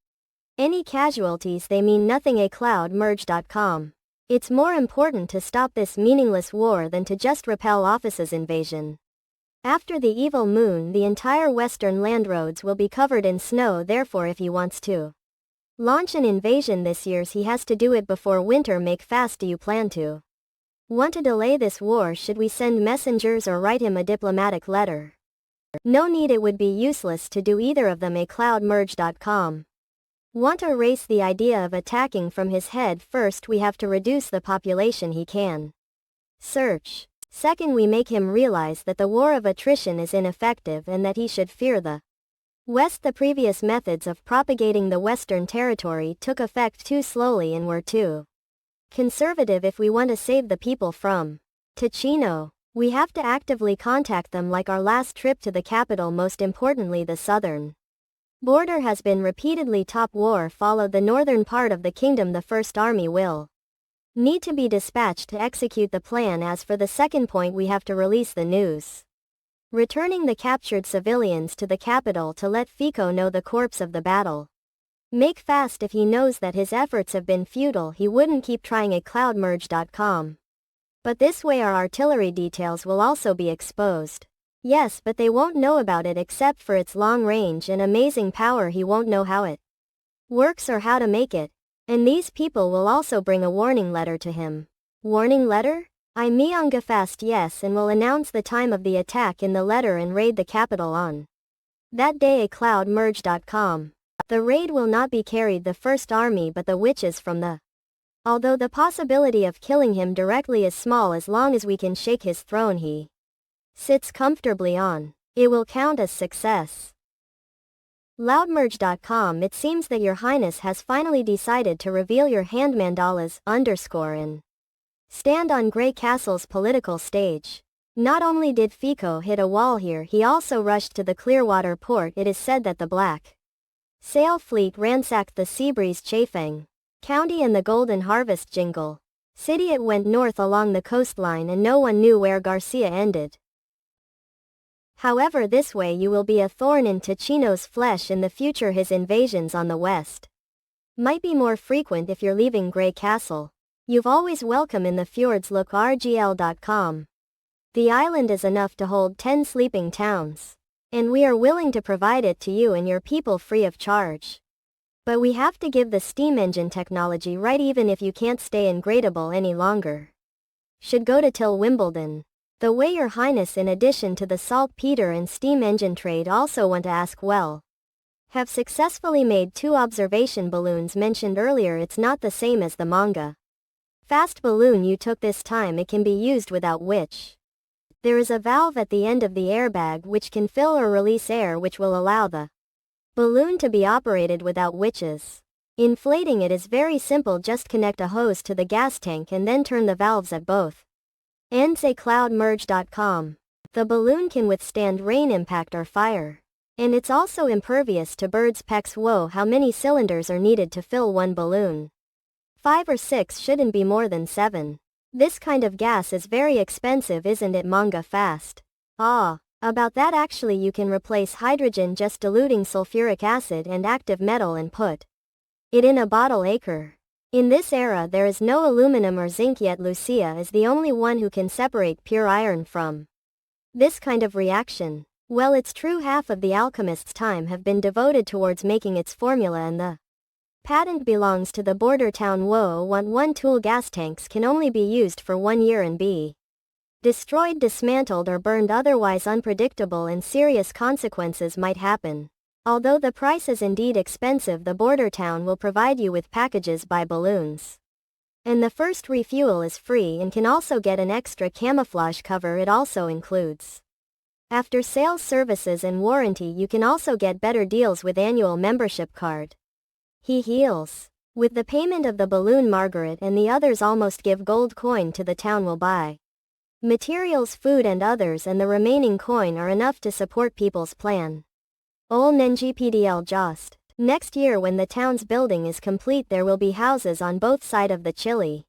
any casualties. They mean nothing. A cloudmerge.com. It's more important to stop this meaningless war than to just repel Office's invasion. After the evil moon, the entire western land roads will be covered in snow. Therefore, if he wants to launch an invasion this year, he has to do it before winter. Make fast. Do you plan to want to delay this war? Should we send messengers or write him a diplomatic letter? No need. It would be useless to do either of them. A cloudmerge.com. Want to erase the idea of attacking from his head. First, we have to reduce the population he can search. Second, we make him realize that the war of attrition is ineffective and that he should fear the West. The previous methods of propagating the Western territory took effect too slowly and were too conservative. If we want to save the people from Ticino, we have to actively contact them, like our last trip to the capital. Most importantly, the southern border has been repeatedly top war. Followed the northern part of the kingdom. The First Army will need to be dispatched to execute the plan. As for the second point, we have to release the news returning the captured civilians to the capital to let Fico know the corpse of the battle. Make fast. If he knows that his efforts have been futile, he wouldn't keep trying. A cloudmerge.com. But this way our artillery details will also be exposed. Yes, but they won't know about it except for its long range and amazing power. He won't know how it works or how to make it. And these people will also bring a warning letter to him. Warning letter? I meanga fast. Yes, and will announce the time of the attack in the letter and raid the capital on that day. A cloudmerge.com. The raid will not be carried the First Army but the witches from the although the possibility of killing him directly is small, as long as we can shake his throne he sits comfortably on. It will count as success. Loudmerge.com. It seems that Your Highness has finally decided to reveal your hand mandalas and stand on Grey Castle's political stage. Not only did Fico hit a wall here, he also rushed to the Clearwater port. It is said that the Black Sail Fleet ransacked the Seabreeze Chafang County and the Golden Harvest Jingle City. It went north along the coastline and no one knew where Garcia ended. However, this way you will be a thorn in Ticino's flesh in the future. His invasions on the west might be more frequent if you're leaving Grey Castle. You've always welcome in the fjords. Look rgl.com. The island is enough to hold 10 sleeping towns. And we are willing to provide it to you and your people free of charge. But we have to give the steam engine technology right, even if you can't stay in Gradable any longer. Should go to till Wimbledon. The way, Your Highness, in addition to the saltpeter and steam engine trade, also want to ask, well, have successfully made 2 observation balloons mentioned earlier. It's not the same as the manga fast balloon you took this time. It can be used without which there is a valve at the end of the airbag which can fill or release air, which will allow the balloon to be operated without witches. Inflating it is very simple. Just connect a hose to the gas tank and then turn the valves at both ends. A cloudmerge.com. The balloon can withstand rain, impact or fire. And it's also impervious to birds' pecks. Whoa, how many cylinders are needed to fill one balloon? 5 or 6, shouldn't be more than 7. This kind of gas is very expensive, isn't it? Manga fast. About that, actually you can replace hydrogen just diluting sulfuric acid and active metal and put it in a bottle. Acre. In this era there is no aluminum or zinc, yet Lucia is the only one who can separate pure iron from this kind of reaction. Well, it's true, half of the alchemist's time have been devoted towards making its formula, and the patent belongs to the border town. Whoa, 1 tool gas tanks can only be used for 1 year and be destroyed, dismantled or burned, otherwise unpredictable and serious consequences might happen. Although the price is indeed expensive, the border town will provide you with packages by balloons. And the first refuel is free and can also get an extra camouflage cover. It also includes After sales services and warranty you can also get better deals with annual membership card. He heals. With the payment of the balloon Margaret and the others almost give gold coin to the town will buy. Materials, food and others, and the remaining coin are enough to support people's plan. Ol Nenji PDL Jost. Next year when the town's building is complete there will be houses on both sides of the Chili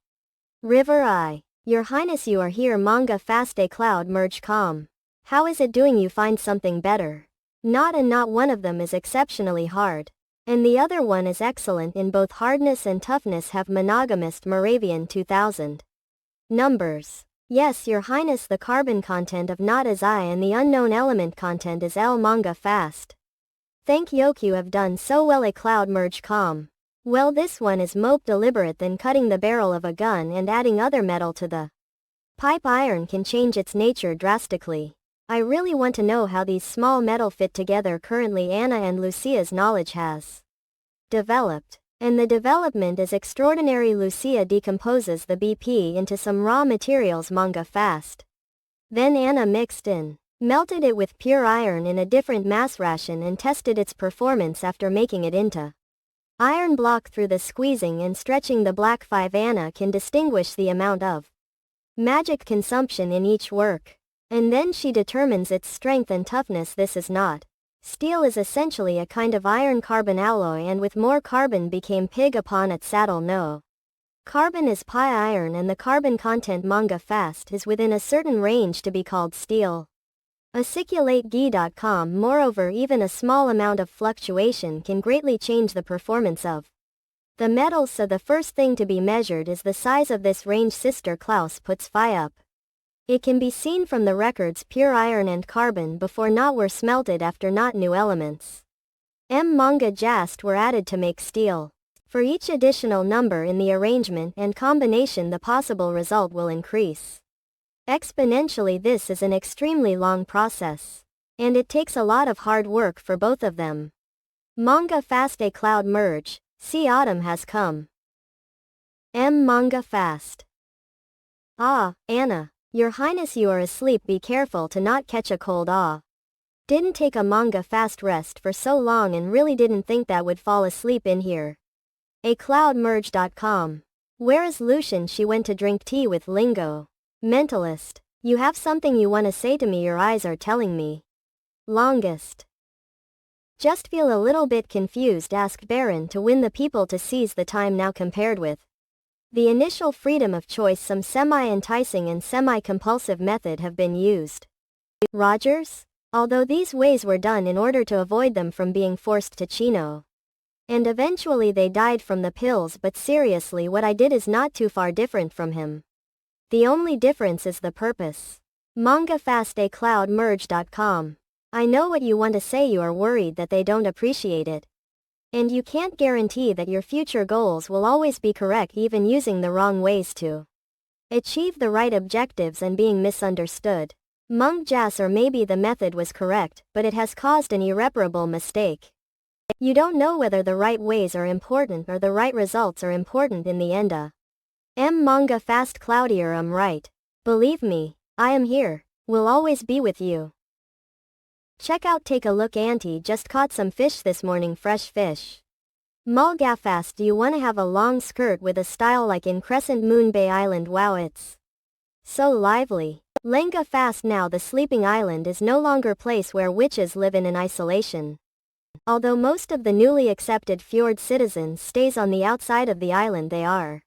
River. Your Highness, you are here. Manga fast. A cloud merge calm. How is it doing? You find something better? Not one of them is exceptionally hard. And the other one is excellent in both hardness and toughness. Have monogamist Moravian 2000. Numbers. Yes, Your Highness, the carbon content of not is I and the unknown element content is L. Manga fast. Thank Yoke, you have done so well. A cloud merge calm. Well, this one is more deliberate than cutting the barrel of a gun and adding other metal to the pipe. Iron can change its nature drastically. I really want to know how these small metal fit together. Currently Anna and Lucia's knowledge has developed. And the development is extraordinary. Lucia decomposes the BP into some raw materials. Manga fast. Then Anna melted it with pure iron in a different mass ration and tested its performance after making it into iron block. Through the squeezing and stretching the black 5 Anna can distinguish the amount of magic consumption in each work. And then she determines its strength and toughness. This is not. Steel is essentially a kind of iron carbon alloy, and with more carbon became pig upon its saddle. No carbon is pi iron, and the carbon content Manga fast is within a certain range to be called steel. Aciculate-gi.com. Moreover, even a small amount of fluctuation can greatly change the performance of the metal, so the first thing to be measured is the size of this range. Sister Klaus puts phi up. It can be seen from the records pure iron and carbon before not were smelted after not new elements. Manga jast were added to make steel. For each additional number in the arrangement and combination the possible result will increase exponentially. This is an extremely long process. And it takes a lot of hard work for both of them. Manga fast. A cloud merge. See, autumn has come. Manga fast. Anna. Your Highness, you are asleep. Be careful to not catch a cold. Didn't take a manga fast rest for so long and really didn't think that would fall asleep in here. acloudmerge.com. Where is Lucian? She went to drink tea with Lingo. Mentalist. You have something you want to say to me? Your eyes are telling me. Longest. Just feel a little bit confused. Asked Baron to win the people to seize the time now. Compared with the initial freedom of choice, some semi-enticing and semi-compulsive method have been used. Rogers? Although these ways were done in order to avoid them from being forced to Chino. And eventually they died from the pills, but seriously, what I did is not too far different from him. The only difference is the purpose. Manga fast. acloudmerge.com. I know what you want to say. You are worried that they don't appreciate it. And you can't guarantee that your future goals will always be correct, even using the wrong ways to achieve the right objectives and being misunderstood. Mung jas, or maybe the method was correct, but it has caused an irreparable mistake. You don't know whether the right ways are important or the right results are important in the end. Manga fast. Cloudier. I'm right. Believe me, I am here. Will always be with you. Check out, take a look. Auntie just caught some fish this morning. Fresh fish. Mulgafast. Do you want to have a long skirt with a style like in Crescent Moon Bay Island? Wow, it's so lively. Lenga fast. Now the sleeping island is no longer place where witches live in isolation. Although most of the newly accepted fjord citizens stays on the outside of the island, they are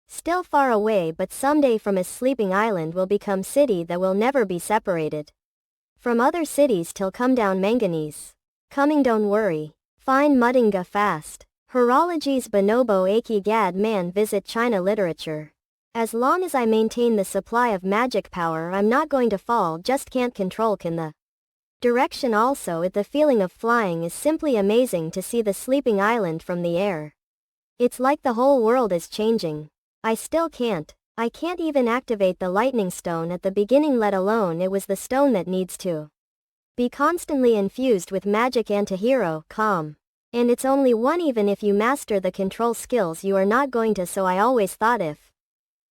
still far away, but someday from a sleeping island will become city that will never be separated from other cities till come down manganese. Coming, don't worry. Fine Muddinga fast. Horologies Bonobo Aki Gad Man. Visit China literature. As long as I maintain the supply of magic power, I'm not going to fall. Just can't control can the direction. Also, the feeling of flying is simply amazing to see the sleeping island from the air. It's like the whole world is changing. I still can't. I can't even activate the lightning stone at the beginning, let alone it was the stone that needs to be constantly infused with magic. Antihero, calm. And it's only one. Even if you master the control skills, you are not going to, so I always thought if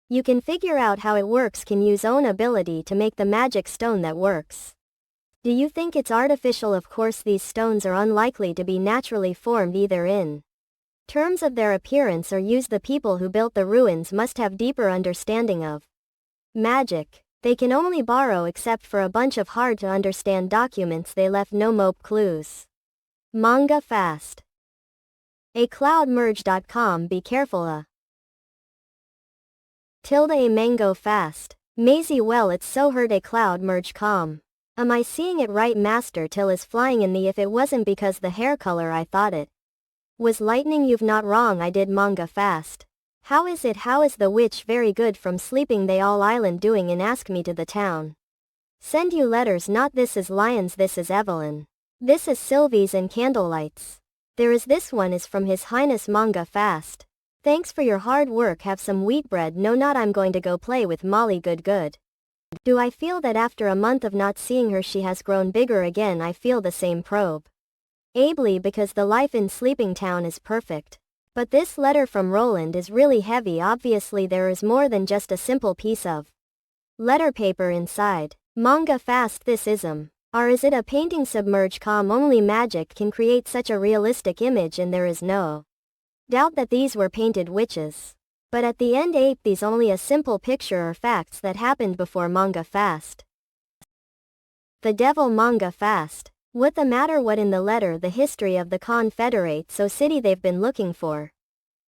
you can figure out how it works, can use own ability to make the magic stone that works. Do you think it's artificial? Of course these stones are unlikely to be naturally formed either in terms of their appearance or use. The people who built the ruins must have deeper understanding of magic. They can only borrow except for a bunch of hard to understand documents. They left no mope clues. Manga fast. A cloudmerge.com. Be careful a mango fast. Maisie, well it's so hurt a cloudmerge.com. Am I seeing it right? Master Till is flying in the if it wasn't because the hair color I thought it was lightning. You've not wrong. I did manga fast. How is it? How is the witch? Very good. From sleeping they all island doing in ask me to the town. Send you letters. Not this is lions, this is Evelyn. This is Sylvie's and candlelights. There is this one is from His Highness manga fast. Thanks for your hard work. Have some wheat bread. No not I'm going to go play with Molly. Good. Do I feel that after a month of not seeing her she has grown bigger again? I feel the same probe. Ably because the life in Sleeping Town is perfect. But this letter from Roland is really heavy. Obviously there is more than just a simple piece of letter paper inside. Manga fast. This ism. Or is it a painting? Submerge.com. Only magic can create such a realistic image and there is no doubt that these were painted witches. But at the end ape these only a simple picture or facts that happened before manga fast. The devil manga fast. What the matter? What in the letter? The history of the Confederate so city they've been looking for.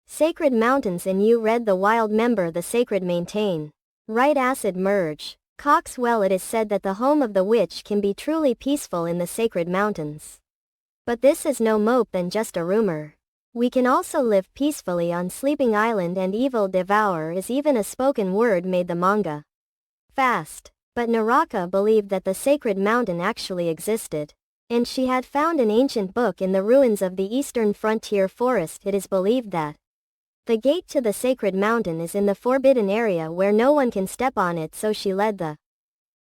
Sacred mountains and you read the wild member the sacred maintain. Right acid merge. Cox. Well it is said that the home of the witch can be truly peaceful in the sacred mountains. But this is no mope than just a rumor. We can also live peacefully on Sleeping Island and evil devour is even a spoken word made the manga fast. But Naraka believed that the sacred mountain actually existed. And she had found an ancient book in the ruins of the eastern frontier forest. It is believed that the gate to the sacred mountain is in the forbidden area where no one can step on it, so she led the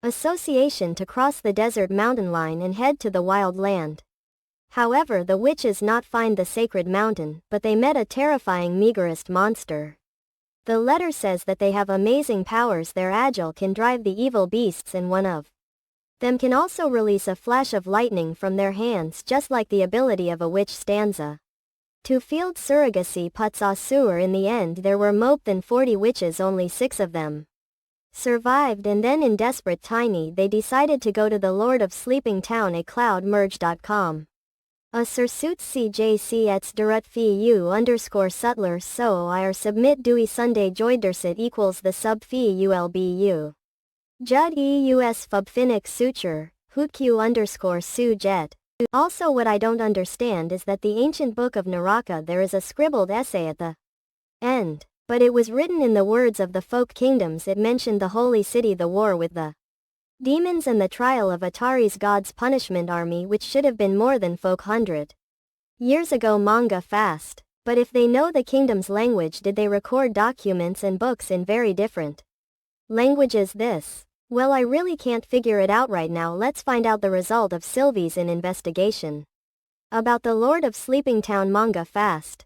association to cross the desert mountain line and head to the wild land. However, the witches not find the sacred mountain, but they met a terrifying Megharist monster. The letter says that they have amazing powers. They're agile, can drive the evil beasts, and one of them can also release a flash of lightning from their hands, just like the ability of a witch. Stanza 2. Field surrogacy puts Asur. In the end there were more than 40 witches, only 6 of them survived, and then in desperate tiny they decided to go to the Lord of Sleeping Town. A cloudmerge.com. A sursuits CJC ets durut fee u _ sutler so ir submit dewey Sunday joydersit equals the sub fee ulbu. Judd eus fubfinic suture, hootq _ su jet. Also what I don't understand is that the ancient book of Naraka there is a scribbled essay at the end. But it was written in the words of the folk kingdoms. It mentioned the holy city, the war with the demons, and the trial of Atari's god's punishment army, which should have been more than folk 100 years ago. Manga fast. But if they know the kingdom's language, did they record documents and books in very different languages? This. Well, I really can't figure it out right now. Let's find out the result of Sylvie's investigation about the Lord of Sleeping Town. Manga fast.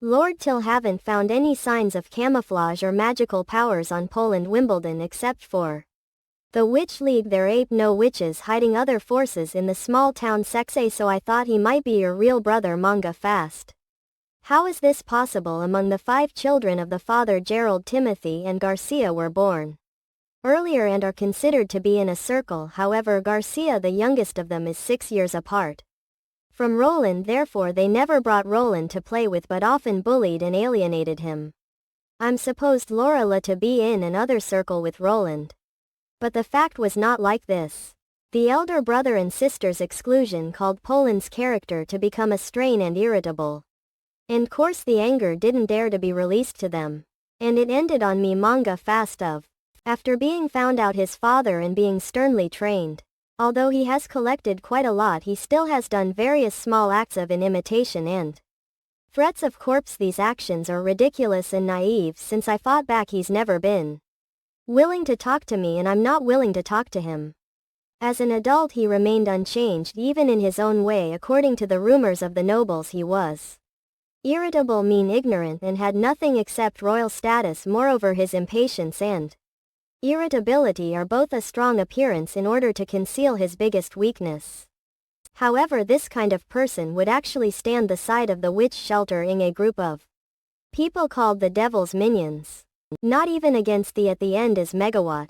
Lord Till haven't found any signs of camouflage or magical powers on Poland Wimbledon except for the Witch League. There ain't no witches hiding other forces in the small town sexe, so I thought he might be your real brother. Manga fast. How is this possible? Among the 5 children of the father, Gerald, Timothy and Garcia were born earlier and are considered to be in a circle. However, Garcia, the youngest of them, is 6 years apart from Roland, therefore they never brought Roland to play with but often bullied and alienated him. I'm supposed Laura to be in another circle with Roland. But the fact was not like this. The elder brother and sister's exclusion caused Poland's character to become a strain and irritable. And course the anger didn't dare to be released to them. And it ended on me. Manga fast of. After being found out his father and being sternly trained. Although he has collected quite a lot, he still has done various small acts of imitation and threats of corpse. These actions are ridiculous and naive. Since I fought back, he's never been willing to talk to me, and I'm not willing to talk to him. As an adult he remained unchanged, even in his own way. According to the rumors of the nobles, he was irritable, mean, ignorant, and had nothing except royal status. Moreover, his impatience and irritability are both a strong appearance in order to conceal his biggest weakness. However, this kind of person would actually stand the side of the witch sheltering a group of people called the devil's minions. Not even against the at the end is megawatt.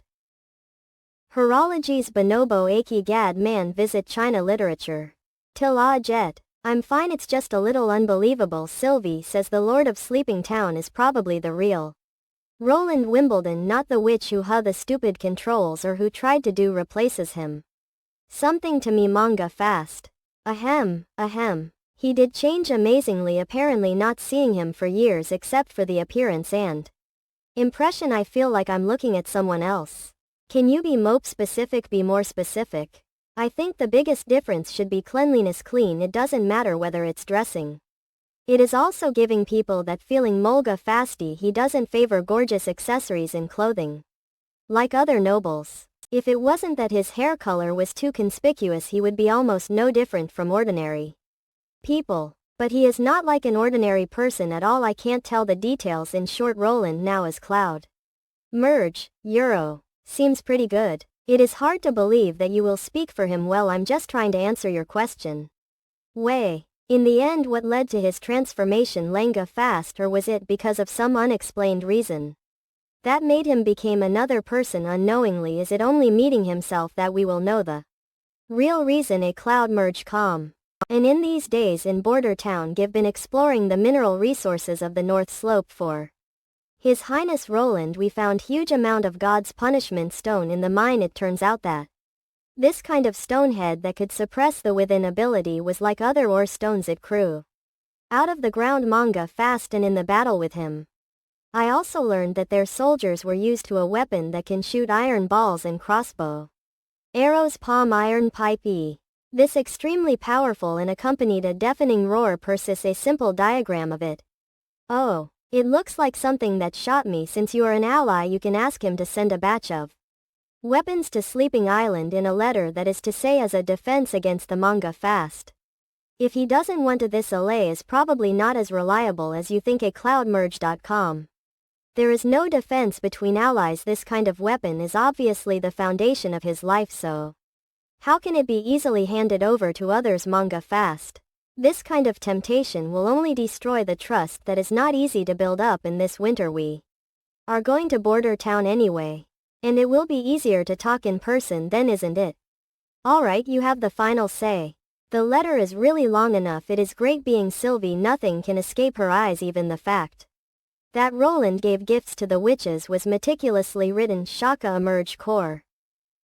Horology's Bonobo Aki Gad Man visit China literature. Till jet. I'm fine, it's just a little unbelievable. Sylvie says the Lord of Sleeping Town is probably the real Roland Wimbledon, not the witch who the stupid controls or who tried to do replaces him. Something to me manga fast. Ahem. He did change amazingly, apparently not seeing him for years except for the appearance and impression. I feel like I'm looking at someone else. Can you be more specific? Be more specific. I think the biggest difference should be cleanliness. Clean, it doesn't matter whether it's dressing. It is also giving people that feeling. Molga fasty, he doesn't favor gorgeous accessories in clothing like other nobles. If it wasn't that his hair color was too conspicuous, he would be almost no different from ordinary people. But he is not like an ordinary person at all. I can't tell the details. In short, Roland now as Cloud Merge, Euro, seems pretty good. It is hard to believe that you will speak for him. Well, I'm just trying to answer your question. Way. In the end, what led to his transformation Lenga fast, or was it because of some unexplained reason that made him become another person unknowingly? Is it only meeting himself that we will know the real reason? A cloud merge calm. And in these days in Border Town give been exploring the mineral resources of the North Slope for His Highness Roland. We found huge amount of God's punishment stone in the mine. It turns out that this kind of stonehead that could suppress the within ability was like other ore stones it grew out of the ground manga fast. And in the battle with him, I also learned that their soldiers were used to a weapon that can shoot iron balls and crossbow arrows. Palm iron pipe e. This extremely powerful and accompanied a deafening roar. Persis a simple diagram of it. Oh, it looks like something that shot me. Since you are an ally, you can ask him to send a batch of weapons to Sleeping Island in a letter, that is to say as a defense against the manga fast. If he doesn't want to, this ally is probably not as reliable as you think. A cloudmerge.com. There is no defense between allies. This kind of weapon is obviously the foundation of his life, so how can it be easily handed over to others? Manga fast. This kind of temptation will only destroy the trust that is not easy to build up. In this winter we are going to Border Town anyway. And it will be easier to talk in person then, isn't it? Alright, you have the final say. The letter is really long enough. It is great being Sylvie. Nothing can escape her eyes. Even the fact that Roland gave gifts to the witches was meticulously written. Shaka emerge core.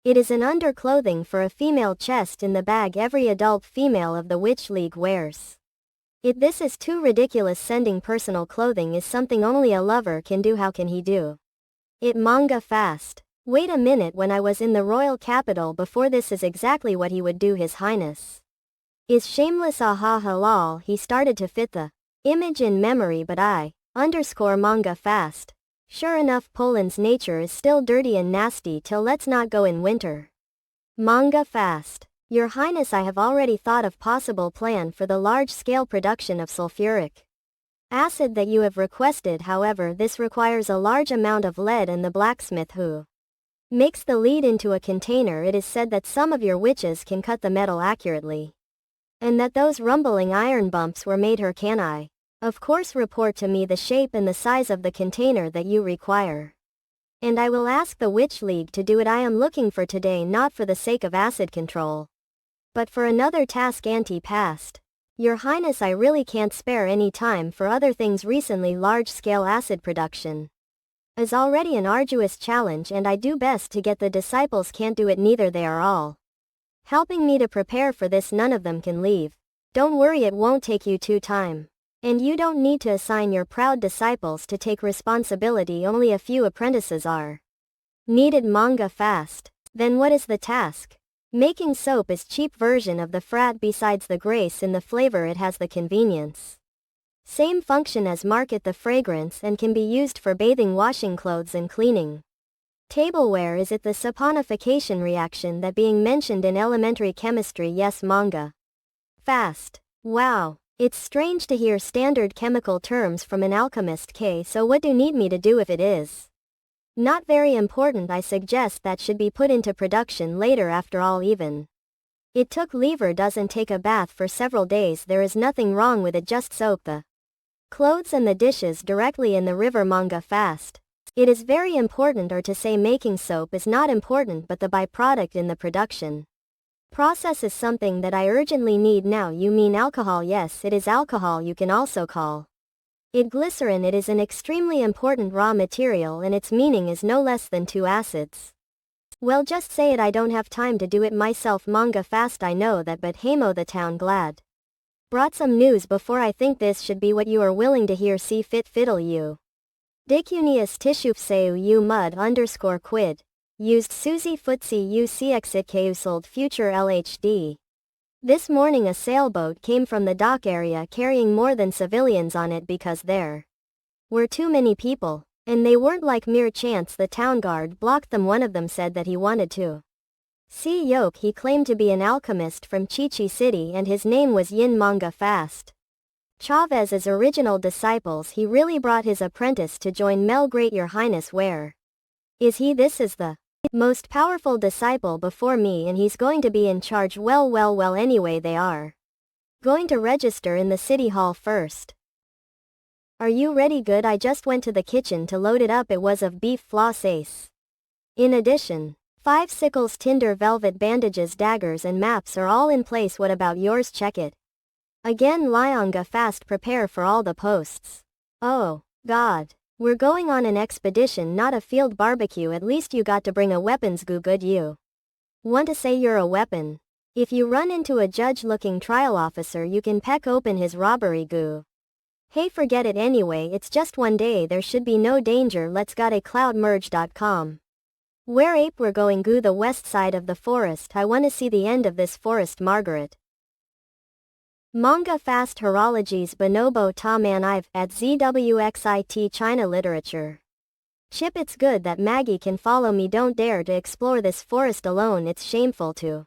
It is an underclothing for a female chest in the bag every adult female of the Witch League wears. This is too ridiculous. Sending personal clothing is something only a lover can do. How can he do it? Manga fast. Wait a minute, when I was in the royal capital before, this is exactly what he would do. His Highness is shameless. Aha halal. He started to fit the image in memory, but manga fast. Sure enough, Poland's nature is still dirty and nasty. Till let's not go in winter. Manga fast. Your Highness, I have already thought of possible plan for the large-scale production of sulfuric acid that you have requested. However, this requires a large amount of lead, and the blacksmith who makes the lead into a container. It is said that some of your witches can cut the metal accurately, and that those rumbling iron bumps were made her. Can I, of course, report to me the shape and the size of the container that you require, and I will ask the Witch League to do it. I am looking for today, not for the sake of acid control, but for another task. Anti-past. Your Highness, I really can't spare any time for other things. Recently, large-scale acid production is already an arduous challenge, and I do best to get the disciples can't do it neither. They are all helping me to prepare for this. None of them can leave. Don't worry, it won't take you too time. And you don't need to assign your proud disciples to take responsibility. Only a few apprentices are needed. Manga fast. Then what is the task? Making soap is cheap version of the frat. Besides the grace in the flavor, it has the convenience same function as market, the fragrance, and can be used for bathing, washing clothes, and cleaning tableware. Is it the saponification reaction that being mentioned in elementary chemistry? Yes. Manga fast. Wow, it's strange to hear standard chemical terms from an alchemist. So what do you need me to do if it is Not very important. I suggest that should be put into production later after all even. It took lever doesn't take a bath for several days. There is nothing wrong with it, just soak the clothes and the dishes directly in the river. Manga fast. It is very important, or to say making soap is not important, but the byproduct in the production process is something that I urgently need now. You mean alcohol? Yes, it is alcohol. You can also call it glycerin. It is an extremely important raw material and its meaning is no less than two acids. Well, just say it. I don't have time to do it myself. Manga fast. I know that, but Hamo the town glad brought some news before. I think this should be what you are willing to hear. See fit fiddle you. Dicunius tishupseu u mud underscore quid. Used Suzy footsie u cxit sold future LHD. This morning a sailboat came from the dock area carrying more than civilians on it because there were too many people. And they weren't like mere chance. The town guard blocked them. One of them said that he wanted to see Yoke. He claimed to be an alchemist from Chichi City and his name was Yin. Manga fast. Chavez's original disciples. He really brought his apprentice to join Mel. Great Your Highness, where is he? This is the most powerful disciple before me and he's going to be in charge. Well, anyway, they are going to register in the city hall first. Are you ready? Good. I just went to the kitchen to load it up. It was of beef floss ace. In addition, 5 sickles, tinder, velvet bandages, daggers and maps are all in place. What about yours? Check it again. Lyonga fast. Prepare for all the posts. Oh, God. We're going on an expedition, not a field barbecue. At least you got to bring a weapons. Good. You want to say you're a weapon? If you run into a judge-looking trial officer you can peck open his robbery. Goo. Hey, forget it anyway. It's just one day. There should be no danger. Let's got a cloudmerge.com. Where ape we're going? Goo. The west side of the forest. I want to see the end of this forest. Margaret. Manga fast. Horologies Bonobo Ta Man I've at ZWXIT China Literature. Chip. It's good that Maggie can follow me. Don't dare to explore this forest alone. It's shameful to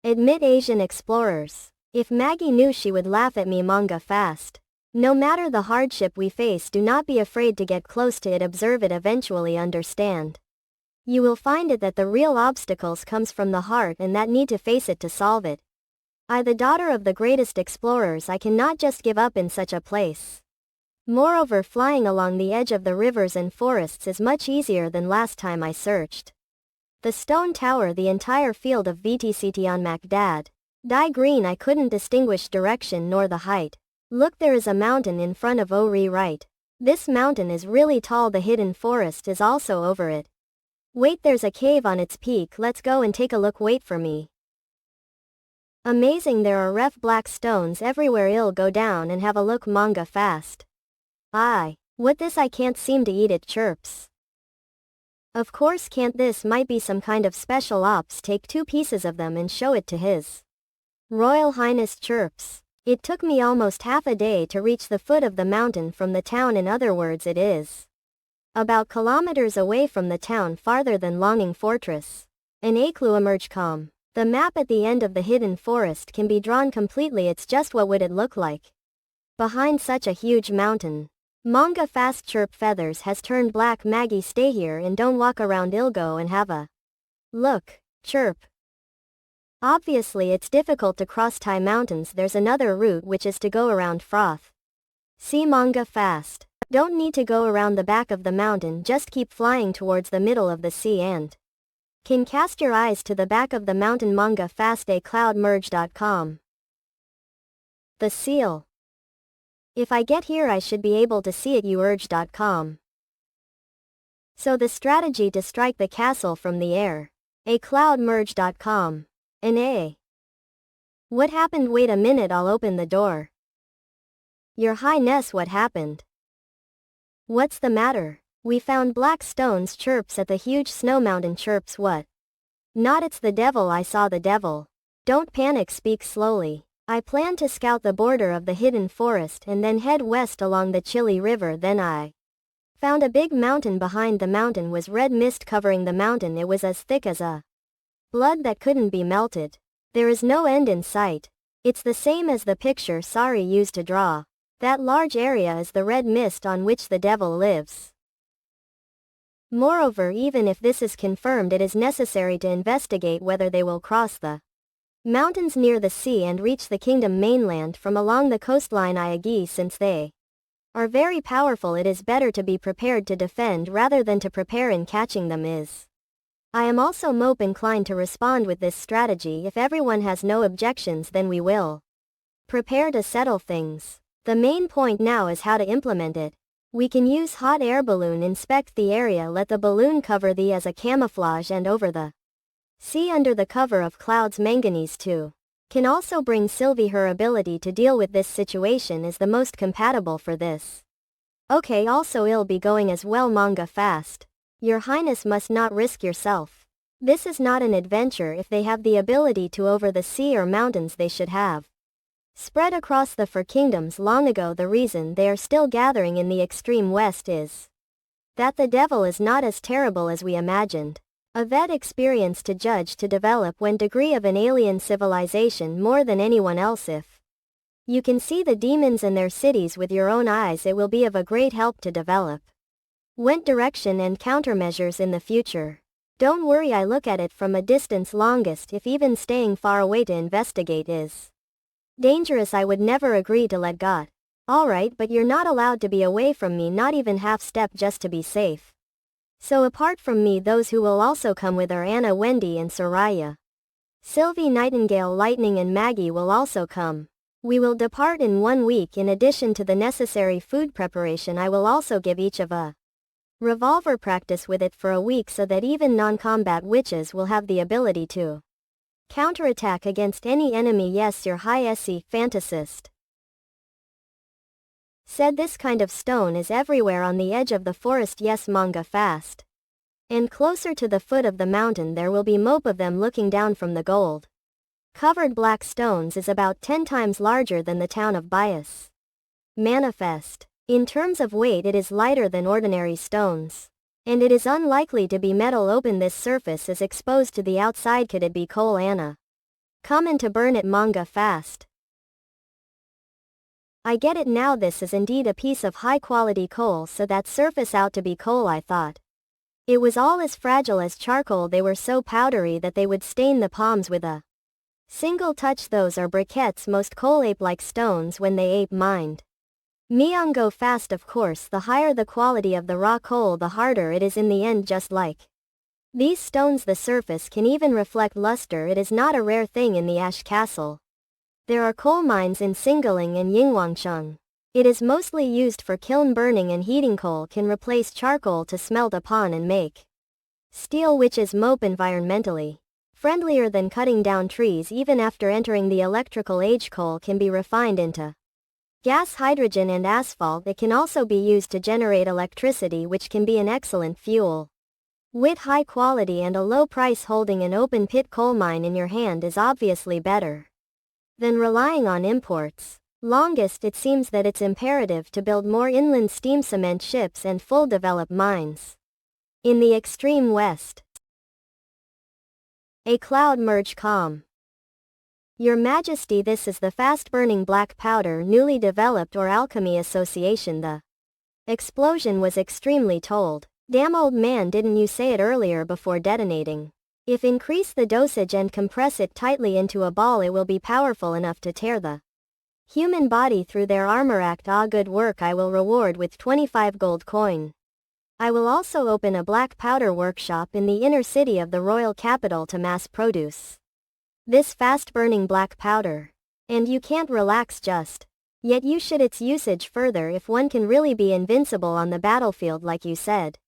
admit. Asian explorers. If Maggie knew she would laugh at me. Manga fast. No matter the hardship we face, do not be afraid to get close to it. Observe it. Eventually understand. You will find it that the real obstacles comes from the heart and that need to face it to solve it. I, the daughter of the greatest explorers, I cannot just give up in such a place. Moreover, flying along the edge of the rivers and forests is much easier than last time I searched the stone tower, the entire field of VTCT on Macdad. Dye green. I couldn't distinguish direction nor the height. Look, there is a mountain in front of Ori right. This mountain is really tall. The hidden forest is also over it. Wait, there's a cave on its peak. Let's go and take a look. Wait for me. Amazing, there are ref black stones everywhere. I'll go down and have a look. Manga fast. What this? I can't seem to eat it. Chirps. Of course can't. This might be some kind of special ops. Take 2 pieces of them and show it to His Royal Highness. Chirps. It took me almost half a day to reach the foot of the mountain from the town. In other words, it is about kilometers away from the town, farther than Longing Fortress. An Aklu emergecom. The map at the end of the hidden forest can be drawn completely. It's just what would it look like behind such a huge mountain. Manga fast. Chirp. Feathers has turned black. Maggie, stay here and don't walk around. I'll go and have a look. Chirp. Obviously it's difficult to cross Thai mountains. There's another route, which is to go around Froth. See. Manga fast. Don't need to go around the back of the mountain, just keep flying towards the middle of the sea and can cast your eyes to the back of the mountain. Manga fast. A cloudmerge.com. The seal. If I get here I should be able to see it. urge.com. So the strategy to strike the castle from the air. A cloudmerge.com. What happened? Wait a minute, I'll open the door. Your Highness, what happened? What's the matter? We found black stones. Chirps. At the huge snow mountain. Chirps. What? Not, it's the devil. I saw the devil. Don't panic, speak slowly. I plan to scout the border of the hidden forest and then head west along the Chili River. Then I found a big mountain. Behind the mountain was red mist covering the mountain. It was as thick as a blood that couldn't be melted. There is no end in sight. It's the same as the picture Sari used to draw. That large area is the red mist on which the devil lives. Moreover, even if this is confirmed, it is necessary to investigate whether they will cross the mountains near the sea and reach the kingdom mainland from along the coastline Iagi. Since they are very powerful, it is better to be prepared to defend rather than to prepare in catching them is. I am also mope inclined to respond with this strategy. If everyone has no objections, then we will prepare to settle things. The main point now is how to implement it. We can use hot air balloon, inspect the area, let the balloon cover thee as a camouflage, and over the sea under the cover of clouds. Manganese too can also bring Sylvie. Her ability to deal with this situation is the most compatible for this. Okay, also I'll be going as well. Manga fast. Your Highness must not risk yourself. This is not an adventure. If they have the ability to over the sea or mountains, they should have spread across the four kingdoms long ago. The reason they are still gathering in the extreme west is that the devil is not as terrible as we imagined. A vet experience to judge to develop when degree of an alien civilization more than anyone else. If you can see the demons and their cities with your own eyes, it will be of a great help to develop went direction and countermeasures in the future. Don't worry, I look at it from a distance longest. If even staying far away to investigate is dangerous, I would never agree to let God. Alright, but you're not allowed to be away from me, not even half step, just to be safe. So apart from me, those who will also come with are Anna, Wendy and Soraya. Sylvie, Nightingale, Lightning and Maggie will also come. We will depart in 1 week. In addition to the necessary food preparation, I will also give each of a revolver, practice with it for a week so that even non-combat witches will have the ability to counterattack against any enemy. Yes, your high SE fantasist said this kind of stone is everywhere on the edge of the forest. Yes, manga fast. And closer to the foot of the mountain there will be mope of them looking down from the gold covered black stones is about 10 times larger than the town of Bias. Manifest. In terms of weight, it is lighter than ordinary stones. And it is unlikely to be metal. Open, this surface is exposed to the outside. Could it be coal? Anna. Come in to burn it. Manga fast. I get it now. This is indeed a piece of high quality coal, so that surface out to be coal. I thought it was all as fragile as charcoal. They were so powdery that they would stain the palms with a single touch. Those are briquettes. Most coal ape like stones when they ape mind. Miongo fast. Of course, the higher the quality of the raw coal, the harder it is in the end. Just like these stones, the surface can even reflect luster. It is not a rare thing in the Ash Castle. There are coal mines in Singaling and Yinghuangcheng. It is mostly used for kiln burning, and heating coal can replace charcoal to smelt upon and make steel, which is mope environmentally friendlier than cutting down trees. Even after entering the electrical age, coal can be refined into gas, hydrogen and asphalt. It can also be used to generate electricity, which can be an excellent fuel. With high quality and a low price, holding an open pit coal mine in your hand is obviously better than relying on imports. Longest, it seems that it's imperative to build more inland steam cement ships and full developed mines in the extreme west. A cloud merge calm. Your Majesty, this is the fast-burning black powder newly developed or alchemy association. The explosion was extremely told. Damn old man, didn't you say it earlier before detonating? If increase the dosage and compress it tightly into a ball, it will be powerful enough to tear the human body through their armor. Act. Ah, good work. I will reward with 25 gold coin. I will also open a black powder workshop in the inner city of the royal capital to mass produce this fast-burning black powder. And you can't relax just yet. You should its usage further if one can really be invincible on the battlefield like you said.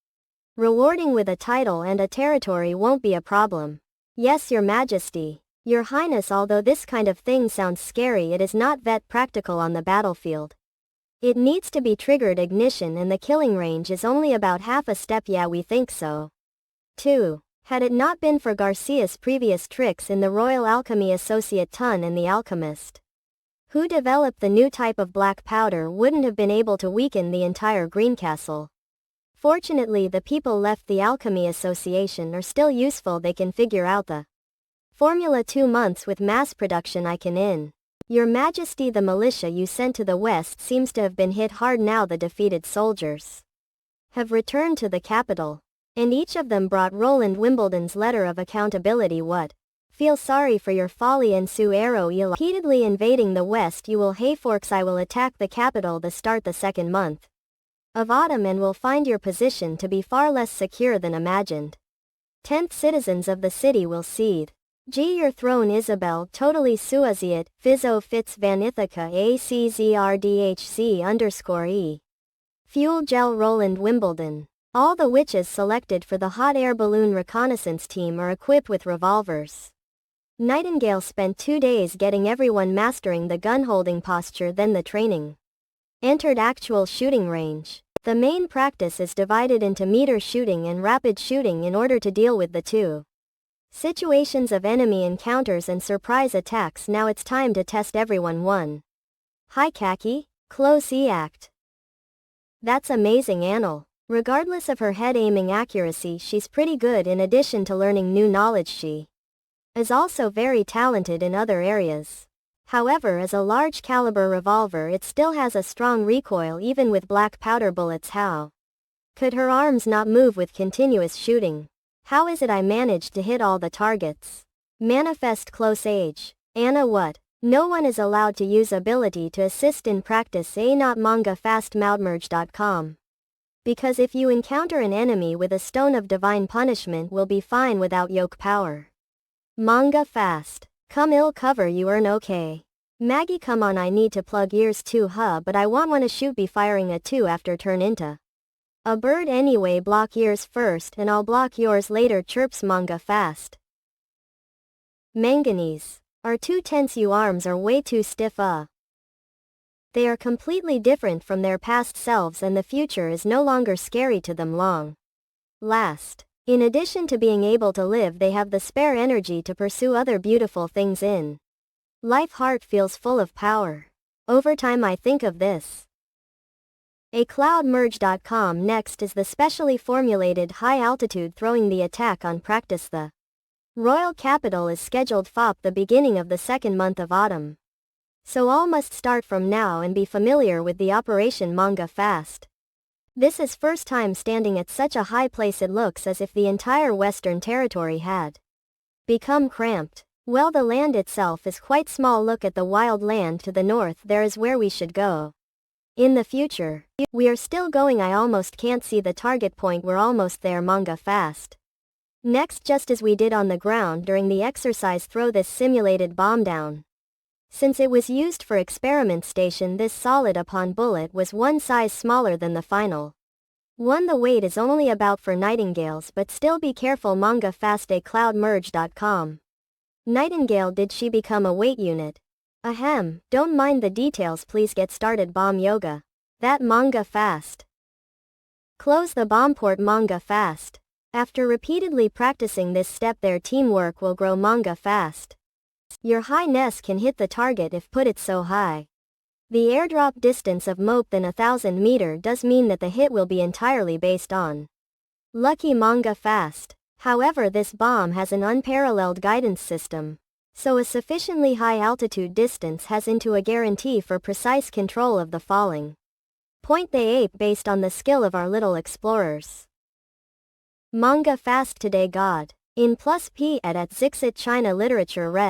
Rewarding with a title and a territory won't be a problem. Yes, Your Majesty. Your Highness, although this kind of thing sounds scary, it is not that practical on the battlefield. It needs to be triggered ignition, and the killing range is only about half a step. Yeah, we think so 2. Had it not been for Garcia's previous tricks in the Royal Alchemy Associate Tun and the Alchemist, who developed the new type of black powder, wouldn't have been able to weaken the entire Greencastle. Fortunately, the people left the Alchemy Association are still useful. They can figure out the formula. 2 months with mass production. I can in. Your Majesty, the militia you sent to the west seems to have been hit hard now. The defeated soldiers have returned to the capital. And each of them brought Roland Wimbledon's letter of accountability. What? Feel sorry for your folly and Su Arrow Eli. Repeatedly invading the west you will hayforks. I will attack the capital the start the second month of autumn and will find your position to be far less secure than imagined. 10th citizens of the city will cede. G your throne Isabel totally suaziat, Fizzo Fitz Van Ithaca ACZRDHC_E. Fuel Gel Roland Wimbledon. All the witches selected for the hot air balloon reconnaissance team are equipped with revolvers. Nightingale spent 2 days getting everyone mastering the gun-holding posture, then the training. Entered actual shooting range. The main practice is divided into meter shooting and rapid shooting in order to deal with the two situations of enemy encounters and surprise attacks. Now it's time to test everyone. 1. Hi Kaki, close act. That's amazing Anil. Regardless of her head aiming accuracy, she's pretty good. In addition to learning new knowledge, she is also very talented in other areas. However, as a large caliber revolver it still has a strong recoil even with black powder bullets. How could her arms not move with continuous shooting? How is it I managed to hit all the targets? Manifest close age. Anna what? No one is allowed to use ability to assist in practice. Not manga fast moudmerge.com. Because if you encounter an enemy with a stone of divine punishment will be fine without yoke power. Manga fast. Come ill cover you earn. Okay. Maggie come on, I need to plug ears too but I want one to shoot be firing a 2 after turn into a bird anyway. Block ears first and I'll block yours later chirps Manga fast. Manganese. Are too tense, you arms are way too stiff. They are completely different from their past selves and the future is no longer scary to them. Long last. In addition to being able to live, they have the spare energy to pursue other beautiful things in life. Heart feels full of power. Over time I think of this. A cloudmerge.com. Next is the specially formulated high altitude throwing the attack on practice. The royal capital is scheduled for the beginning of the second month of autumn. So all must start from now and be familiar with the operation Manga fast. This is first time standing at such a high place. It looks as if the entire Western territory had become cramped. Well, the land itself is quite small. Look at the wild land to the north. There is where we should go. In the future, we are still going. I almost can't see the target point. We're almost there. Manga fast. Next, just as we did on the ground during the exercise, throw this simulated bomb down. Since it was used for experiment station, this solid upon bullet was one size smaller than the final one. The weight is only about for Nightingales, but still be careful. Manga fast. A cloudmerge.com. Nightingale, did she become a weight unit? Ahem, don't mind the details, please get started. Bomb yoga. That Manga fast. Close the bomb port. Manga fast. After repeatedly practicing this step their teamwork will grow. Manga fast. Your highness can hit the target if put it so high. The airdrop distance of more than 1,000 meter does mean that the hit will be entirely based on lucky. Manga fast. However, this bomb has an unparalleled guidance system. So a sufficiently high altitude distance has into a guarantee for precise control of the falling point. They ape based on the skill of our little explorers. Manga fast today. God. In plus P at Zixit China Literature Rev.